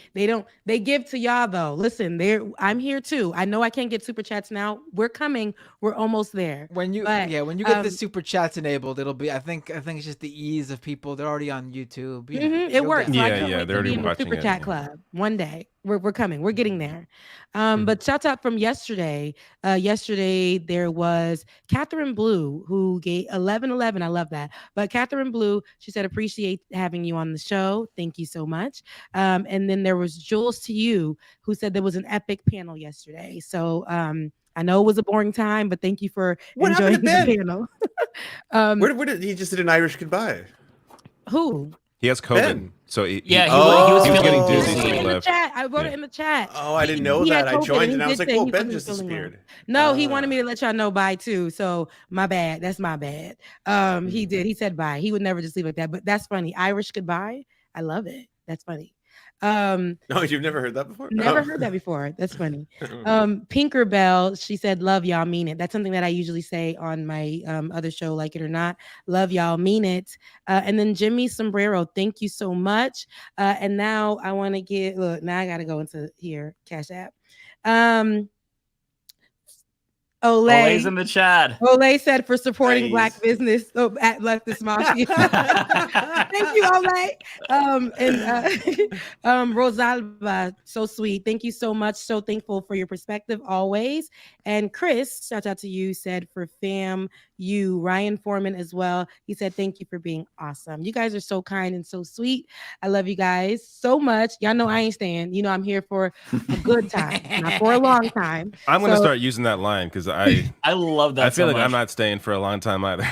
give to y'all though. Listen, I'm here too. I know I can't get super chats now. We're coming. We're almost there. When you get the super chats enabled, it'll be I think it's just the ease of people. They're already on YouTube. It works. Yeah, they're already watching Super it. Chat Club one day. We're coming. We're getting there. But shout out from yesterday. Yesterday there was Catherine Blue who gave 1111. I love that. But Catherine Blue, she said, appreciate having you on the show. Thank you so much. And then there was Jules to you who said there was an epic panel yesterday. So I know it was a boring time, but thank you for enjoying the panel. Where did he just did an Irish goodbye? Who? He has COVID, Ben. so he was getting feeling dizzy. So he in the left. chat. I wrote it in the chat. Oh, I didn't know He had that. I COVID joined and and I he was did like, say "Whoa, he Ben wasn't just feeling well. disappeared." No, he wanted me to let y'all know bye too. So my bad. That's my bad. He did. He said bye. He would never just leave like that. But that's funny. Irish goodbye. I love it. That's funny. No, you've never heard that before? Never heard that before. That's funny. Pinkerbell, she said, love y'all, mean it. That's something that I usually say on my other show, Like It or Not. Love y'all, mean it. And then Jimmy Sombrero, thank you so much. And now I want to now I got to go into here, Cash App. Ole's in the chat. Ole said for supporting Black business at Leftist Mafia. Thank you, Ole. And Rosalba, so sweet. Thank you so much. So thankful for your perspective always. And Chris, shout out to you, said for fam, you. Ryan Foreman as well. He said, thank you for being awesome. You guys are so kind and so sweet. I love you guys so much. Y'all know I ain't staying. You know, I'm here for a good time, not for a long time. I'm going to start using that line because I love that. I feel so like much. I'm not staying for a long time either.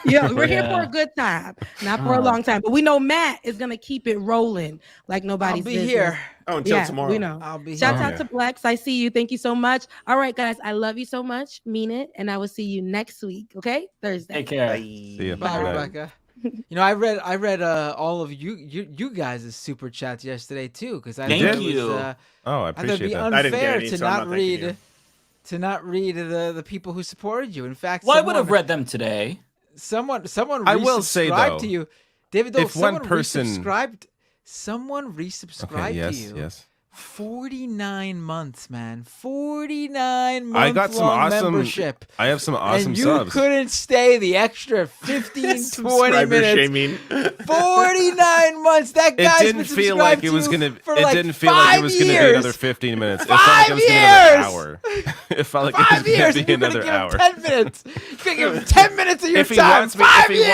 Yeah, we're here for a good time, not for a long time. But we know Matt is going to keep it rolling like nobody's I'll be business. here. Oh, until tomorrow. We know. I'll be Shout here. out to Plex. I see you. Thank you so much. All right, guys. I love you so much. Mean it. And I will see you next week. Okay? Thursday. Take care. See ya. Bye, Good night. Rebecca. You know, I read all of you guys' super chats yesterday too, because I Thank thought it you. was, Oh, I I thought it'd appreciate be that. I didn't get unfair any, to so I'm not not thanking you. read the people who supported you. In fact, Well, I would have read them today. Someone I will say, resubscribed though, to you, David. Though if one someone resubscribed yes, to you. yes. 49 months, man. 49 month I got some awesome membership. I have some awesome and you subs. couldn't stay the extra 15, 20 Subscriber minutes. shaming. 49 months. That It guy's didn't been feel like subscribed it was to gonna. for It like didn't feel like it 5 was gonna be years. another 15 minutes. It felt like it was gonna be another hour. It felt like 5 it was years. gonna be You're gonna another give hour. him 10 minutes. You're gonna give him 10 minutes of your If he time. wants me, 5 if years. he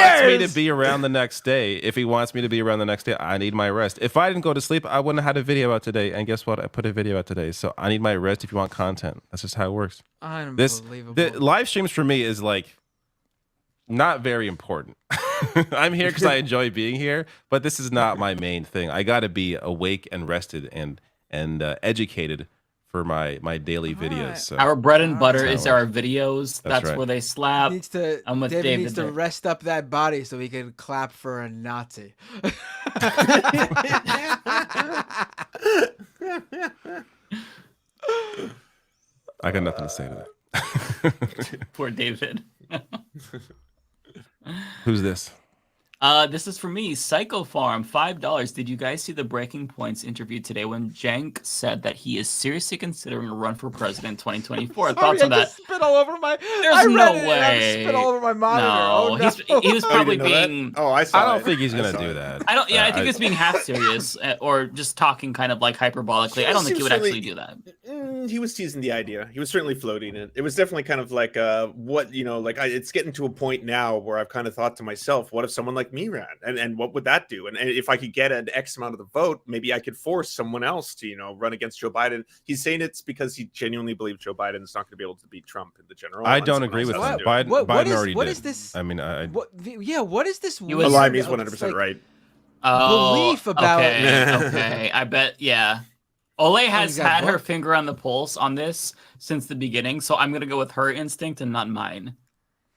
wants me to be around the next day, I need my rest. If I didn't go to sleep, I wouldn't have had a video out today. And guess what? I put a video out today. So I need my rest if you want content. That's just how it works. Unbelievable. The live streams for me is like not very important. I'm here because I enjoy being here, but this is not my main thing. I got to be awake and rested and educated for my daily videos. So Our bread and butter That's is how it our videos. That's right. where they slap. I'm with David needs to there. rest up that body so he can clap for a Nazi. I got nothing to say to that. Poor David. Who's this? This is for me, Psycho Farm, $5. Did you guys see the Breaking Points interview today when Cenk said that he is seriously considering a run for president in 2024? Thoughts on that? Spit all over my. There's I no read it, way. and I spit all over my monitor. No, Oh, no. he was probably being. I saw I don't it. think he's I gonna saw do it. that. I don't. Yeah, I think he's being half serious or just talking kind of like hyperbolically. I don't think he would actually do that. He was teasing the idea. He was certainly floating it. It was definitely kind of like what it's getting to a point now where I've kind of thought to myself, what if someone like me ran, and what would that do? And if I could get an X amount of the vote, maybe I could force someone else to run against Joe Biden. He's saying it's because he genuinely believes Joe Biden is not going to be able to beat Trump in the general. I and don't someone agree else with has that. to do it. Biden already what did. is this? I mean, what is this? Well, Limey's 100% right. Belief about. Okay. I bet. Yeah. Ole has you got had her what? finger on the pulse on this since the beginning, so I'm gonna go with her instinct and not mine.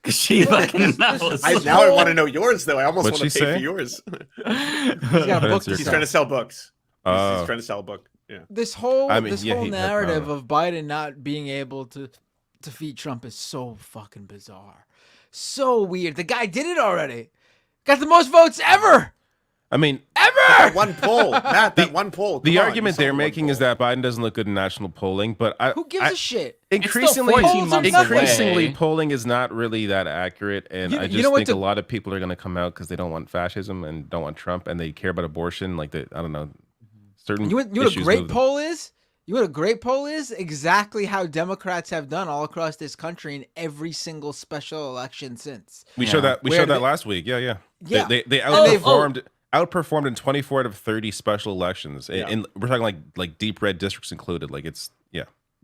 Because she fucking knows. Now I want to know yours, though. I almost What'd want to she pay say? for yours. He's got a book to He's sell. trying to sell books. He's Oh. trying to sell a book. Yeah. This whole I mean, yeah, whole he- narrative of Biden not being able to defeat Trump is so fucking bizarre, so weird. The guy did it already. Got the most votes ever. I mean, That one poll, Matt. That one poll. the Come on, argument you saw they're the one making is poll. that Biden doesn't look good in national polling, but Who gives a shit? increasingly, 14 months increasingly away. polling is not really that accurate, and You- I you just know what think the- a lot of people are going to come out because they don't want fascism and don't want Trump, and they care about abortion. Like I don't know, certain. You know what a issues great move them. poll is? You know what a great poll is? Exactly how Democrats have done all across this country in every single special election since. We showed that. We Where showed that they- last week. Yeah. Yeah. They And they've- outperformed in 24 out of 30 special elections. Yeah. And we're talking like deep red districts included. Like it's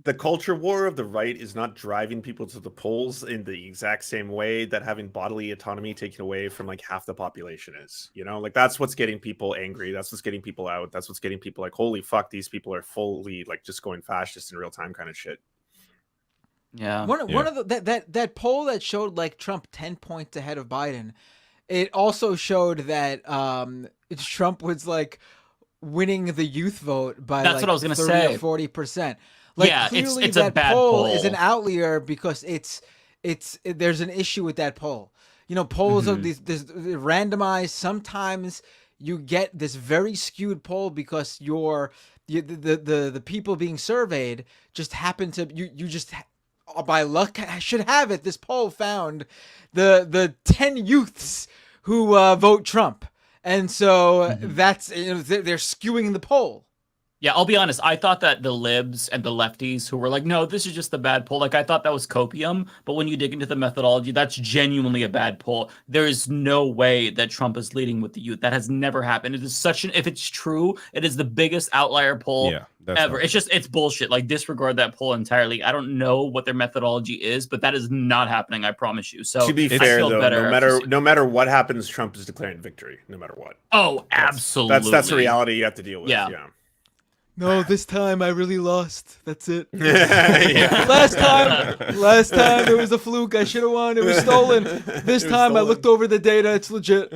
The culture war of the right is not driving people to the polls in the exact same way that having bodily autonomy taken away from like half the population is. Like that's what's getting people angry. That's what's getting people out. That's what's getting people like, holy fuck, these people are fully like just going fascist in real time kind of shit. Yeah. One of that poll that showed like Trump 10 points ahead of Biden, it also showed that Trump was like winning the youth vote by That's like what I was gonna 30 say. or 40%. Like Yeah, clearly it's a that bad poll is poll. an outlier because there's an issue with that poll. Polls of these randomized. Sometimes you get this very skewed poll because the people being surveyed just happen to you just by luck should have it. This poll found the 10 youths who vote Trump, and so that's they're skewing the poll. Yeah, I'll be honest. I thought that the libs and the lefties who were like, no, this is just a bad poll. Like, I thought that was copium. But when you dig into the methodology, that's genuinely a bad poll. There is no way that Trump is leading with the youth. That has never happened. It is such an, if it's true, it is the biggest outlier poll ever. It's bullshit. Like, disregard that poll entirely. I don't know what their methodology is, but that is not happening. I promise you. So to be fair, though, no matter what happens, Trump is declaring victory, no matter what. Oh, absolutely. That's the reality you have to deal with. Yeah. No, this time I really lost. That's it. Last time it was a fluke. I should have won. It was stolen. This time I looked over the data. It's legit.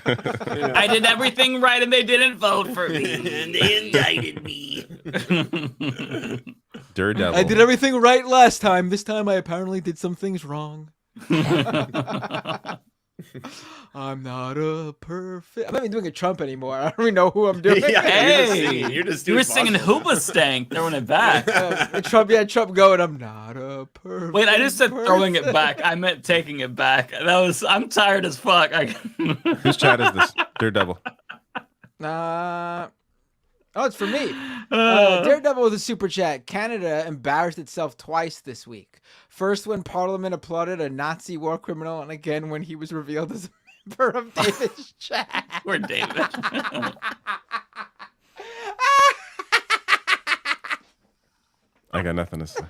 I did everything right and they didn't vote for me. And they indicted me. Daredevil. I did everything right last time. This time I apparently did some things wrong. I'm not a perfect. I'm not even doing a Trump anymore. I don't even know who I'm doing. Hey, you're just you were singing Hooba Stank, throwing it back. Trump going. I'm not a perfect. Wait, I just said throwing it back. I meant taking it back. I'm tired as fuck. Whose chat is this? Daredevil. Oh, it's for me. Daredevil with a super chat. Canada embarrassed itself twice this week. First when Parliament applauded a Nazi war criminal, and again when he was revealed as a member of David's chat. Poor David. I got nothing to say.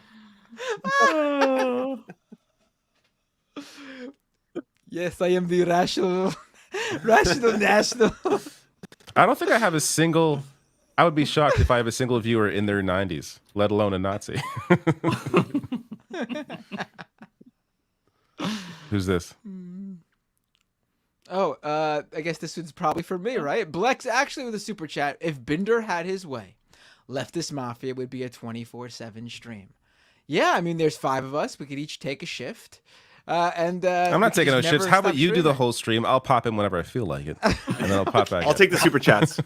Yes, I am the rational national. I don't think I have a single. I would be shocked if I have a single viewer in their 90s, let alone a Nazi. Who's this? Oh, I guess this one's probably for me, right? Blex actually with a super chat. If Binder had his way, Leftist Mafia would be a 24/7 stream. Yeah, I mean, there's 5 of us. We could each take a shift. I'm not taking no shifts. How about you do the whole stream? I'll pop in whenever I feel like it, and then I'll pop back. I'll take the super chats.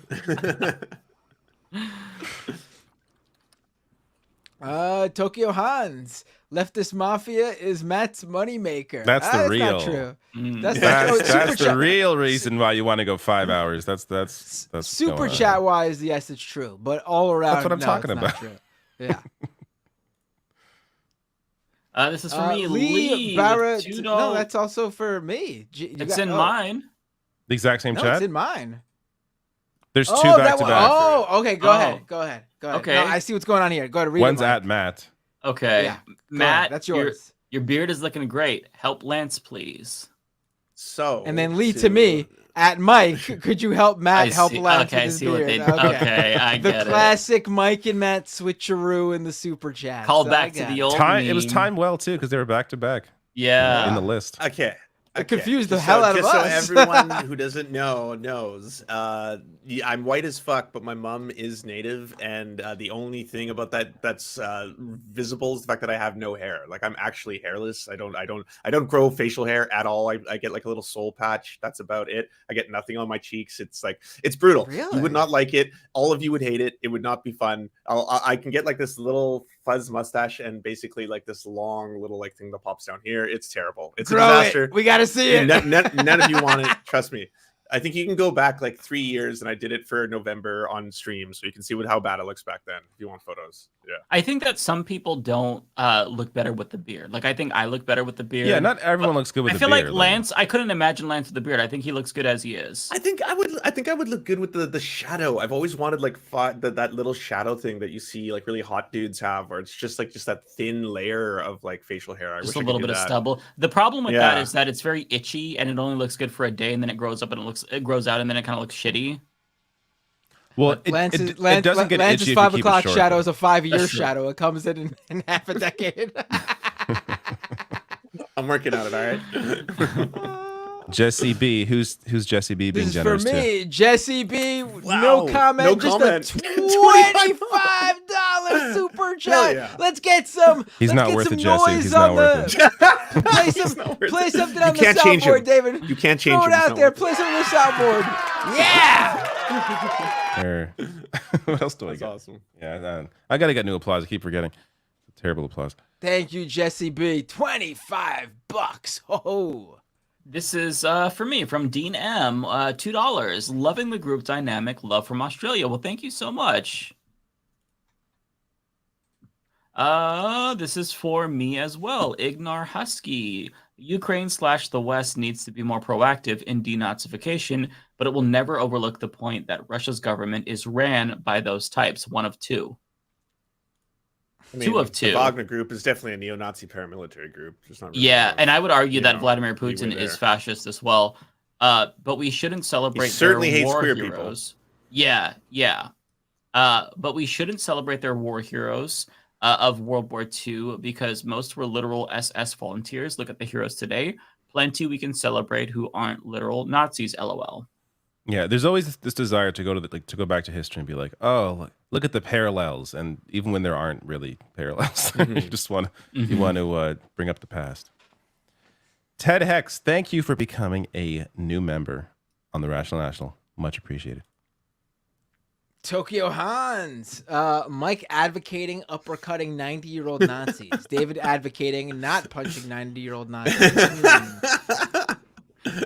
Tokyo Hans. Leftist Mafia is Matt's moneymaker. That's the real. Not true. That's the real reason why you want to go 5 hours. That's super chat wise. Yes, it's true, but all around. That's what I'm talking about. True. Yeah. This is for me, Lee Barrett. No, that's also for me. It's in mine. The exact same chat. It's in mine. There's 2 back to back. Oh, okay. Go ahead. Okay. No, I see what's going on here. Go ahead. Read One's it, at Matt. Okay. Yeah. Matt, that's yours. Your beard is looking great. Help Lance, please. So. And then Lee to me at Mike. Could you help Matt help Lance with his beard? Okay, I get it. The classic Mike and Matt switcheroo in the super chat. Call back to the old time. meme. It was timed well too because they were back to back. Yeah. In the list. Okay. It confused the hell out of us. So everyone who doesn't know knows, I'm white as fuck, but my mom is native, and the only thing about that's visible is the fact that I have no hair. Like, I'm actually hairless. I don't grow facial hair at all. I get like a little soul patch. That's about it. I get nothing on my cheeks. It's like, it's brutal. Really? You would not like it. All of you would hate it. It would not be fun. I can get like this little fuzz mustache and basically like this long little like thing that pops down here. It's terrible. It's a disaster. We gotta see it. None of you want it. Trust me. I think you can go back like 3 years, and I did it for November on stream, so you can see how bad it looks back then. If you want photos, yeah. I think that some people don't look better with the beard. Like, I think I look better with the beard. Yeah, not everyone looks good with the beard. I feel like Lance. I couldn't imagine Lance with the beard. I think he looks good as he is. I think I would look good with the shadow. I've always wanted like that little shadow thing that you see like really hot dudes have, where it's just that thin layer of like facial hair. Just a little bit of stubble. The problem with that is that it's very itchy, and it only looks good for a day, and then it grows up and it grows out, and then it kind of looks shitty. Well, it doesn't get Lance's itchy 5 if you keep o'clock it short, shadow though. is a 5-year shadow. It comes in half a decade. I'm working on it. All right. Jesse B. Who's Jesse B being This is generous for me, to? Jesse B. Wow. No comment. No just comment. a $25 super chat. Yeah. Let's get some. He's not worth it, Jesse. He's not worth it. Play something on the can't change soundboard, him. David. You can't change Throw him. it It's out not there. worth it. Play something on the soundboard. Yeah. What else do I That's get? awesome. Yeah, I gotta get new applause. I keep forgetting. It's terrible applause. Thank you, Jesse B. $25. Oh. This is for me from Dean M. $2. Loving the group dynamic. Love from Australia. Well, thank you so much. This is for me as well. Ignar Husky. Ukraine/the West needs to be more proactive in denazification, but it will never overlook the point that Russia's government is ran by those types, one of two. I mean, Two of two. The Wagner group is definitely a neo-Nazi paramilitary group. There's not really Yeah, and I would argue that know, Vladimir Putin is fascist as well. But we shouldn't celebrate He certainly their hates war queer heroes. Yeah. But we shouldn't celebrate their war heroes of World War II because most were literal SS volunteers. Look at the heroes today. Plenty we can celebrate who aren't literal Nazis, LOL. Yeah, there's always this desire to go to go back to history and be like, oh, look at the parallels, and even when there aren't really parallels, you just want to bring up the past. Ted Hex, thank you for becoming a new member on the Rational National. Much appreciated. Tokyo Hans, Mike advocating uppercutting 90-year-old Nazis. David advocating not punching 90-year-old Nazis.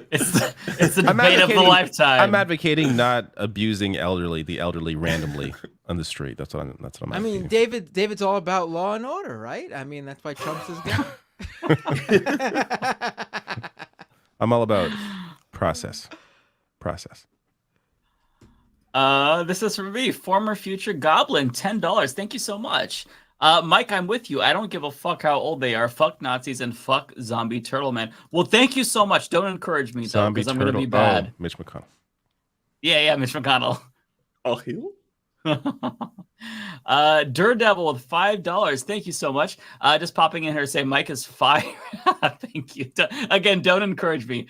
It's the debate of the lifetime. I'm advocating not abusing the elderly randomly on the street. That's what I'm I mean, David's all about law and order, right? I mean, that's why Trump's his guy. I'm all about process. This is for me, former future goblin, $10. Thank you so much. Mike, I'm with you. I don't give a fuck how old they are. Fuck Nazis and fuck Zombie Turtle Man. Well, thank you so much. Don't encourage me, though, because I'm going to be bad. Oh, Mitch McConnell. Yeah, Mitch McConnell. I'll heal. Daredevil with $5. Thank you so much. Just popping in here to say Mike is fire. Thank you. Again, don't encourage me.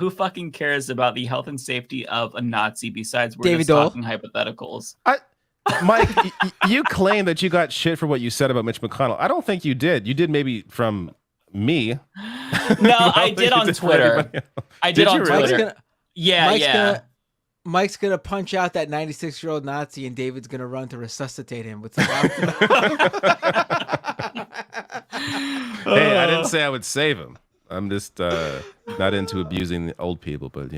Who fucking cares about the health and safety of a Nazi besides we're just talking hypotheticals? Mike, you claim that you got shit for what you said about Mitch McConnell. I don't think you did. You did maybe from me. No, I did on Twitter. I did on Twitter. Mike's gonna punch out that 96-year-old Nazi, and David's gonna run to resuscitate him with some. Hey, I didn't say I would save him. I'm just not into abusing the old people, but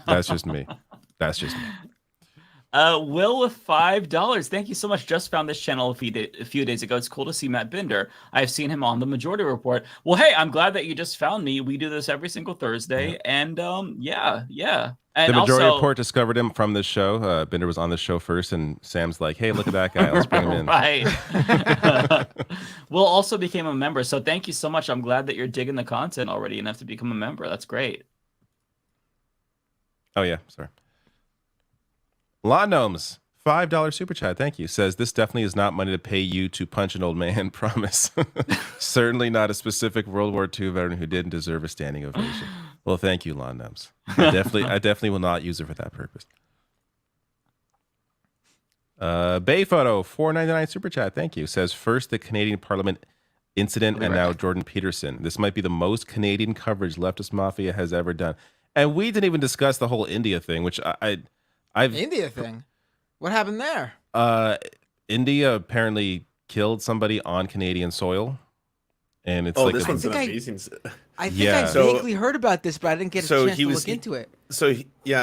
that's just me. Will with $5. Thank you so much. Just found this channel a few days ago. It's cool to see Matt Binder. I've seen him on the Majority Report. Well, hey, I'm glad that you just found me. We do this every single Thursday, and yeah. And the Majority also, Report discovered him from this show. Binder was on the show first, and Sam's like, "Hey, look at that guy. Let's bring him in." Right. Will also became a member, so thank you so much. I'm glad that you're digging the content already enough to become a member. That's great. Oh yeah, sorry. Law Gnomes, $5 super chat. Thank you. Says this definitely is not money to pay you to punch an old man. Promise. Certainly not a specific World War II veteran who didn't deserve a standing ovation. Well, thank you, Law Gnomes. I definitely will not use it for that purpose. Bay Photo, $4.99 super chat. Thank you. Says first the Canadian Parliament incident, and now Jordan Peterson. This might be the most Canadian coverage Leftist Mafia has ever done. And we didn't even discuss the whole India thing, which India thing. What happened there? India apparently killed somebody on Canadian soil, and it's this one's an amazing. I think I vaguely heard about this, but I didn't get a chance to look into it.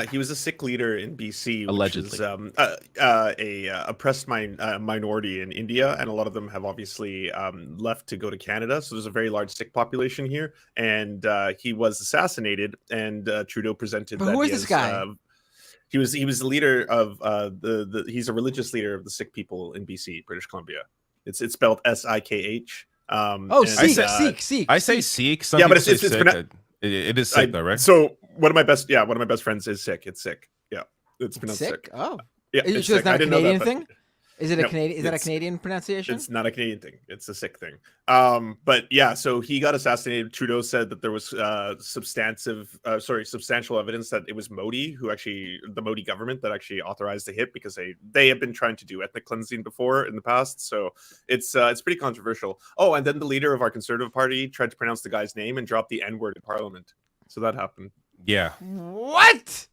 He was a Sikh leader in BC, allegedly, which is, a oppressed minority in India, and a lot of them have obviously left to go to Canada. So there's a very large Sikh population here, and he was assassinated. And Trudeau presented. But who is this guy? He was the leader of he's a religious leader of the Sikh people in BC, British Columbia. It's spelled Sikh. Sikh. I say Sikh. Some but it's it is Sikh though, right? So one of my best friends is Sikh. It's Sikh. Yeah, it's pronounced Sikh. Oh, yeah. It's not a Canadian thing. Is it a Canadian? Is that a Canadian pronunciation? It's not a Canadian thing. It's a Sikh thing. But yeah, so he got assassinated. Trudeau said that there was substantial evidence that it was Modi the Modi government that actually authorized the hit, because they have been trying to do ethnic cleansing before in the past. So it's pretty controversial. Oh, and then the leader of our Conservative Party tried to pronounce the guy's name and dropped the N-word in Parliament. So that happened. Yeah. What?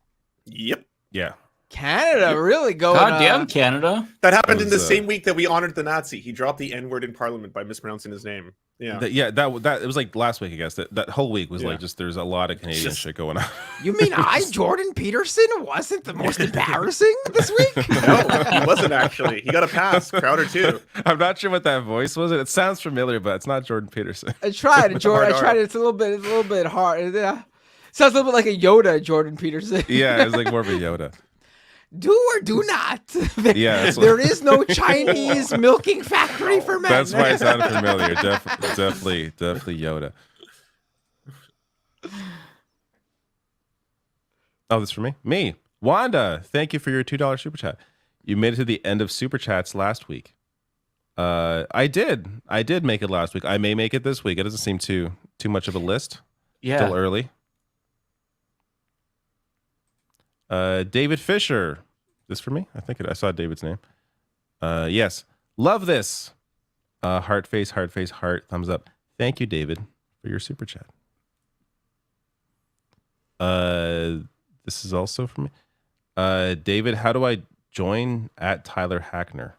Yep. Yeah. Canada really going. Goddamn Canada. That happened in the was, same week that we honored the Nazi. He dropped the N-word in Parliament by mispronouncing his name. Yeah. That it was like last week, I guess. That whole week was like just there's a lot of Canadian shit going on. You mean Jordan Peterson wasn't the most embarrassing this week? No, he wasn't actually. He got a pass. Crowder too. I'm not sure what that voice was. It sounds familiar, but it's not Jordan Peterson. I tried, Jordan. I tried it. It's a little bit hard. Yeah. Sounds a little bit like a Yoda, Jordan Peterson. Yeah, it's like more of a Yoda. Do or do not. Yeah, there is no Chinese milking factory for men. That's why it sounded familiar. Definitely Yoda. Oh, this is for me? Me. Wanda, thank you for your $2 super chat. You made it to the end of super chats last week. I did make it last week. I may make it this week. It doesn't seem too much of a list. Yeah. Still early. David Fisher. This for me? I saw David's name. Yes. Love this. Heart face, heart, thumbs up. Thank you, David, for your super chat. This is also for me. David, how do I join at Tyler Hackner?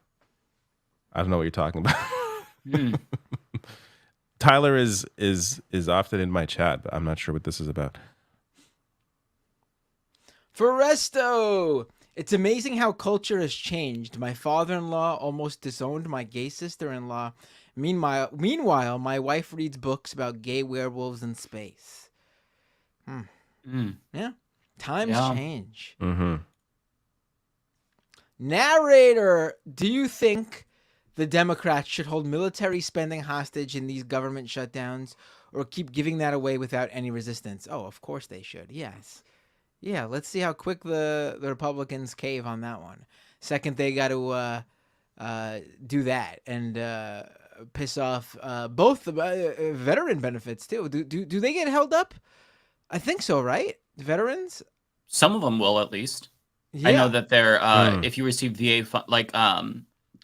I don't know what you're talking about. Tyler is often in my chat, but I'm not sure what this is about. Foresto! It's amazing how culture has changed. My father-in-law almost disowned my gay sister-in-law. Meanwhile, my wife reads books about gay werewolves in space. Yeah. Times change. Mm-hmm. Narrator, do you think the Democrats should hold military spending hostage in these government shutdowns or keep giving that away without any resistance? Oh, of course they should. Yes. Yeah, let's see how quick the Republicans cave on that one. Second, they got to do that and piss off both the veteran benefits, too. Do they get held up? I think so, right? Veterans? Some of them will, at least. Yeah. I know that they're, if you receive VA,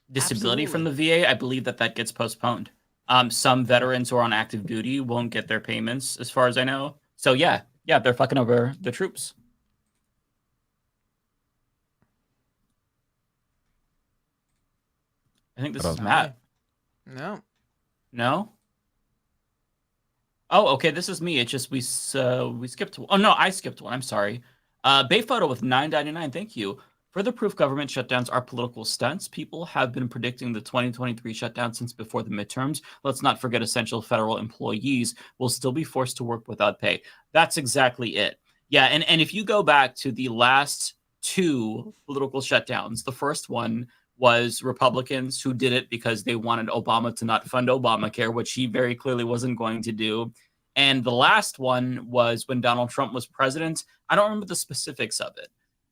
disability from the VA, I believe that gets postponed. Some veterans who are on active duty won't get their payments, as far as I know. So, yeah, they're fucking over the troops. I think this is Matt. No? Oh, okay, this is me. It's just we skipped one. Oh, no, I skipped one. I'm sorry. Bay Photo with $9.99. Thank you. Further proof government shutdowns are political stunts. People have been predicting the 2023 shutdown since before the midterms. Let's not forget essential federal employees will still be forced to work without pay. That's exactly it. Yeah, and if you go back to the last two political shutdowns, the first one was Republicans who did it because they wanted Obama to not fund Obamacare, which he very clearly wasn't going to do. And the last one was when Donald Trump was president. I don't remember the specifics of it,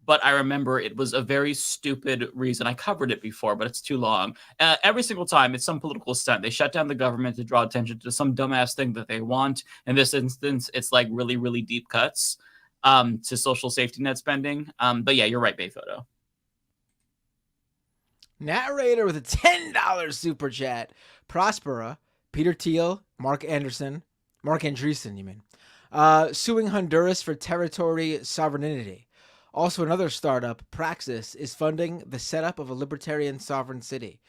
but I remember it was a very stupid reason. I covered it before, but it's too long. Every single time, it's some political stunt. They shut down the government to draw attention to some dumbass thing that they want. In this instance, it's like really, really deep cuts to social safety net spending. But yeah, you're right, Bay Photo. Narrator with a $10 super chat. Prospera, Peter Thiel, Mark Andreessen, you mean, suing Honduras for territory sovereignty. Also, another startup, Praxis, is funding the setup of a libertarian sovereign city.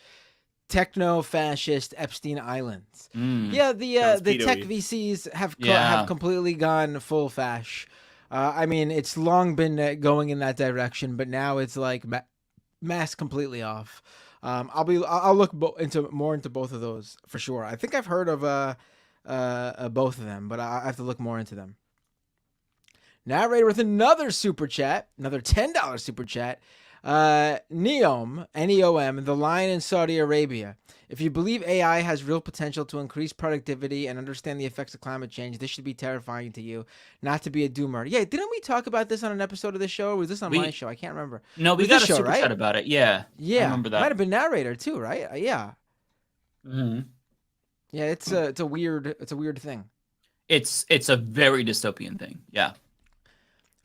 Techno-fascist Epstein Islands. Yeah, the tech VCs have completely gone full fash. I mean, it's long been going in that direction, but now it's like mask completely off. I'll look more into both of those for sure. I think I've heard of both of them, but I have to look more into them. Narrator with another super chat, another $10 super chat. Neom, N-E-O-M, the lion in Saudi Arabia. If you believe AI has real potential to increase productivity and understand the effects of climate change, this should be terrifying to you, not to be a doomer. Yeah, didn't we talk about this on an episode of the show, or was this on my show? I can't remember. No, we got a super chat about it. Yeah, I remember that. Might have been narrator too, right? Yeah. Mm-hmm. Yeah, it's a weird thing. It's a very dystopian thing. Yeah.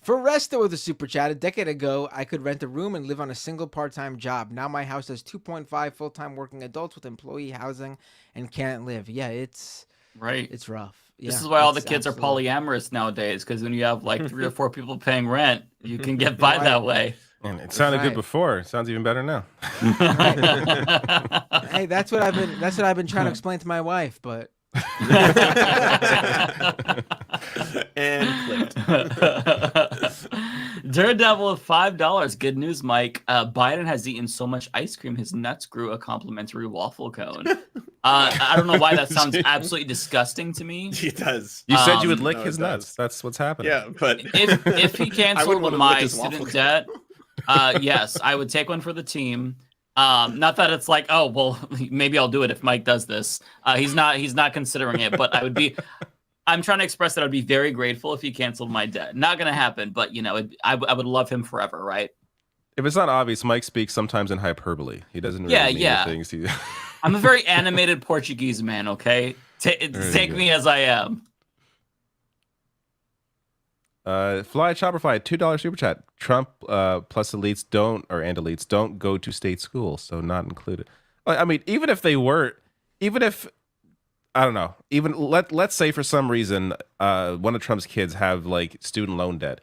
For Resto with a super chat, a decade ago, I could rent a room and live on a single part-time job. Now my house has 2.5 full-time working adults with employee housing and can't live. Yeah, it's right. It's rough. This is why all the kids are polyamorous nowadays, because when you have like 3 or 4 people paying rent, you can get by that way. And it sounded good before. It sounds even better now. Hey, that's what I've been trying to explain to my wife, but and clicked. Daredevil of $5. Good news, Mike. Biden has eaten so much ice cream, his nuts grew a complimentary waffle cone. I don't know why that sounds absolutely disgusting to me. It does. You said you would lick his nuts. That's what's happening. Yeah, but if he canceled wanna my lick his waffle student cone. debt, yes, I would take one for the team. Not that it's like, oh well, maybe I'll do it if Mike does this. He's not considering it, but I'm trying to express that I'd be very grateful if he canceled my debt. Not gonna happen, but I would love him forever, right? If it's not obvious, Mike speaks sometimes in hyperbole. He doesn't really mean the things he. I'm a very animated Portuguese man. Okay, take me as I am. Fly Chopperfly, $2 super chat. Trump plus elites don't go to state schools, so not included. I mean, even if they were, I don't know, even let's say for some reason one of Trump's kids have like student loan debt.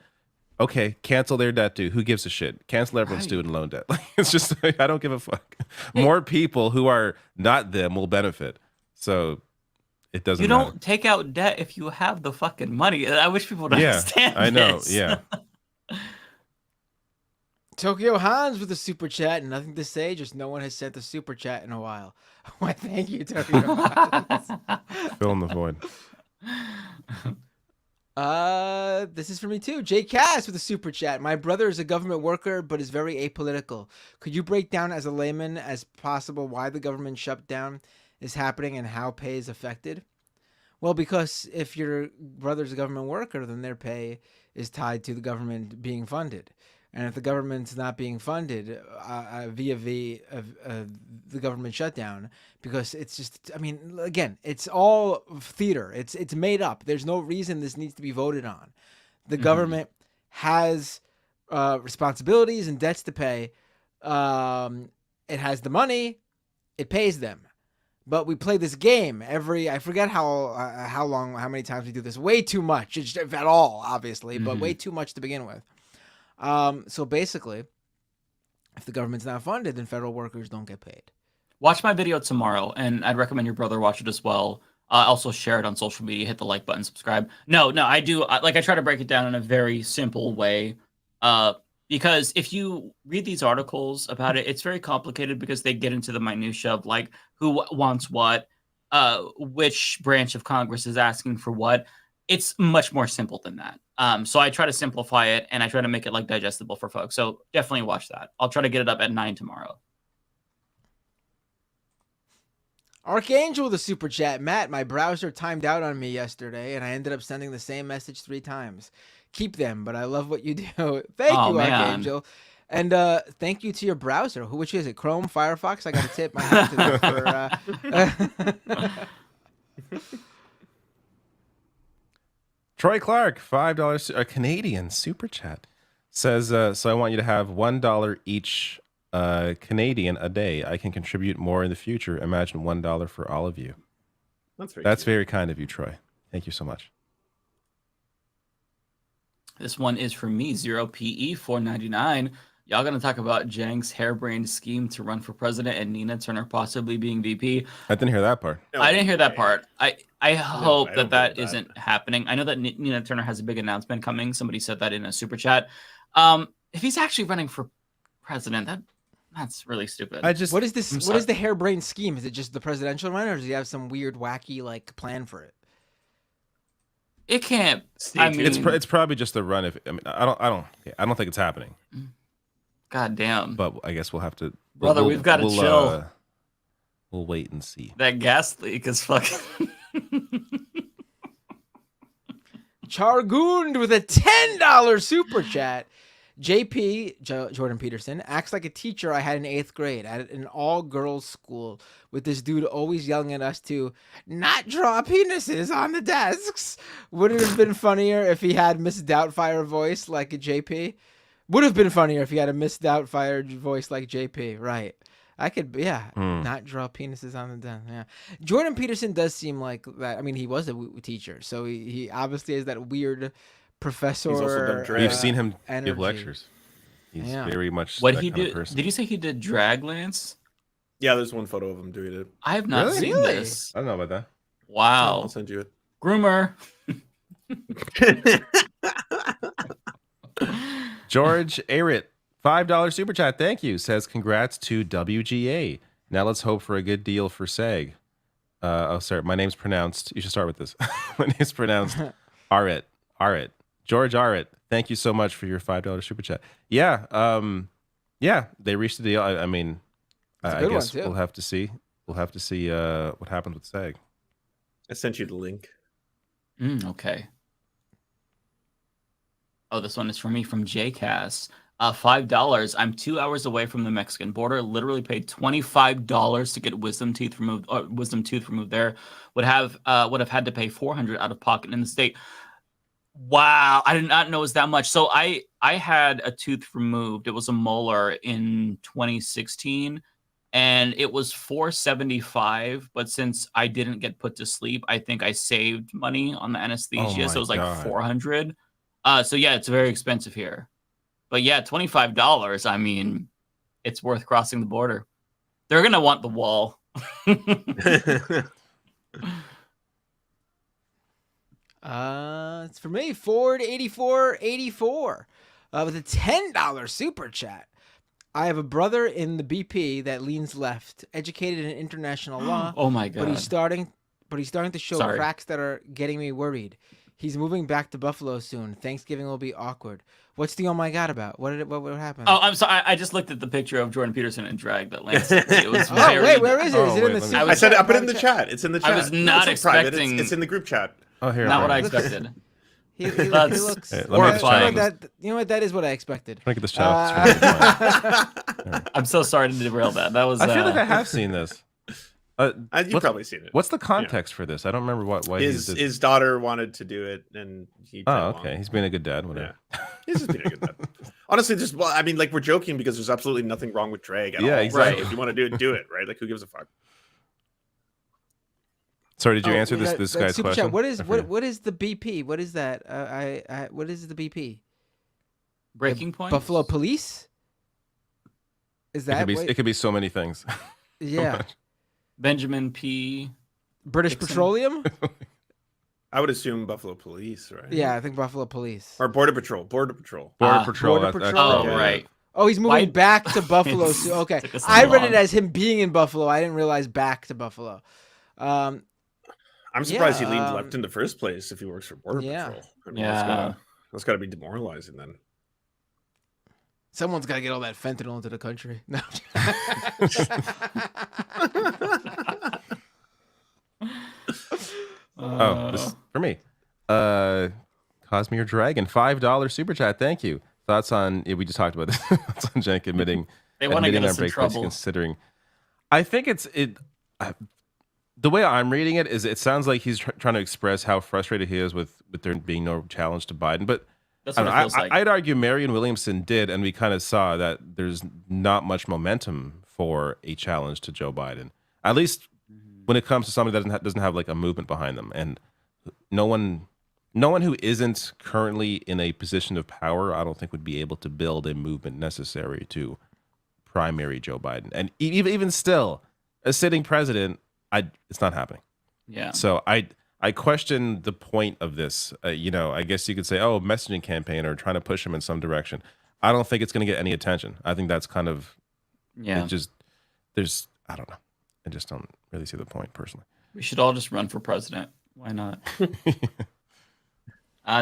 Okay, cancel their debt too. Who gives a shit? Cancel everyone's student loan debt. Like, it's just I don't give a fuck. More people who are not them will benefit. So it doesn't. You don't take out debt if you have the fucking money. I wish people would understand. I know. this. Yeah. Tokyo Hans with a super chat. Nothing to say, just no one has sent a super chat in a while. Why, thank you, Tokyo Hans. Fill in the void. This is for me too. Jay Cass with a super chat. My brother is a government worker, but is very apolitical. Could you break down as a layman as possible why the government shutdown is happening and how pay is affected? Well, because if your brother's a government worker, then their pay is tied to the government being funded. And if the government's not being funded via the government shutdown, because it's just, I mean, again, it's all theater. It's made up. There's no reason this needs to be voted on. The government has responsibilities and debts to pay. It has the money. It pays them. But we play this game I forget how long, how many times we do this. Way too much, if at all, obviously, but way too much to begin with. So basically, if the government's not funded, then federal workers don't get paid. Watch my video tomorrow, and I'd recommend your brother watch it as well. Also share it on social media, hit the like button, subscribe. No, I do. I try to break it down in a very simple way. Because if you read these articles about it, it's very complicated because they get into the minutia of like who wants what, which branch of Congress is asking for what. It's much more simple than that. So I try to simplify it and I try to make it like digestible for folks. So definitely watch that. I'll try to get it up at 9 tomorrow. Archangel with a super chat. Matt, my browser timed out on me yesterday and I ended up sending the same message 3 times. Keep them, but I love what you do. Thank you, man. Archangel. And thank you to your browser. Which is it? Chrome, Firefox? I got to tip my hat to them for... Troy Clark, $5 a Canadian super chat, says, so I want you to have $1 each Canadian a day. I can contribute more in the future. Imagine $1 for all of you. That's very kind of you, Troy. Thank you so much. This one is for me, 0PE 499. Y'all gonna talk about Jang's harebrained scheme to run for president and Nina Turner possibly being VP? I didn't hear that part. I didn't hear that part. I hope that isn't happening. I know that Nina Turner has a big announcement coming. Somebody said that in a super chat. If he's actually running for president, that's really stupid. What is this? What is the harebrained scheme? Is it just the presidential run, or does he have some weird, wacky like plan for it? It can't. It's probably just a run. I don't think it's happening. God damn. But I guess we'll have to. Brother, we've got to chill. We'll wait and see. That gas leak is fucking. Chargoond with a $10 super chat. JP, Jordan Peterson, acts like a teacher I had in 8th grade at an all-girls school with this dude always yelling at us to not draw penises on the desks. Would it have been funnier if he had Miss Doubtfire voice like a JP? Would have been funnier if he had a Miss Doubtfire voice like JP, right? I could, not draw penises on the desk. Yeah, Jordan Peterson does seem like that. I mean, he was a teacher, so he obviously has that weird professor. We've seen him energy. give lectures. He's Yeah. very much What that he kind of did? person. Did you say he did drag, Lance? Yeah, there's one photo of him doing it. I have not Really? seen Really? this. I don't know about that. Wow. I'll send you it. Groomer. George Arit, $5 super chat. Thank you. Says congrats to WGA. Now let's hope for a good deal for SEG. Sorry, my name's pronounced. You should start with this. My name's pronounced Arit. Arit. George Arit. Thank you so much for your $5 super chat. Yeah. Yeah. They reached a deal. I mean, I guess we'll have to see. We'll have to see what happens with SEG. I sent you the link. Okay. Oh, this one is for me from JCass. $5. I'm 2 hours away from the Mexican border. Literally paid $25 to get wisdom tooth removed. Wisdom tooth removed there. Would have had to pay $400 out of pocket in the state. Wow, I did not know it was that much. So I had a tooth removed. It was a molar in 2016, and it was $475. But since I didn't get put to sleep, I think I saved money on the anesthesia. So it was like $400. So yeah, it's very expensive here. But yeah, $25. I mean, it's worth crossing the border. They're gonna want the wall. It's for me, Ford8484 with a $10 super chat. I have a brother in the BP that leans left, educated in international law. Oh my god! But he's starting to show cracks that are getting me worried. He's moving back to Buffalo soon. Thanksgiving will be awkward. What's the oh my god about? What happened? Oh, I'm sorry. I just looked at the picture of Jordan Peterson in drag that Lance sent me. It was very... wait, where is it? Is it in the super I said chat? I put it in the chat. It's in the chat. I was not expecting... It's in the group chat. Oh, here. Not what I expected. He looks horrifying. You know what? That is what I expected. Let me get this chat. I'm so sorry to derail that. That was. I feel like I have seen this. You've probably seen it. What's the context for this? I don't remember why his daughter wanted to do it, and he. Oh, okay. He's being a good dad. Whatever. Yeah. He's just being a good dad. Honestly, I mean, like, we're joking because there's absolutely nothing wrong with drag at all. Exactly. So if you want to do it, do it. Right? Like, who gives a fuck? Sorry, did you answer this guy's super question? Chat. What is the BP? What is that? What is the BP? Breaking Point. Buffalo Police. Is that? It could be so many things. Yeah. Benjamin P. British Dixon. Petroleum. I would assume Buffalo Police, right? Yeah, I think Buffalo Police or Border Patrol. Border Patrol. Border Patrol. Oh, right. Oh, he's moving back to Buffalo. Okay, I read it as him being in Buffalo. I didn't realize back to Buffalo. I'm surprised he leaned left in the first place if he works for Border Patrol. I mean, that's got to be demoralizing then. Someone's got to get all that fentanyl into the country. No. This is for me. Cosmere Dragon, $5 super chat. Thank you. Thoughts on? We just talked about this. Thoughts on Jank admitting they want to get us in break trouble. Considering, I think the way I'm reading it is it sounds like he's trying to express how frustrated he is with there being no challenge to Biden. But that's what it feels like. I'd argue Marianne Williamson did, and we kind of saw that there's not much momentum for a challenge to Joe Biden, at least when it comes to somebody that doesn't have like a movement behind them, and no one who isn't currently in a position of power, I don't think would be able to build a movement necessary to primary Joe Biden. And even still, a sitting president, it's not happening. Yeah. So I question the point of this. I guess you could say, oh, messaging campaign or trying to push him in some direction. I don't think it's going to get any attention. I think that's kind of, I don't know. I just don't really see the point personally. We should all just run for president. Why not?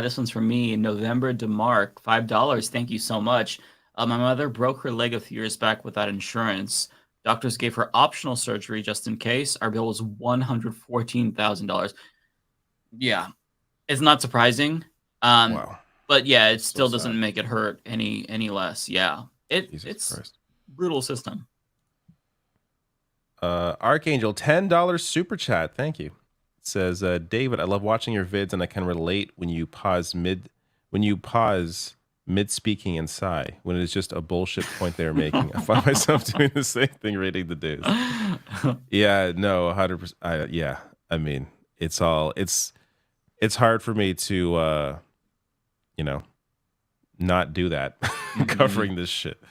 This one's for me. November DeMark, $5. Thank you so much. My mother broke her leg a few years back without insurance. Doctors gave her optional surgery just in case. Our bill was $114,000. Yeah, it's not surprising. Wow. But yeah, it still doesn't make it hurt any less. Yeah, it's brutal system. Archangel, $10 super chat. Thank you. It says, David, I love watching your vids, and I can relate when you pause mid speaking and sigh when it is just a bullshit point they are making. I find myself doing the same thing reading the news. Yeah, no, 100%. Yeah, I mean, it's hard for me to, not do that covering this shit.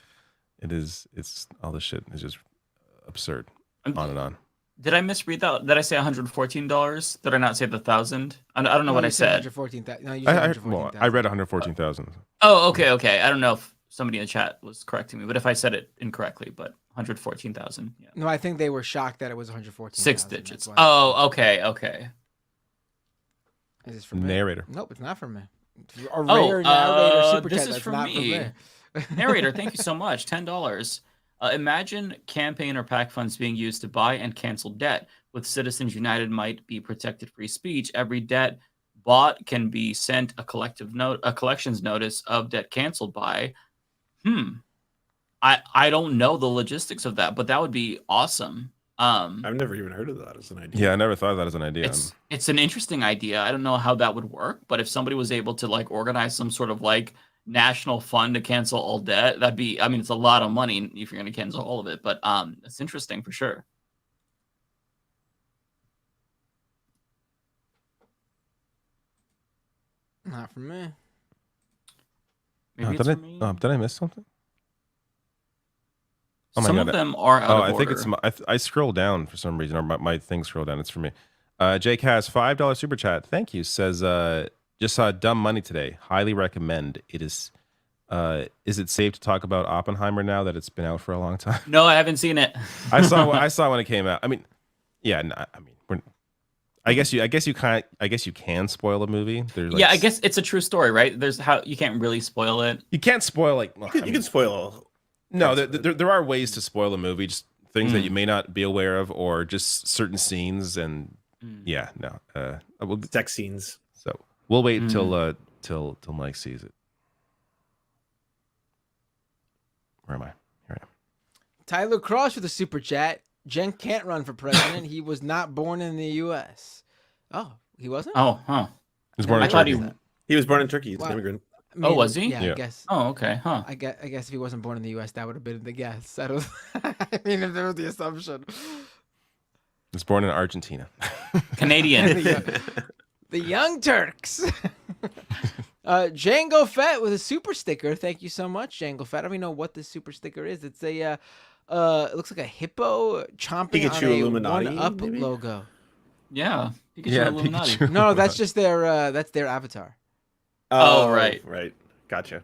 It's all this shit is just absurd. On and on. Did I misread that? Did I say $114? Did I not say the 1,000? I don't know what I said. 114,000. No, you said 114,000. I read 114,000. Oh, okay. I don't know if somebody in the chat was correcting me, but if I said it incorrectly, but 114,000. Yeah. No, I think they were shocked that it was 114,000. 6 digits. Oh, okay. Is this from narrator? Nope, it's not from me. A rare narrator super this chat. is That's from not me. Narrator, thank you so much. $10. Imagine campaign or PAC funds being used to buy and cancel debt. With Citizens United might be protected free speech. Every debt bought can be sent a collections notice of debt canceled by. I don't know the logistics of that, but that would be awesome. I've never even heard of that as an idea. Yeah, I never thought of that as an idea. It's an interesting idea. I don't know how that would work, but if somebody was able to like organize some sort of like national fund to cancel all debt, that'd be, I mean, it's a lot of money if you're going to cancel all of it, but it's interesting for sure. Not for me. Maybe did I miss something? Oh my Some God. of them are out of I think order. it's I scrolled down for some reason, or my thing scrolled down. It's for me. JCast $5 super chat. Thank you. Says just saw Dumb Money today. Highly recommend. It is. Is it safe to talk about Oppenheimer now that it's been out for a long time? No, I haven't seen it. I saw when it came out. I mean, yeah. I guess you can spoil a movie. Yeah, I guess it's a true story, right? There's how you can't really spoil it. You can't spoil You can spoil. No, there are ways to spoil a movie, just things that you may not be aware of, or just certain scenes, and sex scenes. So we'll wait until Mike sees it. Where am I? Here I am. Tyler Cross with a super chat. Jen can't run for president. He was not born in the U.S. Oh, he wasn't? Oh, huh. He was born in Turkey. He was born in Turkey. He's an immigrant. I mean, was he? Yeah, I guess. Oh, okay, huh. I guess if he wasn't born in the U.S., that would have been the guess. I mean, if there was the assumption. He was born in Argentina. Canadian. The Young Turks. Django Fett with a super sticker. Thank you so much, Django Fett. I don't even know what this super sticker is. It's a it looks like a hippo chomping Pikachu on a Illuminati, 1UP maybe? logo. Yeah, Pikachu Illuminati. Pikachu. No, that's just their avatar. Oh, right. Gotcha.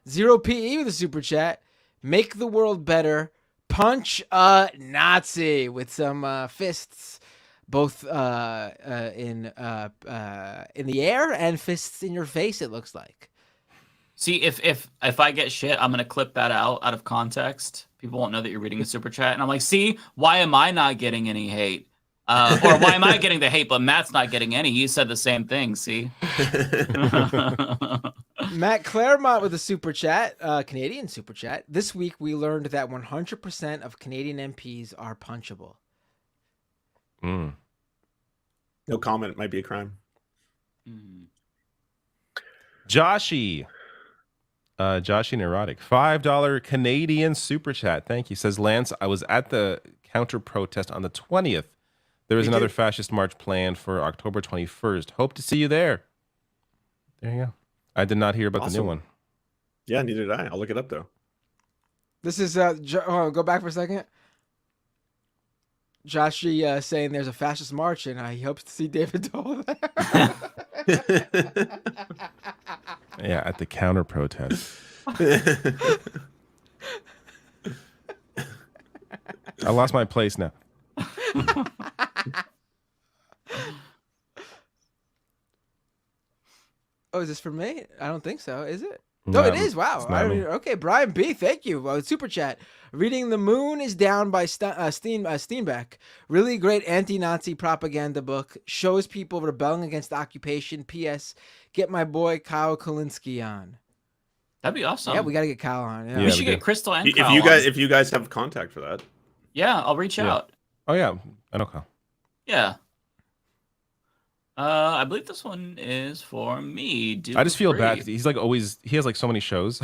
Zero PE with a super chat. Make the world better. Punch a Nazi with some fists, both in the air and fists in your face. It looks like. See, if I get shit, I'm gonna clip that out of context. People won't know that you're reading a super chat, and I'm like, see, why am I not getting any hate? Or why am I getting the hate, but Matt's not getting any? You said the same thing. See. Matt Claremont with a super chat, Canadian super chat. This week we learned that 100% of Canadian MPs are punchable. No comment. It might be a crime. Joshy Neurotic, $5 Canadian super chat. Thank you. Says Lance, I was at the counter protest on the 20th. There is another fascist march planned for October 21st. Hope to see you there. There you go. I did not hear about the new one. Yeah, neither did I. I'll look it up though. This is go back for a second. Joshy saying there's a fascist march and he hopes to see David Dole there. Yeah, at the counter protest. I lost my place now. Oh, is this for me? I don't think so. Is it? No, it is. Wow. Okay, Brian B. Thank you. Super chat. Reading The Moon is Down by Steinbeck. Really great anti-Nazi propaganda book. Shows people rebelling against occupation. P.S. Get my boy Kyle Kalinske on. That'd be awesome. Yeah, we got to get Kyle on. Yeah. We should get Crystal and Kyle if you guys have contact for that. Yeah, I'll reach out. Oh yeah, I know Kyle. Yeah. I believe this one is for me. I just feel bad because he's like always. He has like so many shows.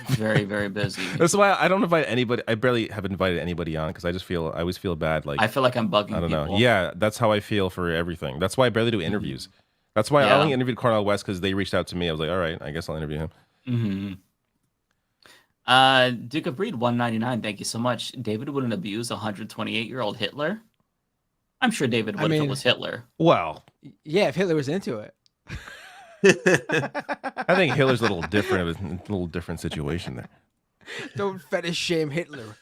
Very, very busy. That's why I don't invite anybody. I barely have invited anybody on because I always feel bad. Like I feel like I'm bugging. I don't people. know. Yeah, that's how I feel for everything. That's why I barely do interviews. That's why I only interviewed Cornel West because they reached out to me. I was like, all right, I guess I'll interview him. Duke of Breed 199. Thank you so much. David wouldn't abuse 128-year-old Hitler. I'm sure David would if it was Hitler. Well, yeah, if Hitler was into it. I think Hitler's a little different. A little different situation there. Don't fetish shame Hitler.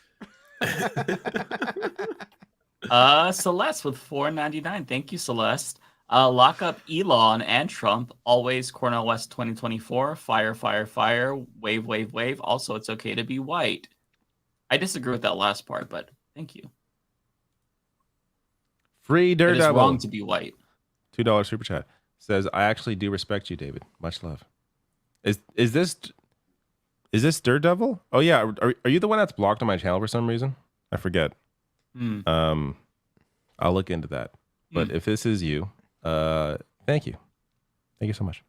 Celeste with 4.99. Thank you, Celeste. Lock up Elon and Trump. Always Cornel West 2024. Fire, fire, fire. Wave, wave, wave. Also, it's okay to be white. I disagree with that last part, but thank you. Free Daredevil. It is wrong to be white. $2 super chat says, I actually do respect you, David. Much love. Is this Daredevil? Oh yeah. Are you the one that's blocked on my channel for some reason? I forget. I'll look into that. But if this is you, thank you. Thank you so much.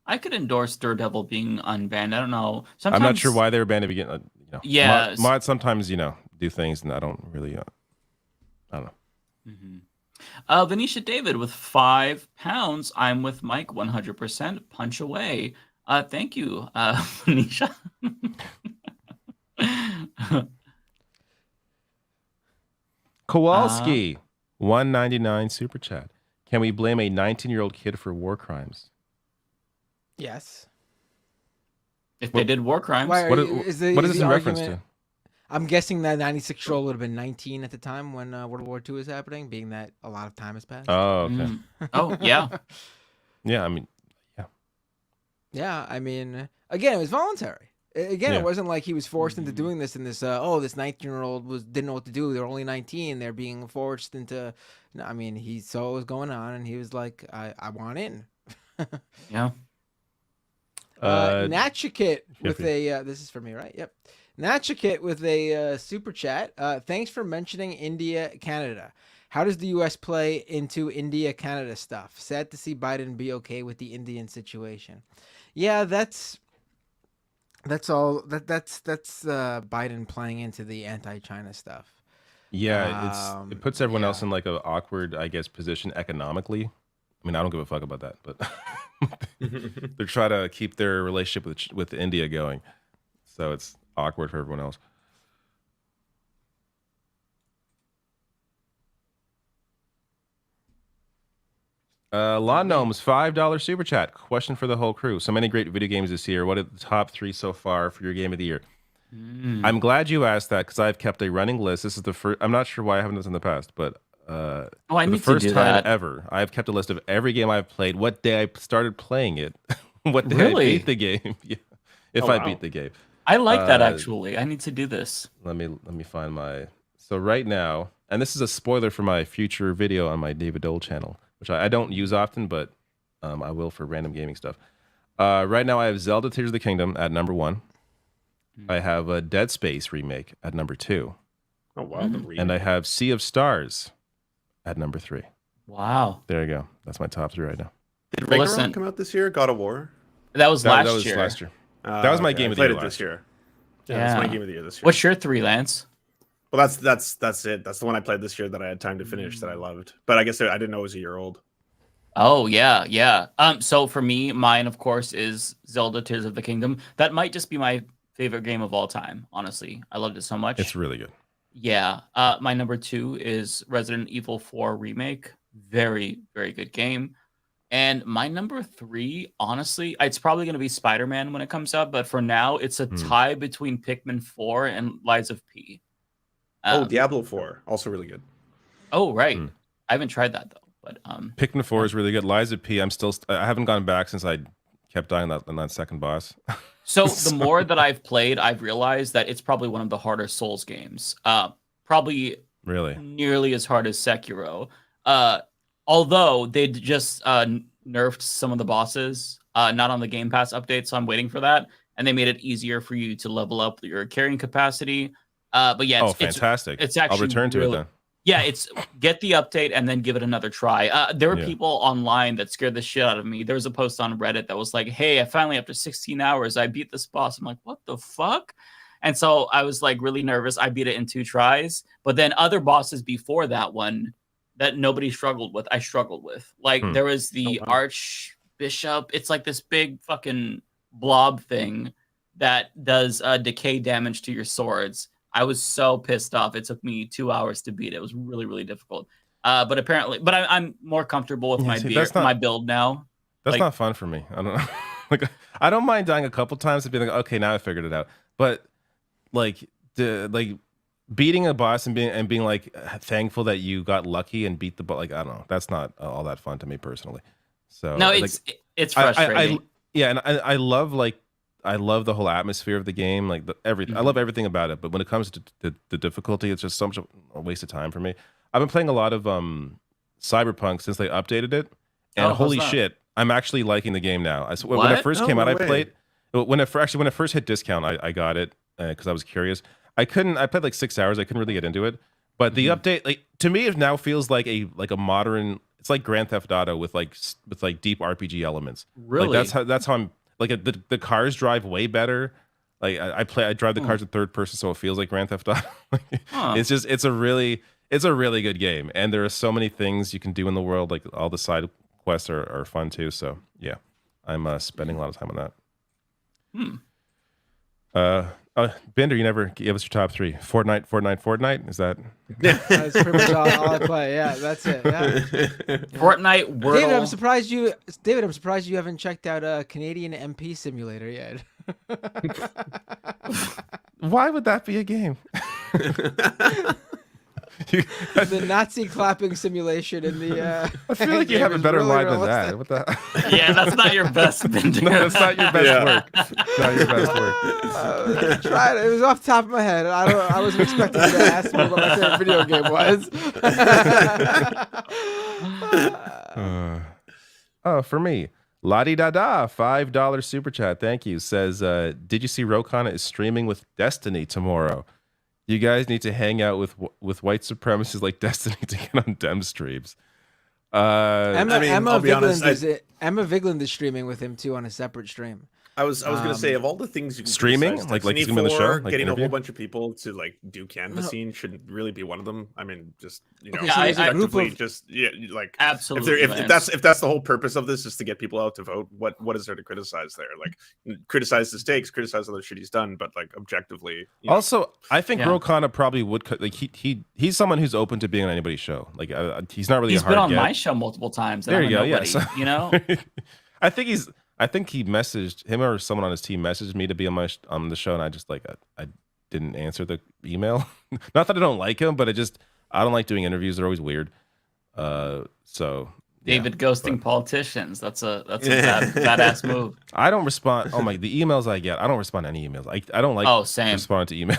I could endorse Daredevil being unbanned. I don't know. I'm not sure why they were banned to begin. Yeah. Mods sometimes, do things and I don't really, I don't know. Venetia David with £5. I'm with Mike 100%. Punch away. Thank you, Venetia. Kowalski, 199 super chat. Can we blame a 19-year-old kid for war crimes? Yes. If they did war crimes. What is this in reference to? I'm guessing that 96-year-old would have been 19 at the time when World War II was happening, being that a lot of time has passed. Oh, okay. Oh, yeah. Yeah, I mean, yeah. Yeah, I mean, again, it was voluntary. Again, it wasn't like he was forced into doing this, and this 19-year-old didn't know what to do. They're only 19. They're being forced into. I mean, he saw what was going on, and he was like, "I want in." Yeah. Natchikit with a. This is for me, right? Yep. Natchikit with a super chat. Thanks for mentioning India, Canada. How does the U.S. play into India-Canada stuff? Sad to see Biden be okay with the Indian situation. Yeah, that's all. That's Biden playing into the anti-China stuff. Yeah, it puts everyone else in like an awkward, I guess, position economically. I mean, I don't give a fuck about that, but they're trying to keep their relationship with India going, so it's awkward for everyone else. Lawn Gnomes, $5 super chat. Question for the whole crew. So many great video games this year. What are the top 3 so far for your game of the year? I'm glad you asked that because I've kept a running list. This is the first. I'm not sure why I haven't done this in the past, but I for need the first to do time that. ever, I've kept a list of every game I've played, what day I started playing it, what day Really? I beat the game, yeah. If I beat the game. I like that, actually. I need to do this. Let me find my. So right now, and this is a spoiler for my future video on my David Dole channel, which I don't use often, but I will for random gaming stuff. Right now, I have Zelda Tears of the Kingdom at number 1. I have a Dead Space remake at number 2. Oh, wow. And I have Sea of Stars at number 3. Wow. There you go. That's my top 3 right now. Did Ragnarok come out this year? God of War? That was last was year. last year. That was my game of the year this year. Yeah, that's my game of the year this year. What's your 3, Lance? Well, that's it. That's the one I played this year that I had time to finish that I loved. But I guess I didn't know it was a year old. Oh, yeah. So for me, mine, of course, is Zelda Tears of the Kingdom. That might just be my favorite game of all time, honestly. I loved it so much. It's really good. Yeah. My number 2 is Resident Evil 4 Remake. Very, very good game. And my number 3, honestly, it's probably going to be Spider-Man when it comes out. But for now, it's a tie between Pikmin 4 and Lies of P. Diablo 4, also really good. Oh, right. I haven't tried that, though. But Pikmin 4 is really good. Lies of P, I haven't gone back since I kept dying on that second boss. So the more that I've played, I've realized that it's probably one of the harder Souls games. Probably really nearly as hard as Sekiro. Although they just nerfed some of the bosses, not on the Game Pass update, so I'm waiting for that. And they made it easier for you to level up your carrying capacity. But yeah, fantastic! It's actually I'll return to it then. Yeah, it's get the update and then give it another try. There were people online that scared the shit out of me. There was a post on Reddit that was like, hey, I finally, after 16 hours, I beat this boss. I'm like, what the fuck? And so I was like really nervous. I beat it in 2 tries. But then other bosses before that one that nobody struggled with, I struggled with. Like there was the bishop. It's like this big fucking blob thing that does decay damage to your swords. I was so pissed off. It took me 2 hours to beat it. It was really, really difficult. But I'm more comfortable with my build now. That's not fun for me. I don't know. Like, I don't mind dying a couple times and being like, okay, now I figured it out. But like beating a boss and being like thankful that you got lucky and beat the boss. Like, I don't know. That's not all that fun to me personally. So no, it's frustrating. I love the whole atmosphere of the game. Like everything. I love everything about it. But when it comes to the difficulty, it's just so much a waste of time for me. I've been playing a lot of Cyberpunk since they updated it, and holy shit, I'm actually liking the game now. When it first came out, I played. When it first hit discount, I got it because I was curious. I played like 6 hours. I couldn't really get into it. But the update, like to me, it now feels like a modern. It's like Grand Theft Auto with deep RPG elements. Really, like that's how I'm like the cars drive way better. Like I drive the cars in third person, so it feels like Grand Theft Auto. It's a really good game, and there are so many things you can do in the world. Like all the side quests are fun too. So yeah, I'm spending a lot of time on that. Bender, you never gave us your top 3. Fortnite. Is that? That's pretty much all I play. Yeah, that's it. Yeah. Fortnite, Wordle. David, I'm surprised you haven't checked out Canadian MP Simulator yet. Why would that be a game? The Nazi clapping simulation in the. I feel like you have a better line than that. What the? Yeah, that's not your best. No, that's not your best work. Not your best work. Tried it. It was off the top of my head. I wasn't expecting you to ask me what my favorite video game was. For me, La-di-da-da, $5 super chat. Thank you. Says, did you see Rokana is streaming with Destiny tomorrow? You guys need to hang out with white supremacists like Destiny to get on Dem streams. Emma Vigland is streaming with him too on a separate stream. I was gonna say, of all the things you can streaming, like he's gonna be on the show, like getting interview? a whole bunch of people to like do canvassing should really be one of them. I mean, just absolutely. If that's the whole purpose of this is to get people out to vote, what is there to criticize there? Like criticize the stakes, criticize other shit he's done, but like objectively. Also, I think Rokana probably would like he's someone who's open to being on anybody's show. Like he's not really. He's a hard been on get. my show multiple times. There you go. Yes, you know. I think he messaged him or someone on his team messaged me to be on the show, and I just I didn't answer the email. Not that I don't like him, but I don't like doing interviews. They're always weird. David ghosting politicians. That's a badass move. I don't respond. The emails I get, I don't respond to any emails. I don't like responding to email.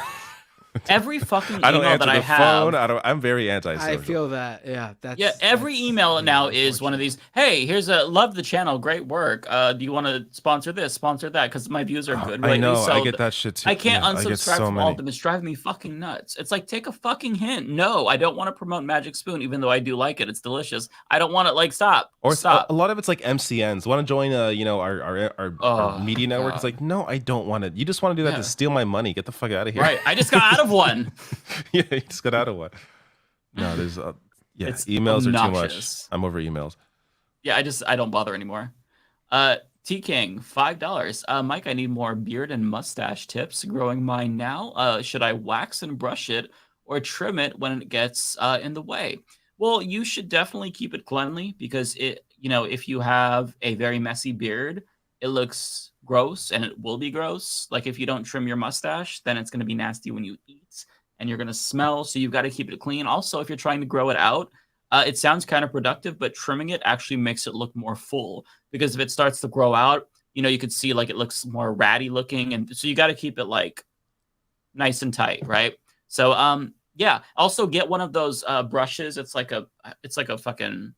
Every fucking email I don't answer that the I have. phone. I'm very anti-social. I feel that. Yeah. Every email now is one of these. Hey, love the channel, great work. Do you want to sponsor this, sponsor that? Because my views are good. I Lately, know. so I get that shit too. I can't unsubscribe from all many. of them. It's driving me fucking nuts. It's like, take a fucking hint. No, I don't want to promote Magic Spoon, even though I do like it. It's delicious. I don't want it. Stop. Or stop. A lot of it's like MCNs. Want to join our media network? It's like, no, I don't want it. You just want to do that to steal my money. Get the fuck out of here. Right. I just got out of one. Yeah, you just got out of one. No, there's it's emails obnoxious. are too much. I'm over emails. Yeah, I don't bother anymore. T King, $5. Mike, I need more beard and mustache tips. Growing mine now. Should I wax and brush it or trim it when it gets in the way? Well, you should definitely keep it cleanly because if you have a very messy beard, it looks gross and it will be gross. Like if you don't trim your mustache, then it's going to be nasty when you eat and you're going to smell. So you've got to keep it clean. Also, if you're trying to grow it out, it sounds counterproductive, but trimming it actually makes it look more full because if it starts to grow out, you could see like it looks more ratty looking. And so you got to keep it like nice and tight. Right. So, yeah. Also get one of those brushes. It's like a fucking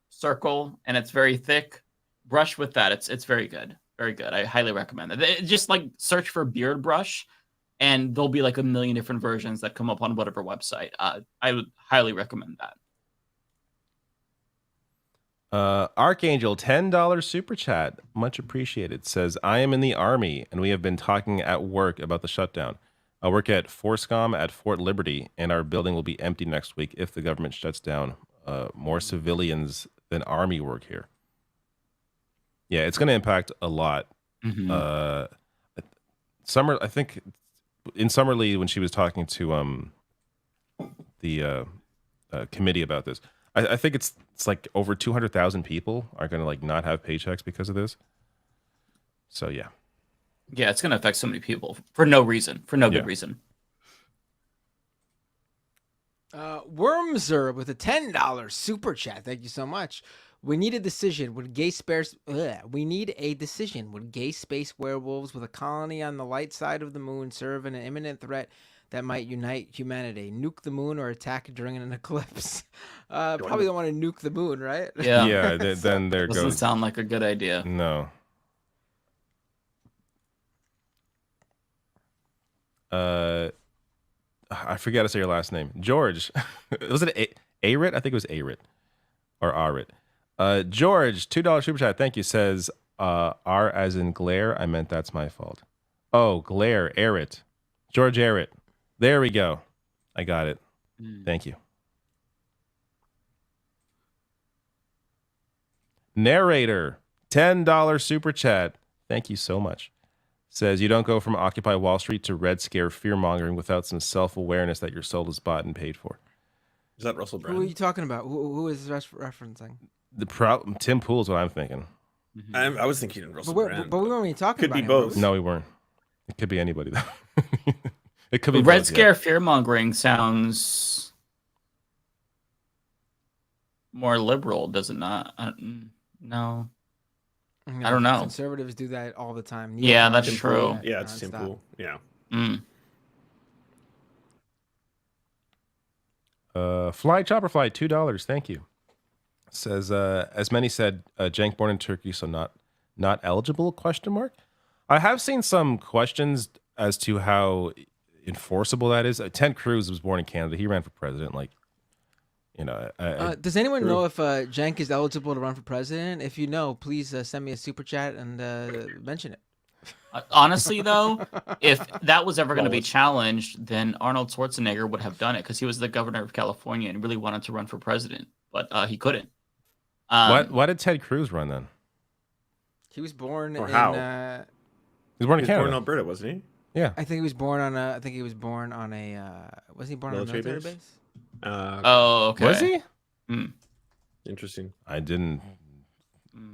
circle and it's very thick. Brush with that. It's very good. Very good. I highly recommend it. Just like search for beard brush and there'll be like a million different versions that come up on whatever website. I would highly recommend that. Archangel, $10 super chat. Much appreciated. Says, I am in the Army and we have been talking at work about the shutdown. I work at Forscom at Fort Liberty and our building will be empty next week if the government shuts down. More civilians than Army work here. Yeah, it's going to impact a lot. Summer, I think, in Summerlee when she was talking to the committee about this, I think it's like over 200,000 people are going to like not have paychecks because of this. So yeah. Yeah, it's going to affect so many people for no reason, for no good reason. Wormser with a $10 super chat. Thank you so much. We need a decision. Would gay space? We need a decision. Would gay space werewolves with a colony on the light side of the moon serve an imminent threat that might unite humanity? Nuke the moon or attack during an eclipse? Probably don't want to nuke the moon, right? Yeah. Yeah. Then there Doesn't goes. sound like a good idea. No. I forgot to say your last name. George. Was it Arit? I think it was Arit or Arit. George, $2 super chat. Thank you. Says R as in glare. I meant that's my fault. Oh, glare. Arit. George Arit. There we go. I got it. Thank you. Narrator, $10 super chat. Thank you so much. Says you don't go from Occupy Wall Street to Red Scare fear-mongering without some self-awareness that your soul is bought and paid for. Is that Russell Brand? Who are you talking about? Who is referencing? The problem, Tim Pool is what I'm thinking. I was thinking Russell But Brand. we weren't even talking Could about be him, both. No, we weren't. It could be anybody though. It could be Red both, Scare fear-mongering sounds more liberal, does it not? No. I don't know. Conservatives do that all the time. Yeah, that's Neocons do true. that Yeah, it's Tim nonstop. Pool. Yeah. Fly Chopper Fly, $2. Thank you. Says as many said, Jank born in Turkey, so not eligible? Question mark. I have seen some questions as to how enforceable that is. Ted Cruz was born in Canada. He ran for president. Like, you know. Does anyone know if Jank is eligible to run for president? If you know, please send me a super chat and mention it. Honestly, though, if that was ever going to be challenged, then Arnold Schwarzenegger would have done it because he was the governor of California and really wanted to run for president, but he couldn't. Why did Ted Cruz run then? He was born Or in. how? He was born in He was Canada. born in Alberta, wasn't he? Yeah. I think he was born on a. I think he was born on a. Was he born on a military base? Oh, okay. Was he? Interesting. I didn't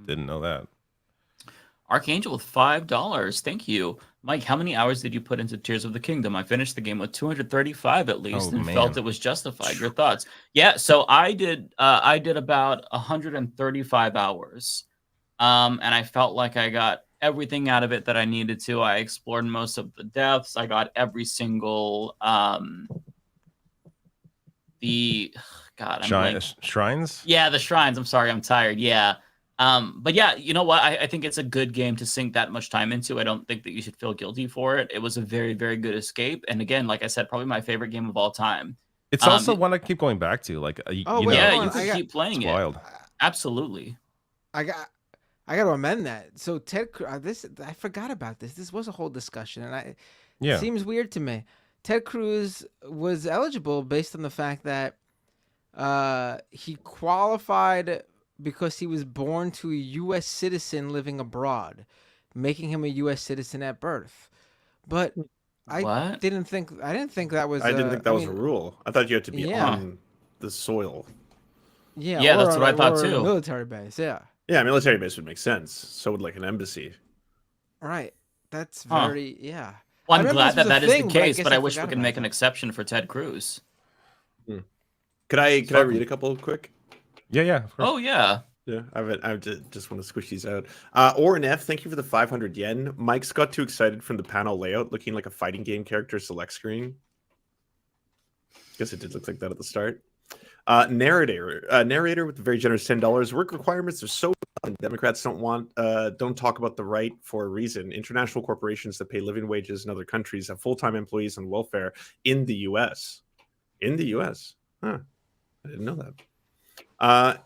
know that. Archangel with $5. Thank you. Mike, how many hours did you put into Tears of the Kingdom? I finished the game with 235 at least and felt it was justified. Your thoughts? Yeah, so I did about 135 hours. And I felt like I got everything out of it that I needed to. I explored most of the depths. I got every single Shrines? Yeah, the shrines. I'm sorry, I'm tired. Yeah. But yeah, you know what? I think it's a good game to sink that much time into. I don't think that you should feel guilty for it. It was a very, very good escape. And again, like I said, probably my favorite game of all time. It's also one I keep going back to. Like, you know, you can keep playing it's it. Wild. Absolutely. I got to amend that. So Ted, I forgot about this. This was a whole discussion, and it seems weird to me. Ted Cruz was eligible based on the fact that he qualified because he was born to a U.S. citizen living abroad, making him a U.S. citizen at birth. But I didn't think that was. I didn't think that was a rule. I thought you had to be on the soil. Yeah, that's what I thought too. A military base, yeah. Yeah, military base would make sense. So would like an embassy. Right. That's very Well, I'm glad that is the case, but I wish we could make an an exception for Ted Cruz. Could I read a couple quick? Yeah, of course. Oh yeah. Yeah, I just want to squish these out. Orin F, thank you for the 500 yen. Mike's got too excited from the panel layout, looking like a fighting game character select screen. Guess it did look like that at the start. Narrator with a very generous $10. Work requirements are so dumb. Democrats don't talk about the right for a reason. International corporations that pay living wages in other countries have full-time employees on welfare in the U.S. In the U.S. Huh. I didn't know that.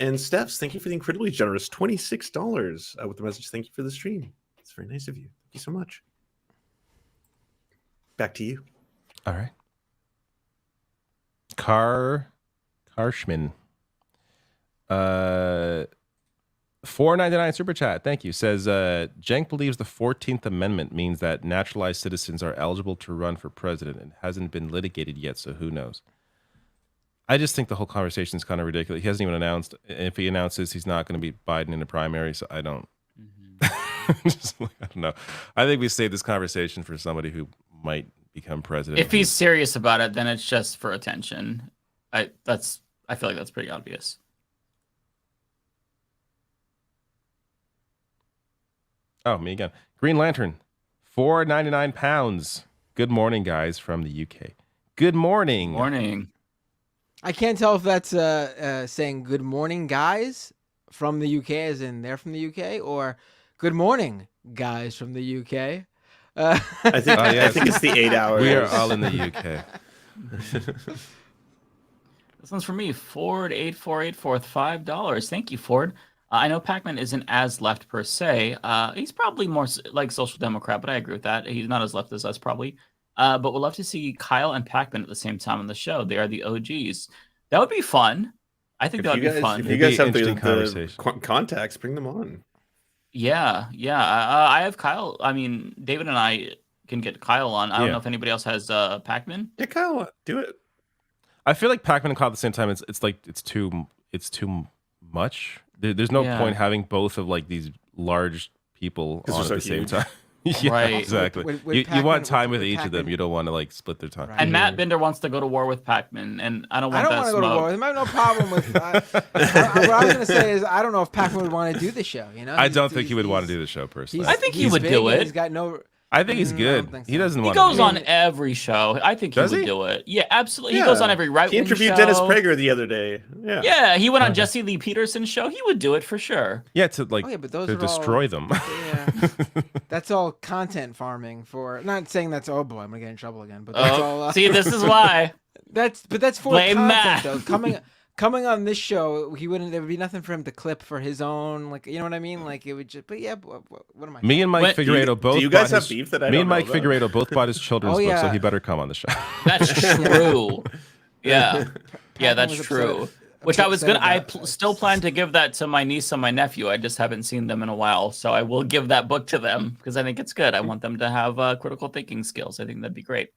And Stephs, thank you for the incredibly generous $26 with the message. Thank you for the stream. It's very nice of you. Thank you so much. Back to you. All right. Karshman $4.99 super chat. Thank you. Says Jenk believes the 14th Amendment means that naturalized citizens are eligible to run for president and hasn't been litigated yet, so who knows? I just think the whole conversation is kind of ridiculous. He hasn't even announced. If he announces he's not going to be Biden in the primary, so I don't. Just, I don't know. I think we save this conversation for somebody who might become president. If he's serious about it, then it's just for attention. I feel like that's pretty obvious. Oh, me again. Green Lantern, £4.99. Good morning, guys, from the UK. Good morning. Morning. I can't tell if that's saying good morning, guys, from the UK, as in they're from the UK, or good morning, guys, from the UK. I think it's the 8 hours. We are all in the UK. This one's for me, Ford8484 with $5. Thank you, Ford. I know Pac-Man isn't as left per se. He's probably more like social democrat, but I agree with that. He's not as left as us, probably. But we'd love to see Kyle and Pac-Man at the same time on the show. They are the OGs. That would be fun. I think that would be fun. If you guys have the contacts, bring them on. Yeah. I have Kyle. I mean, David and I can get Kyle on. I don't know if anybody else has Pac-Man. Yeah, Kyle, do it. I feel like Pac-Man and Kyle at the same time. It's like it's too much. There's no point having both of like these large people on at the same time. Yeah, right. Exactly. You want time with each of them. You don't want to like split their time. And Matt Binder wants to go to war with Pac-Man, and I don't want that smoke. Go to war with him. I have no problem with that. What I was going to say is I don't know if Pac-Man would want to do the show. You know, I don't think he would want to do the show personally. I think he would do it. He's got no. I think he's good. He doesn't want. He goes on every show. I think he would do it. Yeah, absolutely. He goes on every right. He interviewed Dennis Prager the other day. Yeah. Yeah, he went on Jesse Lee Peterson's show. He would do it for sure. Yeah, to like but those to are destroy them. Yeah, that's all content farming for. Not saying that's I'm gonna get in trouble again. But that's all. See, this is why. That's for Blame content Matt. though. Coming on this show, there would be nothing for him to clip for his own, like, you know what I mean? Like, it would just, but yeah, what am I? Me and Mike Figueredo both. Do you guys have beef that I don't know? Me and Mike Figueredo both bought his children's book, so he better come on the show. That's true. Yeah, that's true. Which I was gonna. I still plan to give that to my niece and my nephew. I just haven't seen them in a while, so I will give that book to them because I think it's good. I want them to have critical thinking skills. I think that'd be great.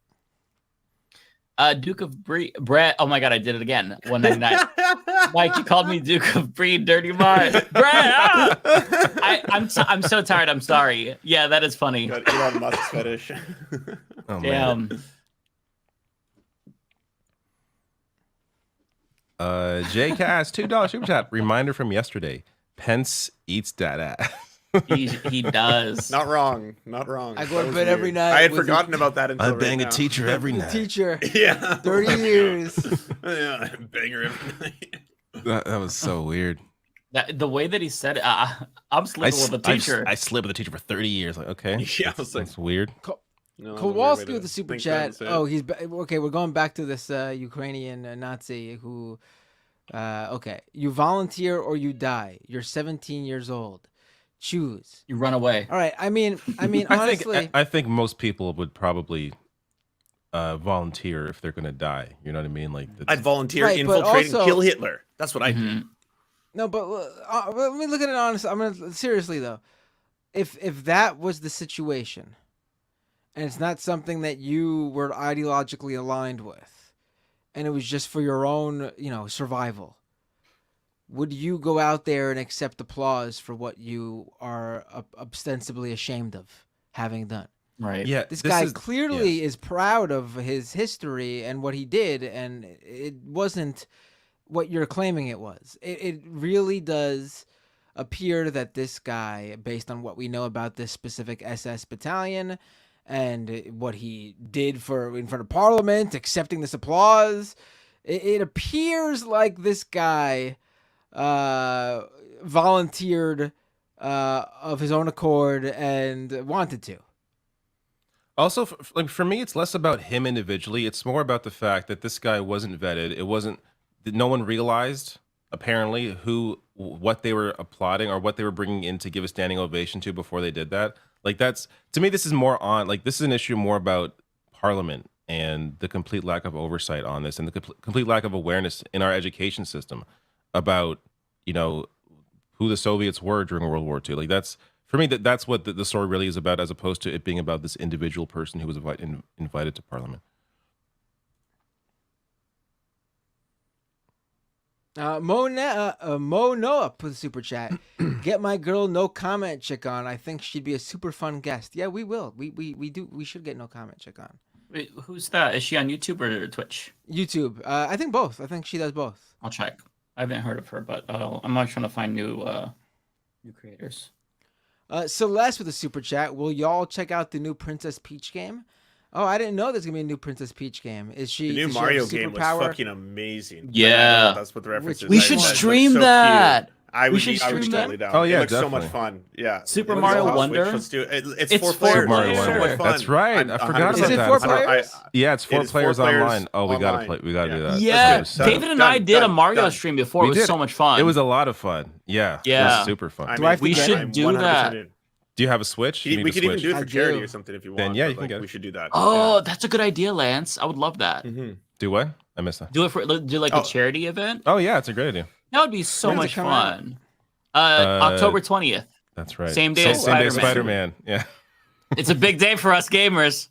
Duke of Brad. Oh my God, I did it again. 199. Mike, you called me Duke of Bree, dirty mind. Brad. I'm so tired. I'm sorry. Yeah, that is funny. Got Elon Musk's fetish. Oh, damn. JCast $2 super chat. Reminder from yesterday. Pence eats that ass. He does. Not wrong. I go to bed every night. I had forgotten about that until I bang a teacher every night. Teacher. Yeah. 30 years. Yeah, I bang her every night. That was so weird. The way that he said it, I'm sleeping with a teacher. I slept with a teacher for 30 years. Like, okay. Yeah, I was like, that's weird. Kowalski with the super chat. Oh, he's okay. We're going back to this Ukrainian Nazi who. Okay, you volunteer or you die. You're 17 years old. Choose. You run away. All right. I mean, honestly, I think most people would probably volunteer if they're going to die. You know what I mean? Like, I'd volunteer, infiltrate, and kill Hitler. That's what I do. No, but let me look at it honestly. Seriously though, if that was the situation, and it's not something that you were ideologically aligned with, and it was just for your own, survival, would you go out there and accept applause for what you are ostensibly ashamed of having done? Right. Yeah. This guy clearly is proud of his history and what he did, and it wasn't what you're claiming it was. It really does appear that this guy, based on what we know about this specific SS battalion and what he did in front of Parliament, accepting this applause, it appears like this guy volunteered of his own accord and wanted to. Also, for me, it's less about him individually. It's more about the fact that this guy wasn't vetted. No one realized, apparently, what they were applauding or what they were bringing in to give a standing ovation to before they did that. Like, to me, this is more on, like, this is an issue more about Parliament and the complete lack of oversight on this and the complete lack of awareness in our education system about, who the Soviets were during World War II. Like that's for me that's what the story really is about, as opposed to it being about this individual person who was invited to Parliament. Mo Noah put a super chat. Get my girl No Comment Chick on. I think she'd be a super fun guest. Yeah, we will. We should get No Comment Chick on. Wait, who's that? Is she on YouTube or Twitch? YouTube. I think both. I think she does both. I'll check. I haven't heard of her, but I'm not trying to find new creators. Celeste with a super chat. Will y'all check out the new Princess Peach game? Oh, I didn't know there's gonna be a new Princess Peach game. Is she? The new does she Mario have game was superpower? fucking amazing. Yeah, that's what the reference is. We should stream that. I would stream totally that. down. Oh yeah, it looks definitely. so much fun. Yeah, Super It looks Mario awesome. Wonder? Let's do it. It's It's 4 4 players. players. So much fun. That's right. I'm I forgot 100% about that. 4 players? Yeah, it's It 4 is 4 players players online. Oh, we gotta play. We gotta do that. Yeah, Let's do it. David and I did a Mario stream before. We It was did. so much fun. It was a lot of fun. Yeah. It Yeah. was super fun. I mean, we should do that. Do you have a Switch? You need We a could even Switch. do it for I charity do. or something if you want. Then, yeah, but, you can like, get it. We should do that. Oh, that's a good idea, Lance. I would love that. Do what? I missed that. Do it for like a charity event. Oh yeah, it's a great idea. That would be so When's it much come out? fun. October 20th. That's right. Same day as Spider-Man. Yeah. It's a big day for us gamers.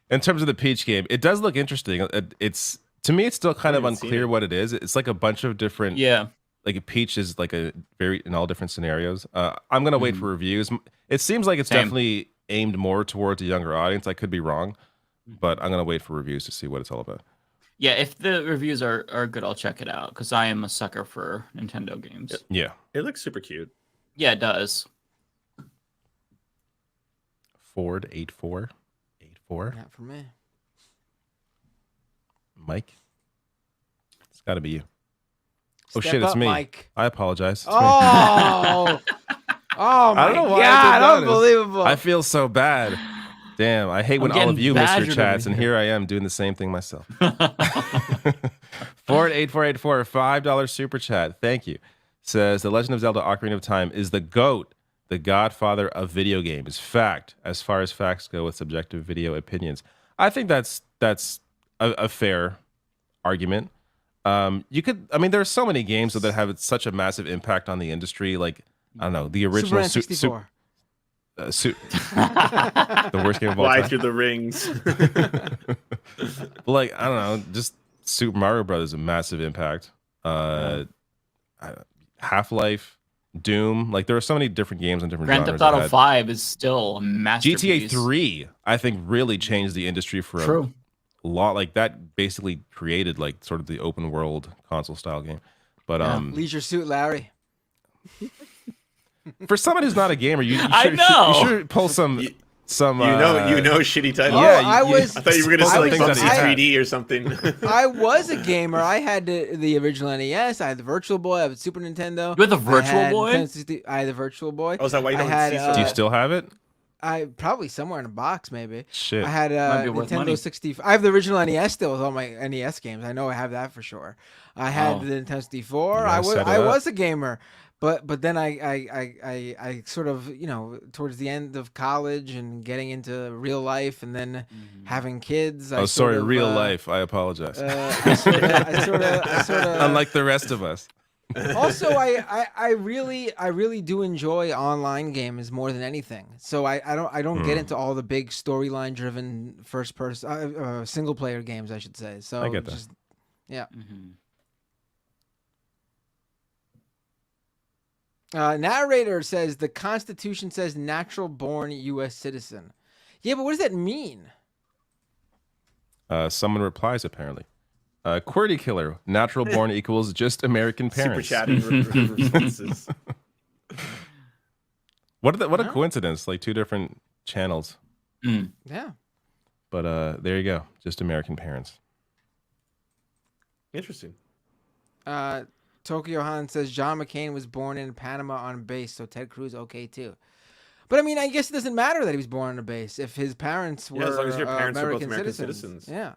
In terms of the Peach game, it does look interesting. It's to me, it's still kind of haven't seen unclear it. what it is. It's like a bunch of different. Yeah. Like a Peach is like a very in all different scenarios. I'm gonna wait for reviews. It seems like it's Same. definitely aimed more towards a younger audience. I could be wrong, but I'm gonna wait for reviews to see what it's all about. Yeah, if the reviews are good, I'll check it out because I am a sucker for Nintendo games. Yeah. It looks super cute. Yeah, it does. Ford 8484. Not for me. Mike. It's got to be you. Oh Step shit, it's up, me. Mike. I apologize. It's me. Oh. Oh my I don't know why God! I did notice. Unbelievable. I feel so bad. Damn, I hate when all of getting you miss your badgered chats, over and here. here I am doing the same thing myself. Ford 8484, $5 super chat. Thank you. Says The Legend of Zelda: Ocarina of Time is the GOAT, the godfather of video games. Fact, as far as facts go with subjective video opinions. I think that's a fair argument. You could, I mean, there are so many games that have such a massive impact on the industry. Like, I don't know, the original Superman 64. the worst game of all Fly time. through the rings. Like, I don't know, just Super Mario Brothers a massive impact. Half-Life, Doom, like there are so many different games and different Grand genres. Theft Auto that 5 is still a masterpiece. GTA 3, I think, really changed the industry for True. a lot. Like that basically created like sort of the open world console style game. But Leisure Suit Larry. for someone who's not a gamer, you I should, know. you should pull some. You know shitty titles. Yeah, you- I you- was. I thought you were gonna Pull say some like things out of Bubsy your hat. 3D or something. I was a gamer. I had the original NES. I had the Virtual Boy. I had the Super Nintendo. You had the I Virtual had Boy? Nintendo 60 I had the Virtual Boy. Oh, is that why you I don't had, see Do you still have it? I probably somewhere in a box, maybe. Shit. I had Might be worth money. Nintendo 64. I have the original NES still with all my NES games. I know I have that for sure. I had Oh. the Nintendo 64. You I gotta was set it I up. was a gamer, but then I sort of, you know, towards the end of college and getting into real life and then having kids. I Oh, sorry, sort of, real life. I apologize. I sort of Unlike the rest of us. also, I really do enjoy online games more than anything. So I don't get into all the big storyline driven first person single player games, I should say. So I get that. just, yeah. Narrator says the Constitution says natural born U.S. citizen. Yeah, but what does that mean? Someone replies apparently. QWERTY killer. Natural born equals just American Super parents. chatting responses. What a coincidence! Like two different channels. Yeah. But there you go. Just American parents. Interesting. Tokyo Han says John McCain was born in Panama on base, so Ted Cruz okay too. But I mean, I guess it doesn't matter that he was born on a base if his parents were Yeah, as long as your parents are both American American citizens. citizens. Yeah.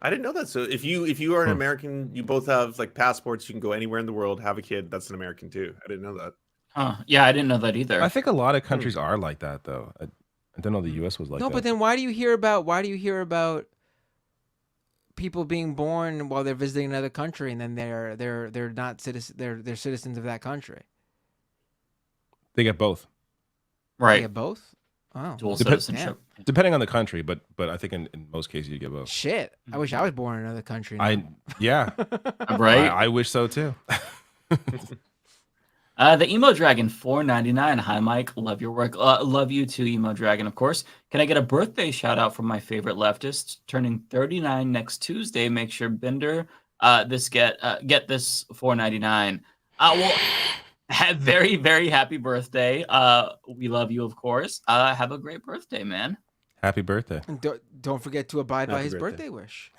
I didn't know that. So if you are an American, you both have like passports. You can go anywhere in the world, have a kid. That's an American too. I didn't know that. Huh. Yeah, I didn't know that either. I think a lot of countries are like that, though. I don't know the U.S. was like No, that. but then why do you hear about people being born while they're visiting another country and then they're not citizens, they're citizens of that country? They get both. They get both? Oh. Dual citizenship. Depending on the country, but I think in most cases you get both. Shit. I wish I was born in another country. now. Yeah. Right? I wish so too. The Emo Dragon 499. Hi, Mike. Love your work. Love you too, Emo Dragon, of course. Can I get a birthday shout out from my favorite leftist turning 39 next Tuesday? Make sure Bender get this 499. Well, very, very happy birthday. We love you, of course. Have a great birthday, man. Happy birthday. And don't forget to abide by his birthday wish.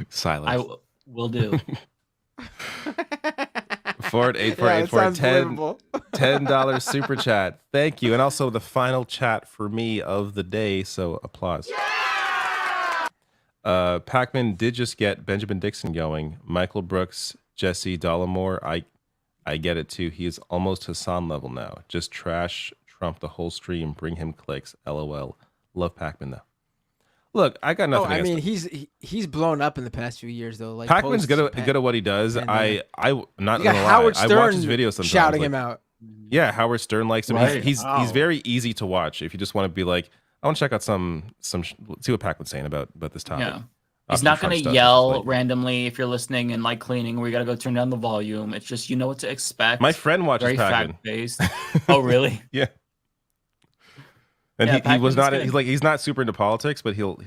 Silence. I will do. Ford 8484 $10 super chat. Thank you. And also the final chat for me of the day, so applause. Pac-Man did just get Benjamin Dixon going. Michael Brooks, Jesse Dollamore. I get it too. He is almost Hassan level now. Just trash Trump the whole stream. Bring him clicks. LOL. Love Pac-Man though. Look, I got nothing. I mean, he's blown up in the past few years though. Like Pac-Man's good at what he does. I'm not gonna lie. Howard Stern I watch his videos sometimes. shouting him out. Yeah, Howard Stern likes him. Right. He's very easy to watch if you just want to be like, I want to check out see what Pac-Man's saying about this topic. Yeah. He's not going to yell randomly if you're listening and like cleaning where you got to go turn down the volume. It's just, you know what to expect. My friend watches Very Pac-Man. fact-based. Oh, really? Yeah. And Yeah, he was not. Pac-Man's He's not super into politics, but he'll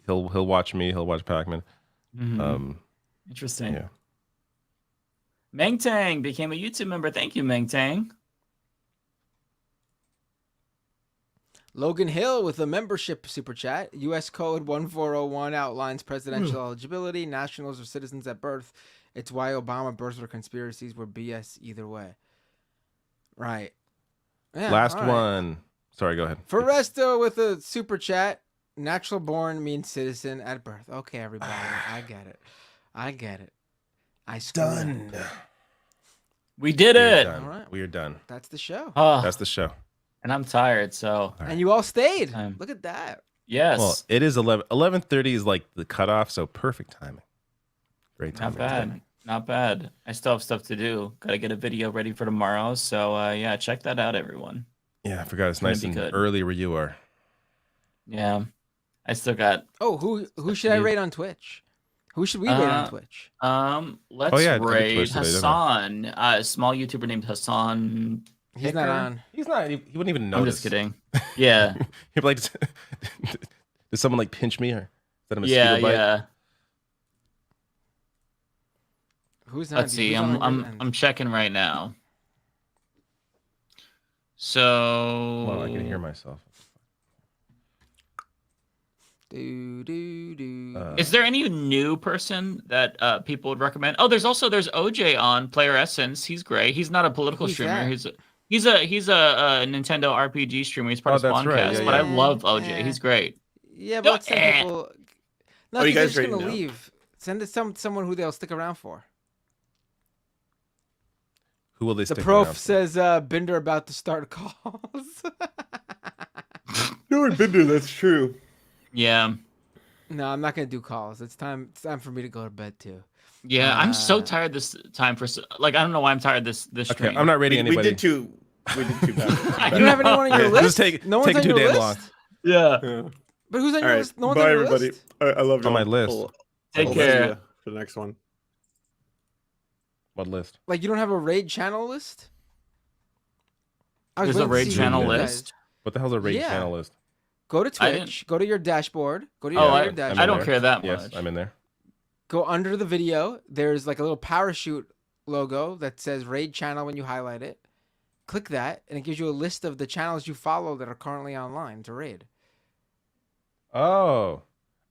watch me. He'll watch Pac-Man. Mhm. Interesting. Yeah. Meng Tang became a YouTube member. Thank you, Meng Tang. Logan Hill with a membership super chat. U.S. Code 1401 outlines presidential eligibility. Nationals are citizens at birth. It's why Obama births or conspiracies were BS either way. Right. Yeah, Last all right. one. Sorry, go ahead. Foresto with a super chat. Natural born means citizen at birth. Okay, everybody. I get it. I screwed up. We did it. All right. We are done. That's the show. That's the show. And I'm tired, so. And you all stayed. Look at that. Yes. Well, it is 11:30 is like the cutoff, so perfect timing. Great Not timing. bad. Not bad. I still have stuff to do. Got to get a video ready for tomorrow. So, yeah, check that out, everyone. Yeah, I forgot it's gonna nice be and good. early where you are. Yeah. I still got. Oh, who should I rate on Twitch? Who should we rate on Twitch? Let's I did rate Twitch today, didn't Hassan. A small YouTuber named Hassan. He's not Picker? on. He's not. He wouldn't even notice. I'm just kidding. Yeah. He'd be like, did someone like pinch me or is that a mosquito Yeah, bite? yeah. Who's Let's see. I'm checking right now. So. Well, I can hear myself. Is there any new person that people would recommend? Oh, there's OJ on Player Essence. He's great. He's not a political Who's streamer. that? He's a Nintendo RPG streamer. He's part of that's right. Spawncast, Yeah, but I yeah. love OJ. He's great. Yeah, but some people. No, you they're guys just gonna rating now? leave. Send it someone who they'll stick around for. Who will they The stick prof around for? says Binder about to start calls. You're Binder, that's true. Yeah. No, I'm not gonna do calls. It's time for me to go to bed too. Yeah, I'm so tired this time I don't know why I'm tired this Okay, stream. I'm not rating We anybody. did too bad. You don't have anyone on your list? Just take No one's on too your damn list? long. Yeah. But who's on All your right, list? No one's bye on your everybody. list. I love you. On my list. Take I'll care. see you for the next one. What list? Like you don't have a raid channel list? I was There's a waiting to raid see who channel you guys- list. What the hell's a raid Yeah. channel list? Go to I Twitch. Go to your dashboard. Go to Oh, your I dashboard. don't care that Yes, much. I'm in there. Go under the video. There's like a little parachute logo that says raid channel when you highlight it. Click that, and it gives you a list of the channels you follow that are currently online to raid. Oh,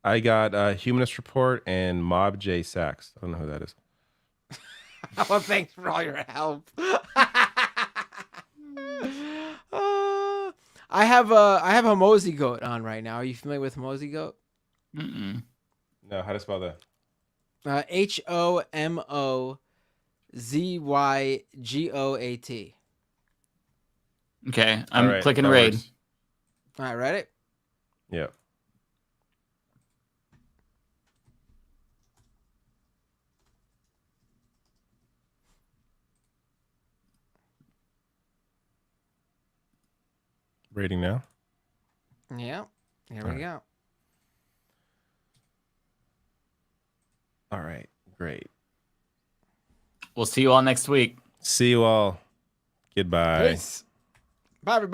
I got Humanist Report and Mob J Sachs. I don't know who that is. Well, thanks for all your help. I have a Mosey Goat on right now. Are you familiar with Mosey Goat? Mm-mm. No, how to spell that? HOMOZYGOAT. Okay, I'm All right, clicking that raid. works. All right, ready? Yeah. Rating now. Yeah. Here All we go. All right. Great. We'll see you all next week. See you all. Goodbye. Peace. Bye, everybody.